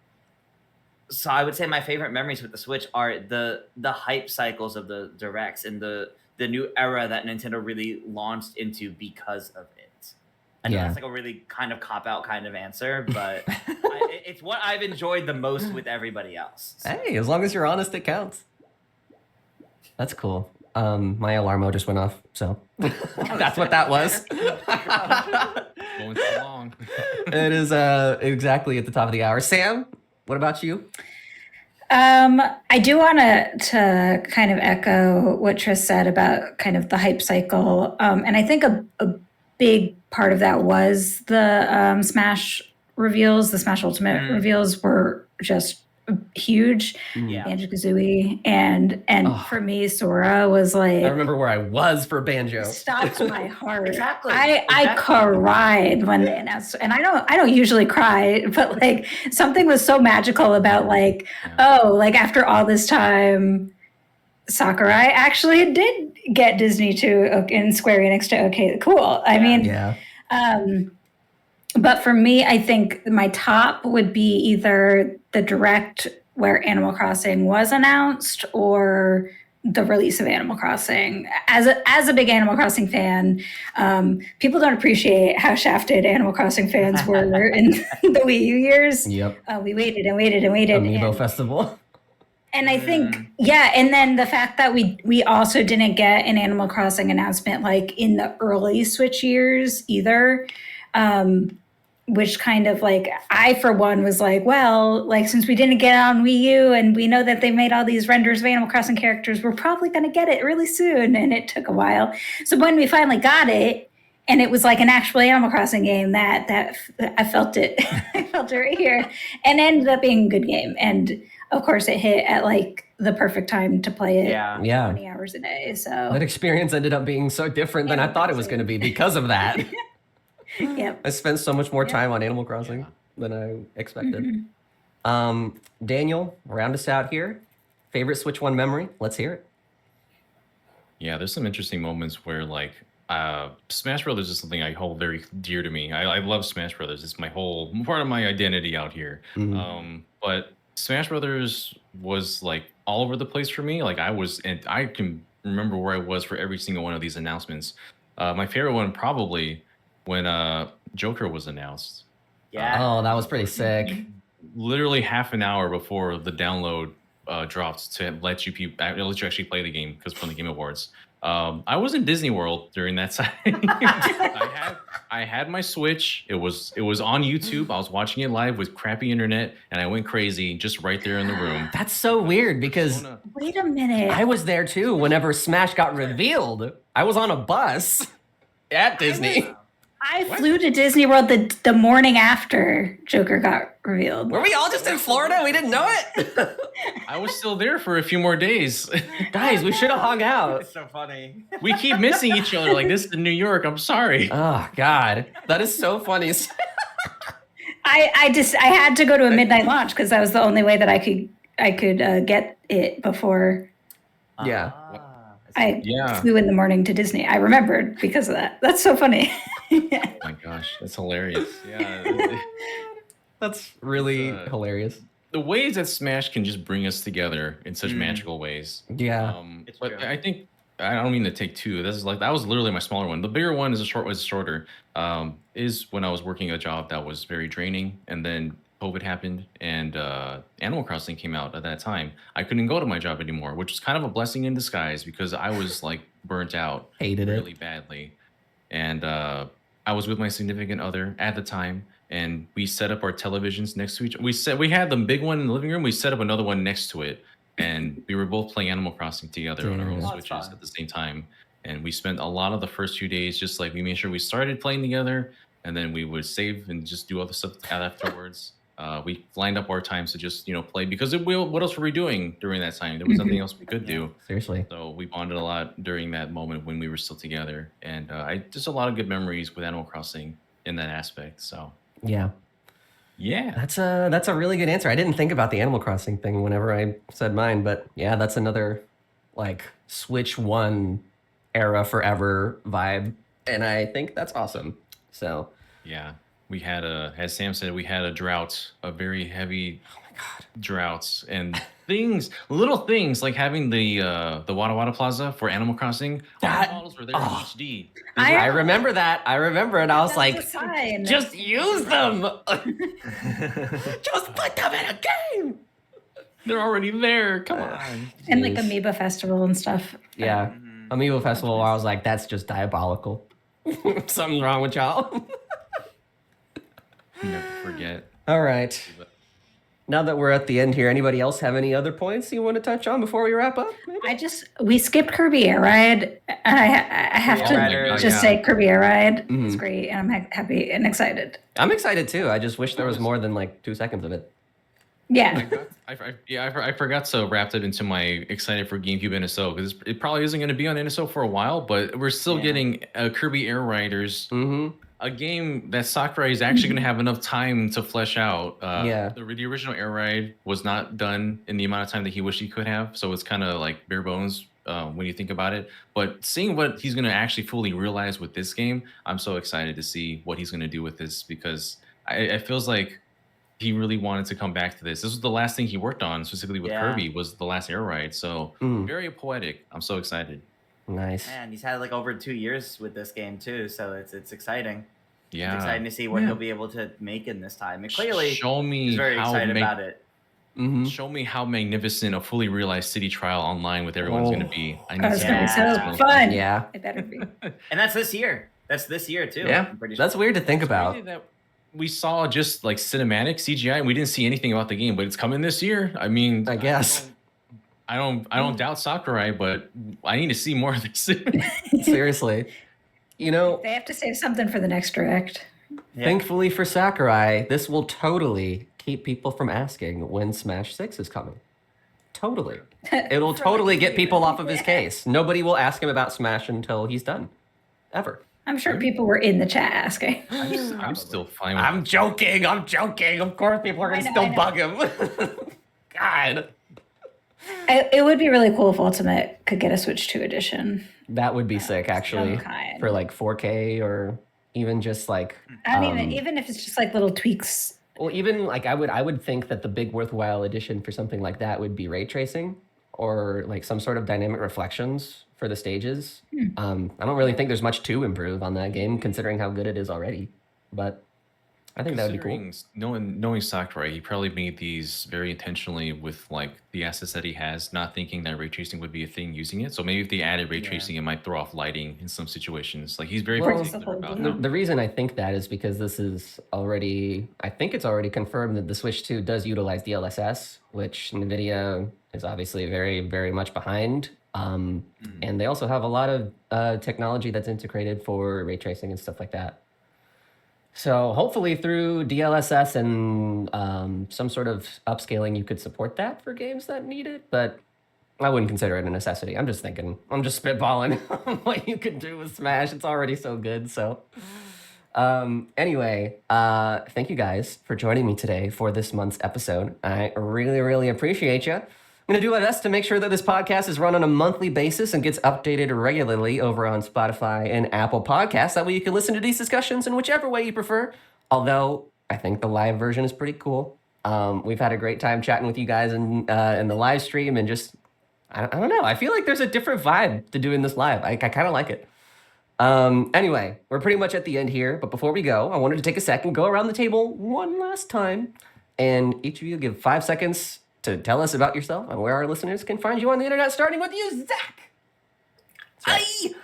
so. I would say my favorite memories with the Switch are the hype cycles of the directs and the new era that Nintendo really launched into because of it. I know that's a really kind of cop-out kind of answer, but it's what I've enjoyed the most with everybody else. So. Hey, as long as you're honest, it counts. That's cool. My alarmo just went off, so that's what that was. Going so long. It is exactly at the top of the hour. Sam, what about you? I do want to kind of echo what Tris said about kind of the hype cycle. And I think a big part of that was the Smash reveals. The Smash Ultimate reveals were just huge. Yeah. Banjo-Kazooie, and Oh. for me, Sora was like, I remember where I was for Banjo. stopped my heart. Exactly. I Exactly. cried when they announced, and I don't usually cry, but like something was so magical about like, oh, like after all this time, Sakurai actually did get Disney to and Square Enix to okay, cool. I mean, Yeah. but for me, I think my top would be either the direct where Animal Crossing was announced or the release of Animal Crossing. As a big Animal Crossing fan, people don't appreciate how shafted Animal Crossing fans were in the Wii U years. Yep. We waited and waited and waited. Amiibo Festival. And I think, yeah, and then the fact that we also didn't get an Animal Crossing announcement like in the early Switch years either, which kind of like, I for one was like, well, like since we didn't get it on Wii U and we know that they made all these renders of Animal Crossing characters, we're probably going to get it really soon. And it took a while. So when we finally got it, and it was like an actual Animal Crossing game, that I felt it. I felt it right here, and it ended up being a good game. And of course, it hit at like the perfect time to play it. Yeah. 20 hours a day. So That experience ended up being so different than I thought it was going to be because of that. yep. I spent so much more Yeah. time on Animal Crossing than I expected. Daniel, round us out here. Favorite Switch One memory? Let's hear it. Yeah, there's some interesting moments where like Smash Brothers is something I hold very dear to me. I love Smash Brothers. It's my whole part of my identity out here. But Smash Brothers was like all over the place for me. Like and I can remember where I was for every single one of these announcements. My favorite one probably when Joker was announced. Yeah. Oh, that was pretty sick. Literally half an hour before the download dropped to let you actually play the game because from the Game Awards. I was in Disney World during that time. I had my Switch. It was on YouTube. I was watching it live with crappy internet, and I went crazy just right there in the room. That's so weird because Wait a minute. I was there too whenever Smash got revealed. I was on a bus at Disney. I flew to Disney World the morning after Joker got revealed. Were we all just in Florida? We didn't know it? I was still there for a few more days. Guys, we should have hung out. It's so funny. We keep missing each other. Like, this is New York. I'm sorry. Oh, God. That is so funny. I had to go to a midnight launch because that was the only way that I could get it before Yeah. I Yeah. flew in the morning to Disney. I remembered because of that. That's so funny. Oh my gosh, that's hilarious. Yeah. That's really hilarious. The ways that Smash can just bring us together in such magical ways. Yeah. It's But true. I think I don't mean to take two. This is like that was literally my smaller one. The bigger one is shorter. Is when I was working a job that was very draining, and then COVID happened, and Animal Crossing came out at that time. I couldn't go to my job anymore, which was kind of a blessing in disguise because I was like burnt out, Hated really it. badly, and I was with my significant other at the time, and we set up our televisions next to each. We had the big one in the living room. We set up another one next to it, and we were both playing Animal Crossing together on our own Damn. Oh, that's switches fun. at the same time. And we spent a lot of the first few days just like we made sure we started playing together, and then we would save and just do other stuff afterwards. We lined up our times to just play because what else were we doing during that time? There was nothing else we could do. Seriously. So we bonded a lot during that moment when we were still together, and just a lot of good memories with Animal Crossing in that aspect. So Yeah. yeah, That's a really good answer. I didn't think about the Animal Crossing thing whenever I said mine, but yeah, that's another like Switch One era forever vibe, and I think that's awesome. So yeah. We had as Sam said, we had a drought, a very heavy droughts, and little things like having the Wada Wada Plaza for Animal Crossing. All That- the models were there in HD. I remember that. I remember it. I was That's like, a sign. just use them. Just put them in a game. They're already there. Come on. and like Jeez. Amoeba Festival and stuff. Yeah. Amiibo Festival, I was like, that's just diabolical. Something's wrong with y'all. Never forget. All right. Now that we're at the end here, anybody else have any other points you want to touch on before we wrap up? Maybe? We skipped Kirby Air Ride. And I have Yeah, to right, just yeah. say Kirby Air Ride. Mhm. It's great, and I'm happy and excited. I'm excited too. I just wish there was more than like 2 seconds of it. Yeah. I forgot to wrap that into my excited for GameCube NSO because it probably isn't going to be on NSO for a while, but we're still getting Kirby Air Riders, a game that Sakurai is actually going to have enough time to flesh out. The original Air Ride was not done in the amount of time that he wished he could have, so it's kind of like bare bones when you think about it. But seeing what he's going to actually fully realize with this game, I'm so excited to see what he's going to do with this because it feels like he really wanted to come back to this. This was the last thing he worked on, specifically with Kirby, was the last Air Ride. So very poetic. I'm so excited. Nice. And he's had like over 2 years with this game too, so it's exciting. Yeah, it's exciting to see what he'll be able to make in this time. And clearly, show me he's very excited about it. Show me how magnificent a fully realized city trial online with everyone's going to be. I need It's gonna be so fun. Yeah, it better be. And that's this year. That's this year too. Yeah, I'm pretty that's sure. weird to think about. We saw just like cinematic CGI and we didn't see anything about the game, but it's coming this year. I mean, I guess. I don't doubt Sakurai, but I need to see more of this. Seriously. You know, They have to save something for the next direct. thankfully for Sakurai, this will totally keep people from asking when Smash 6 is coming. Totally. It'll totally get people off of his case. Nobody will ask him about Smash until he's done. Ever. I'm sure people were in the chat asking. I'm still fine with I'm joking. I'm joking. Of course, people are going to still bug him. God. It would be really cool if Ultimate could get a Switch 2 edition. That would be sick, actually. kind. For like 4K or even just like. I mean, even if it's just like little tweaks. Well, even like I would think that the big worthwhile addition for something like that would be ray tracing or like some sort of dynamic reflections for the stages. I don't really think there's much to improve on that game considering how good it is already, but I think that would be cool. Knowing Sakurai, he probably made these very intentionally with like the assets that he has, not thinking that ray tracing would be a thing using it. So maybe if they added ray tracing, it might throw off lighting in some situations. Like he's very particular about that. The reason I think that is because this is already, I think it's already confirmed that the Switch 2 does utilize DLSS, which NVIDIA is obviously very, very much behind. And they also have a lot of technology that's integrated for ray tracing and stuff like that. So hopefully through DLSS and some sort of upscaling, you could support that for games that need it, but I wouldn't consider it a necessity. I'm just spitballing what you could do with Smash. It's already so good. So anyway, thank you guys for joining me today for this month's episode. I really, really appreciate you. I'm going to do my best to make sure that this podcast is run on a monthly basis and gets updated regularly over on Spotify and Apple Podcasts. That way you can listen to these discussions in whichever way you prefer. Although I think the live version is pretty cool. We've had a great time chatting with you guys in the live stream and just, I don't know. I feel like there's a different vibe to doing this live. I kind of like it. Anyway, we're pretty much at the end here. But before we go, I wanted to take a second, go around the table one last time. And each of you give 5 seconds to tell us about yourself and where our listeners can find you on the internet, starting with you, Zach.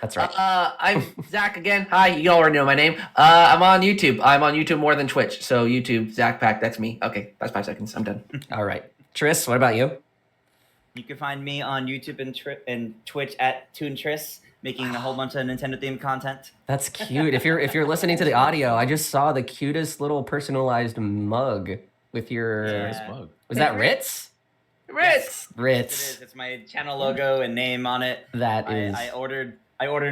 That's right. I'm Zach again. Hi, you already know my name. I'm on YouTube. I'm on YouTube more than Twitch. So YouTube, Zach Pack, that's me. Okay, that's 5 seconds. I'm done. All right. Tris, what about you? You can find me on YouTube and Twitch at ToonTris, making a whole bunch of Nintendo themed content. That's cute. If you're listening to the audio, I just saw the cutest little personalized mug with your mug. Was that Ritz? Ritz. Ritz. It is. It's my channel logo and name on it. That is. I ordered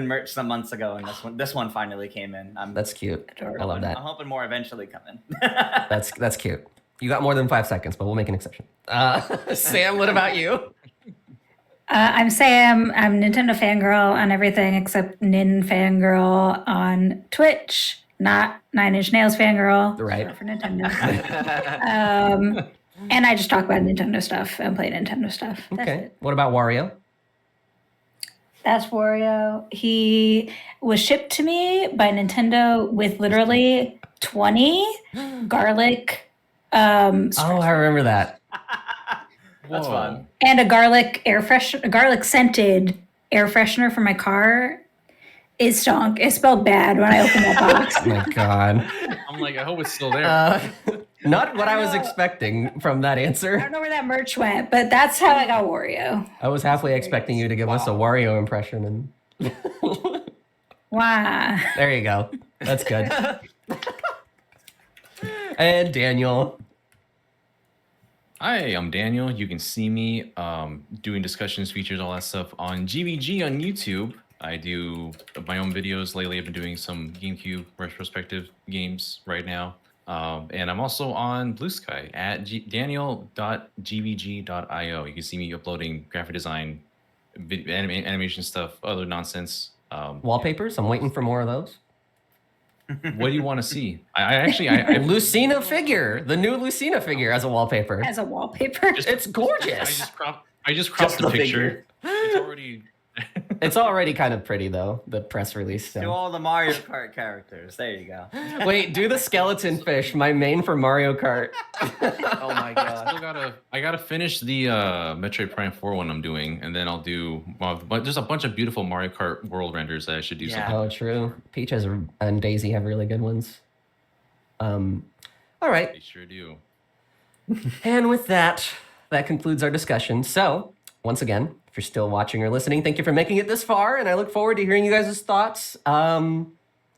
merch some months ago, and this one finally came in. That's cute. I love that. I'm hoping more eventually come in. That's cute. You got more than 5 seconds, but we'll make an exception. Sam, what about you? I'm Sam. I'm Nintendo fangirl on everything except Nin fangirl on Twitch. Not Nine Inch Nails fangirl. Right. For Nintendo. And I just talk about Nintendo stuff and play Nintendo stuff. That's Okay. it. What about Wario? That's Wario. He was shipped to me by Nintendo with literally 20 garlic. Oh, I remember that. That's fun. And a garlic scented air freshener for my car. It stunk. It smelled bad when I opened that box. Oh my God. I'm like, I hope it's still there. Not what I was expecting from that I answer. don't know where that merch went, but that's how I got Wario. I was halfway expecting you to give us a Wario impression, and Wow. there you go. That's good. And Daniel. Hi, I'm Daniel. You can see me doing discussions, features, all that stuff on GVG on YouTube. I do my own videos. Lately, I've been doing some GameCube retrospective games right now. And I'm also on Blue Sky at daniel.gvg.io. You can see me uploading graphic design, animation stuff, other nonsense. Wallpapers. I'm waiting for more of those. What do you want to see? I actually, I Lucina figure, the new Lucina figure as a wallpaper. As a wallpaper. It's gorgeous. I just cropped the picture. It's already. It's already kind of pretty though, the press release. Do So. all the Mario Kart characters. There you go. Wait, do the skeleton fish, my main for Mario Kart. Oh my god. I gotta finish the Metroid Prime 4 one I'm doing, and then I'll do. But there's a bunch of beautiful Mario Kart world renders that I should do. Yeah. Something. Oh, true. Peach and Daisy have really good ones. All right. They sure do. And with that, that concludes our discussion. So, once again, if you're still watching or listening, thank you for making it this far, and I look forward to hearing you guys' thoughts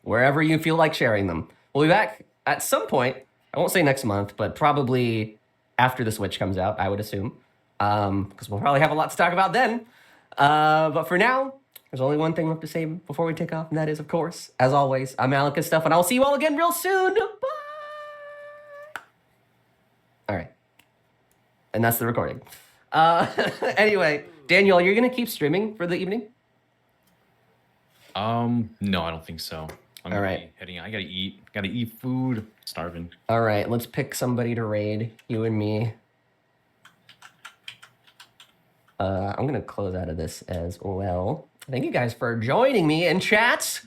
wherever you feel like sharing them. We'll be back at some point. I won't say next month, but probably after the Switch comes out, I would assume, because we'll probably have a lot to talk about then. But for now, there's only one thing left to say before we take off, and that is, of course, as always, I'm alecandstuff, and I'll see you all again real soon. Bye! All right. And that's the recording. Anyway, Daniel, you're going to keep streaming for the evening? No, I don't think so. I'm All gonna right. be heading. I gotta eat. Gotta eat food. Starving. All right, let's pick somebody to raid, you and me. I'm going to close out of this as well. Thank you guys for joining me in chat.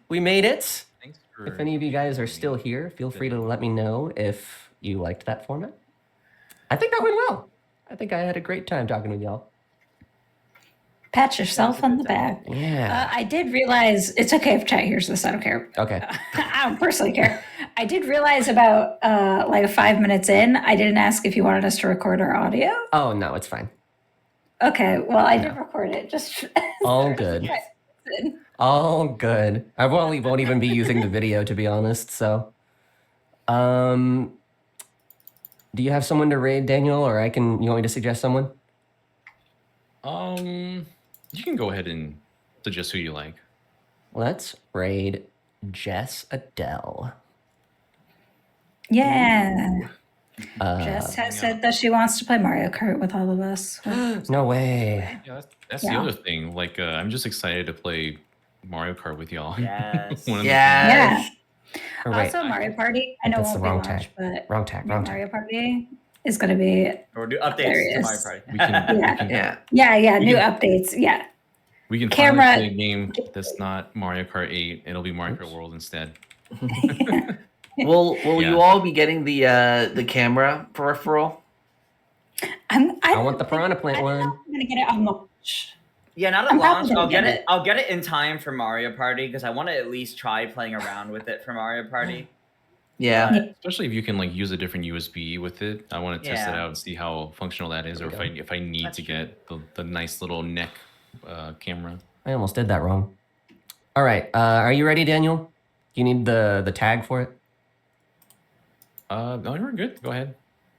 We made it. Thanks for. If any of you guys are still here, feel free to let me know if you liked that format. I think that went well. I think I had a great time talking with y'all. Pat yourself on the back. Yeah. I did realize it's okay if chat hears this. I don't care. Okay. I don't personally care. I did realize about like 5 minutes in, I didn't ask if you wanted us to record our audio. Oh, no, it's fine. Okay, well, I did record it. Just All good. All good. I probably won't even be using the video, to be honest. So, do you have someone to raid, Daniel, or you want me to suggest someone? You can go ahead and suggest who you like. Let's raid Jess Adele. Yeah. Uh, Jess has said that she wants to play Mario Kart with all of us. No way. Yeah, that's the Yeah. other thing. Like, I'm just excited to play Mario Kart with y'all. Yes. One of the- Yes. Or wait, Also, Mario Party. I know it That's the won't be wrong launched, tag. but wrong tag. Mario Party is going to be Or do updates to Hilarious. Mario Party. We can, Yeah. Yeah. yeah, We new can- updates. Yeah. we can Camera- finally play a game that's not Mario Kart 8. It'll be Mario Kart World instead. Will Yeah. you all be getting the camera peripheral? I want the Piranha Plant I don't know one. if I'm going to get it on launch. Yeah, not at I'm launch. probably I'll gonna get get it. I'll get it in time for Mario Party because I want to at least try playing around with it for Mario Party. Yeah. Especially if you can like use a different USB with it. I want to test it Yeah. out and see how functional that is, or There we if I need That's to get the nice little neck camera. I almost did that wrong. All right. Are you ready, Daniel? You need the tag for it? No, we're good. Go ahead.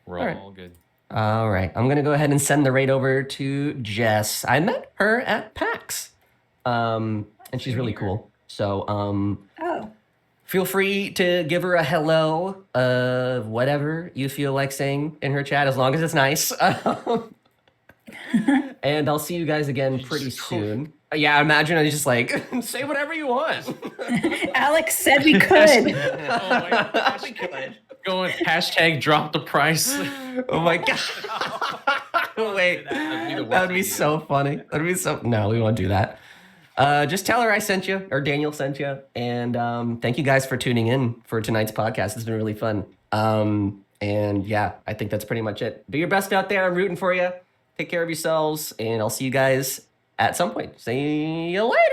We're All right. all good. All right. I'm going to go ahead and send the raid over to Jess. I met her at PAX. And she's really cool. So, Oh. feel free to give her a hello, whatever you feel like saying in her chat, as long as it's nice. And I'll see you guys again pretty soon. Yeah, imagine I just like, say whatever you want. Alex said we could. Oh my gosh. Going hashtag drop the price. Oh my God. Wait, That'd be the worst that'd be idea. so funny. That'd be so, no, we won't do that. Just tell her I sent you, or Daniel sent you. And thank you guys for tuning in for tonight's podcast. It's been really fun. And yeah, I think that's pretty much it. Do your best out there. I'm rooting for you. Take care of yourselves, and I'll see you guys at some point. See you later.